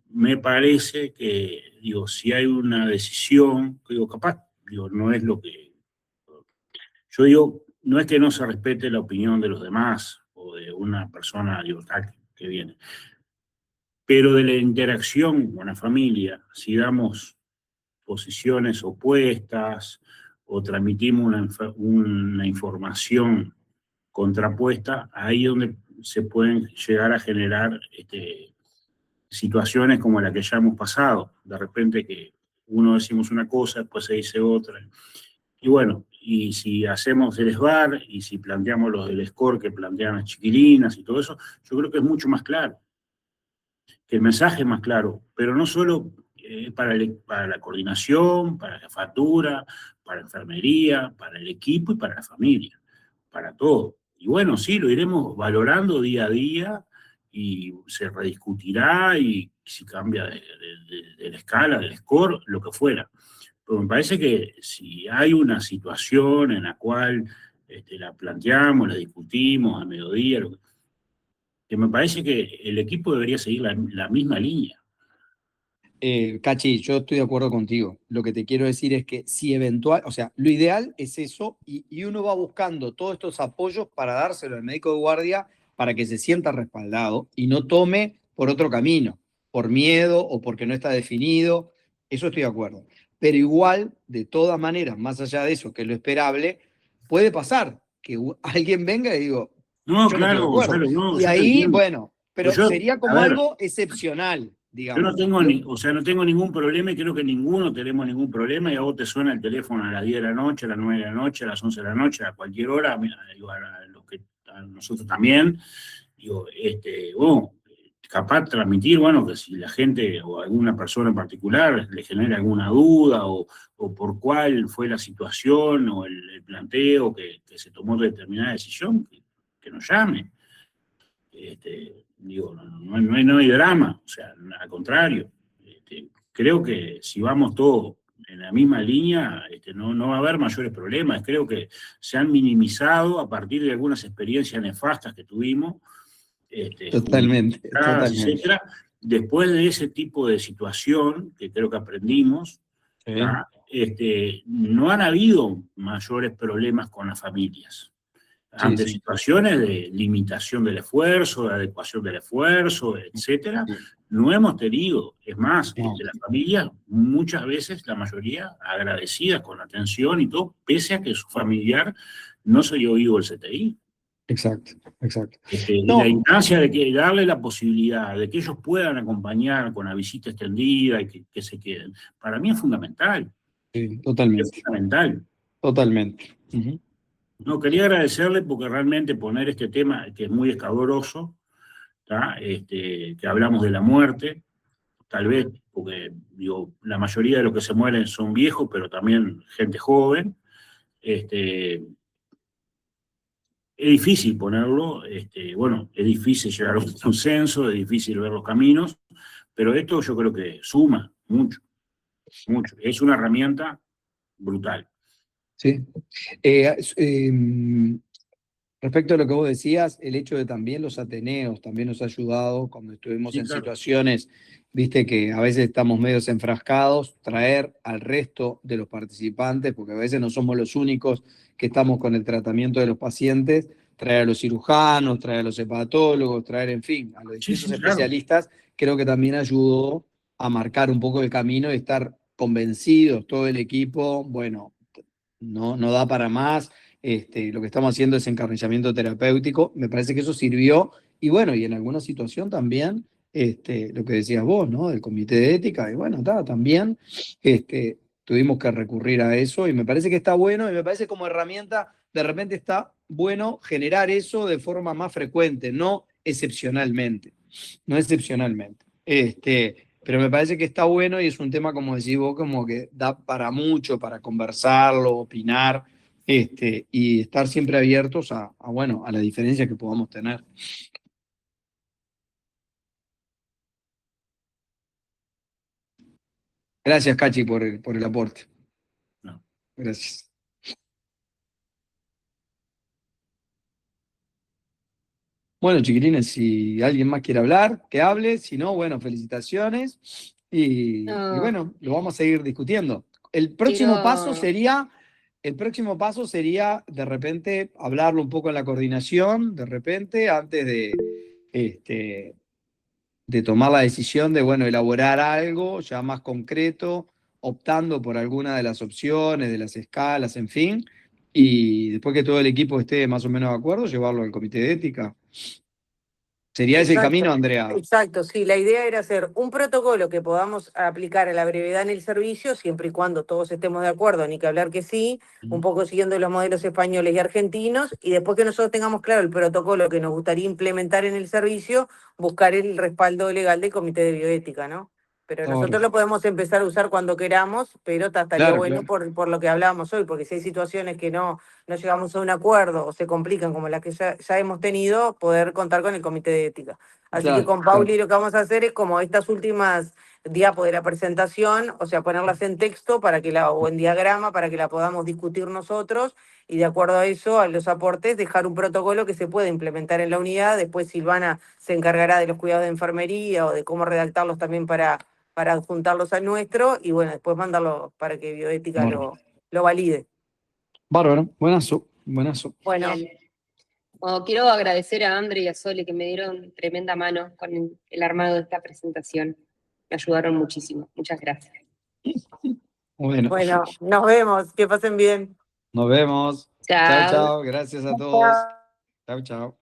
Me parece que, digo, si hay una decisión, digo, capaz, digo, no es lo que... Yo digo, no es que no se respete la opinión de los demás o de una persona, digo, que viene, pero de la interacción con la familia, si damos posiciones opuestas o transmitimos una información contrapuesta, ahí es donde se pueden llegar a generar situaciones como la que ya hemos pasado. De repente que uno decimos una cosa, después se dice otra. Y bueno, y si hacemos el SBAR y si planteamos los del score que plantean las chiquilinas y todo eso, yo creo que es mucho más claro, que el mensaje es más claro, pero no solo para la coordinación, para la jefatura, para la enfermería, para el equipo y para la familia, para todo. Y bueno, sí, lo iremos valorando día a día y se rediscutirá y si cambia de la escala, del score, lo que fuera. Pero me parece que si hay una situación en la cual la planteamos, la discutimos a mediodía, que me parece que el equipo debería seguir la misma línea. Cachi, yo estoy de acuerdo contigo. Lo que te quiero decir es que si eventual, o sea, lo ideal es eso y uno va buscando todos estos apoyos para dárselo al médico de guardia para que se sienta respaldado y no tome por otro camino, por miedo o porque no está definido. Eso estoy de acuerdo. Pero igual, de todas maneras, más allá de eso, que es lo esperable, puede pasar que alguien venga y digo, No, yo no estoy de claro, acuerdo. Gonzalo, no, Y yo te ahí, entiendo. bueno, pero Yo, sería como a ver, algo excepcional, yo no digamos. tengo, no tengo ningún problema y creo que ninguno tenemos ningún problema y a vos te suena el teléfono a las 10 de la noche, a las 9 de la noche, a las 11 de la noche, a cualquier hora, a nosotros también. Digo, bueno, capaz transmitir, bueno, que si la gente o alguna persona en particular le genera alguna duda o por cuál fue la situación o el planteo que se tomó determinada decisión, que nos llame. Digo, no hay drama, o sea, al contrario. Creo que si vamos todos en la misma línea, no va a haber mayores problemas. Creo que se han minimizado a partir de algunas experiencias nefastas que tuvimos, Totalmente, totalmente. etcétera. Después de ese tipo de situación, que creo que aprendimos, Sí. no han habido mayores problemas con las familias. Ante situaciones de limitación del esfuerzo, de adecuación del esfuerzo, etcétera, no hemos tenido. Es más, las familias, muchas veces, la mayoría, agradecidas con la atención y todo, pese a que su familiar no se haya oído el CTI. Exacto. La instancia de darle la posibilidad de que ellos puedan acompañar con la visita extendida y que se queden, para mí es fundamental. Sí, totalmente. Es fundamental. Totalmente. No, quería agradecerle porque realmente poner este tema, que es muy escabroso, que hablamos de la muerte, tal vez, porque digo, la mayoría de los que se mueren son viejos, pero también gente joven. Es difícil ponerlo, bueno, es difícil llegar a un consenso, es difícil ver los caminos, pero esto yo creo que suma mucho, mucho. Es una herramienta brutal. Sí. Respecto a lo que vos decías, el hecho de también los ateneos también nos ha ayudado cuando estuvimos en situaciones, viste, que a veces estamos medio enfrascados, traer al resto de los participantes, porque a veces no somos los únicos que estamos con el tratamiento de los pacientes, traer a los cirujanos, traer a los hepatólogos, traer, en fin, a los distintos especialistas, creo que también ayudó a marcar un poco el camino y estar convencidos, todo el equipo, bueno, no da para más. Lo que estamos haciendo es encarnizamiento terapéutico, me parece que eso sirvió, y bueno, y en alguna situación también, lo que decías vos, ¿no? Del comité de ética, y bueno, también tuvimos que recurrir a eso, y me parece que está bueno, y me parece como herramienta, de repente está bueno generar eso de forma más frecuente, no excepcionalmente, pero me parece que está bueno, y es un tema, como decís vos, como que da para mucho, para conversarlo, opinar, y estar siempre abiertos bueno, a la diferencia que podamos tener. Gracias, Cachi, por el aporte. No. Gracias. Bueno, chiquilines, si alguien más quiere hablar, que hable. Si no, bueno, felicitaciones. Y bueno, lo vamos a seguir discutiendo. El próximo paso sería, de repente, hablarlo un poco en la coordinación, de repente, antes de tomar la decisión de, bueno, elaborar algo ya más concreto, optando por alguna de las opciones, de las escalas, en fin, y después que todo el equipo esté más o menos de acuerdo, llevarlo al comité de ética. ¿Sería ese el camino, Andrea? Exacto, sí. La idea era hacer un protocolo que podamos aplicar a la brevedad en el servicio, siempre y cuando todos estemos de acuerdo, ni que hablar que sí, un poco siguiendo los modelos españoles y argentinos, y después que nosotros tengamos claro el protocolo que nos gustaría implementar en el servicio, buscar el respaldo legal del comité de bioética, ¿no? Pero nosotros lo podemos empezar a usar cuando queramos, pero estaría bueno por lo que hablábamos hoy, porque si hay situaciones que no llegamos a un acuerdo o se complican como las que ya hemos tenido, poder contar con el comité de ética. Así que con Pauli lo que vamos a hacer es como estas últimas diapos de la presentación, o sea, ponerlas en texto o en diagrama para que la podamos discutir nosotros, y de acuerdo a eso, a los aportes, dejar un protocolo que se pueda implementar en la unidad. Después Silvana se encargará de los cuidados de enfermería o de cómo redactarlos también para adjuntarlos al nuestro, y bueno, después mandarlo para que bioética lo valide. Bárbaro, buenazo. Bueno. Bueno, quiero agradecer a Andre y a Sole que me dieron tremenda mano con el armado de esta presentación. Me ayudaron muchísimo. Muchas gracias. Bueno, nos vemos. Que pasen bien. Nos vemos. Chao. Chao. Gracias a todos. Chao.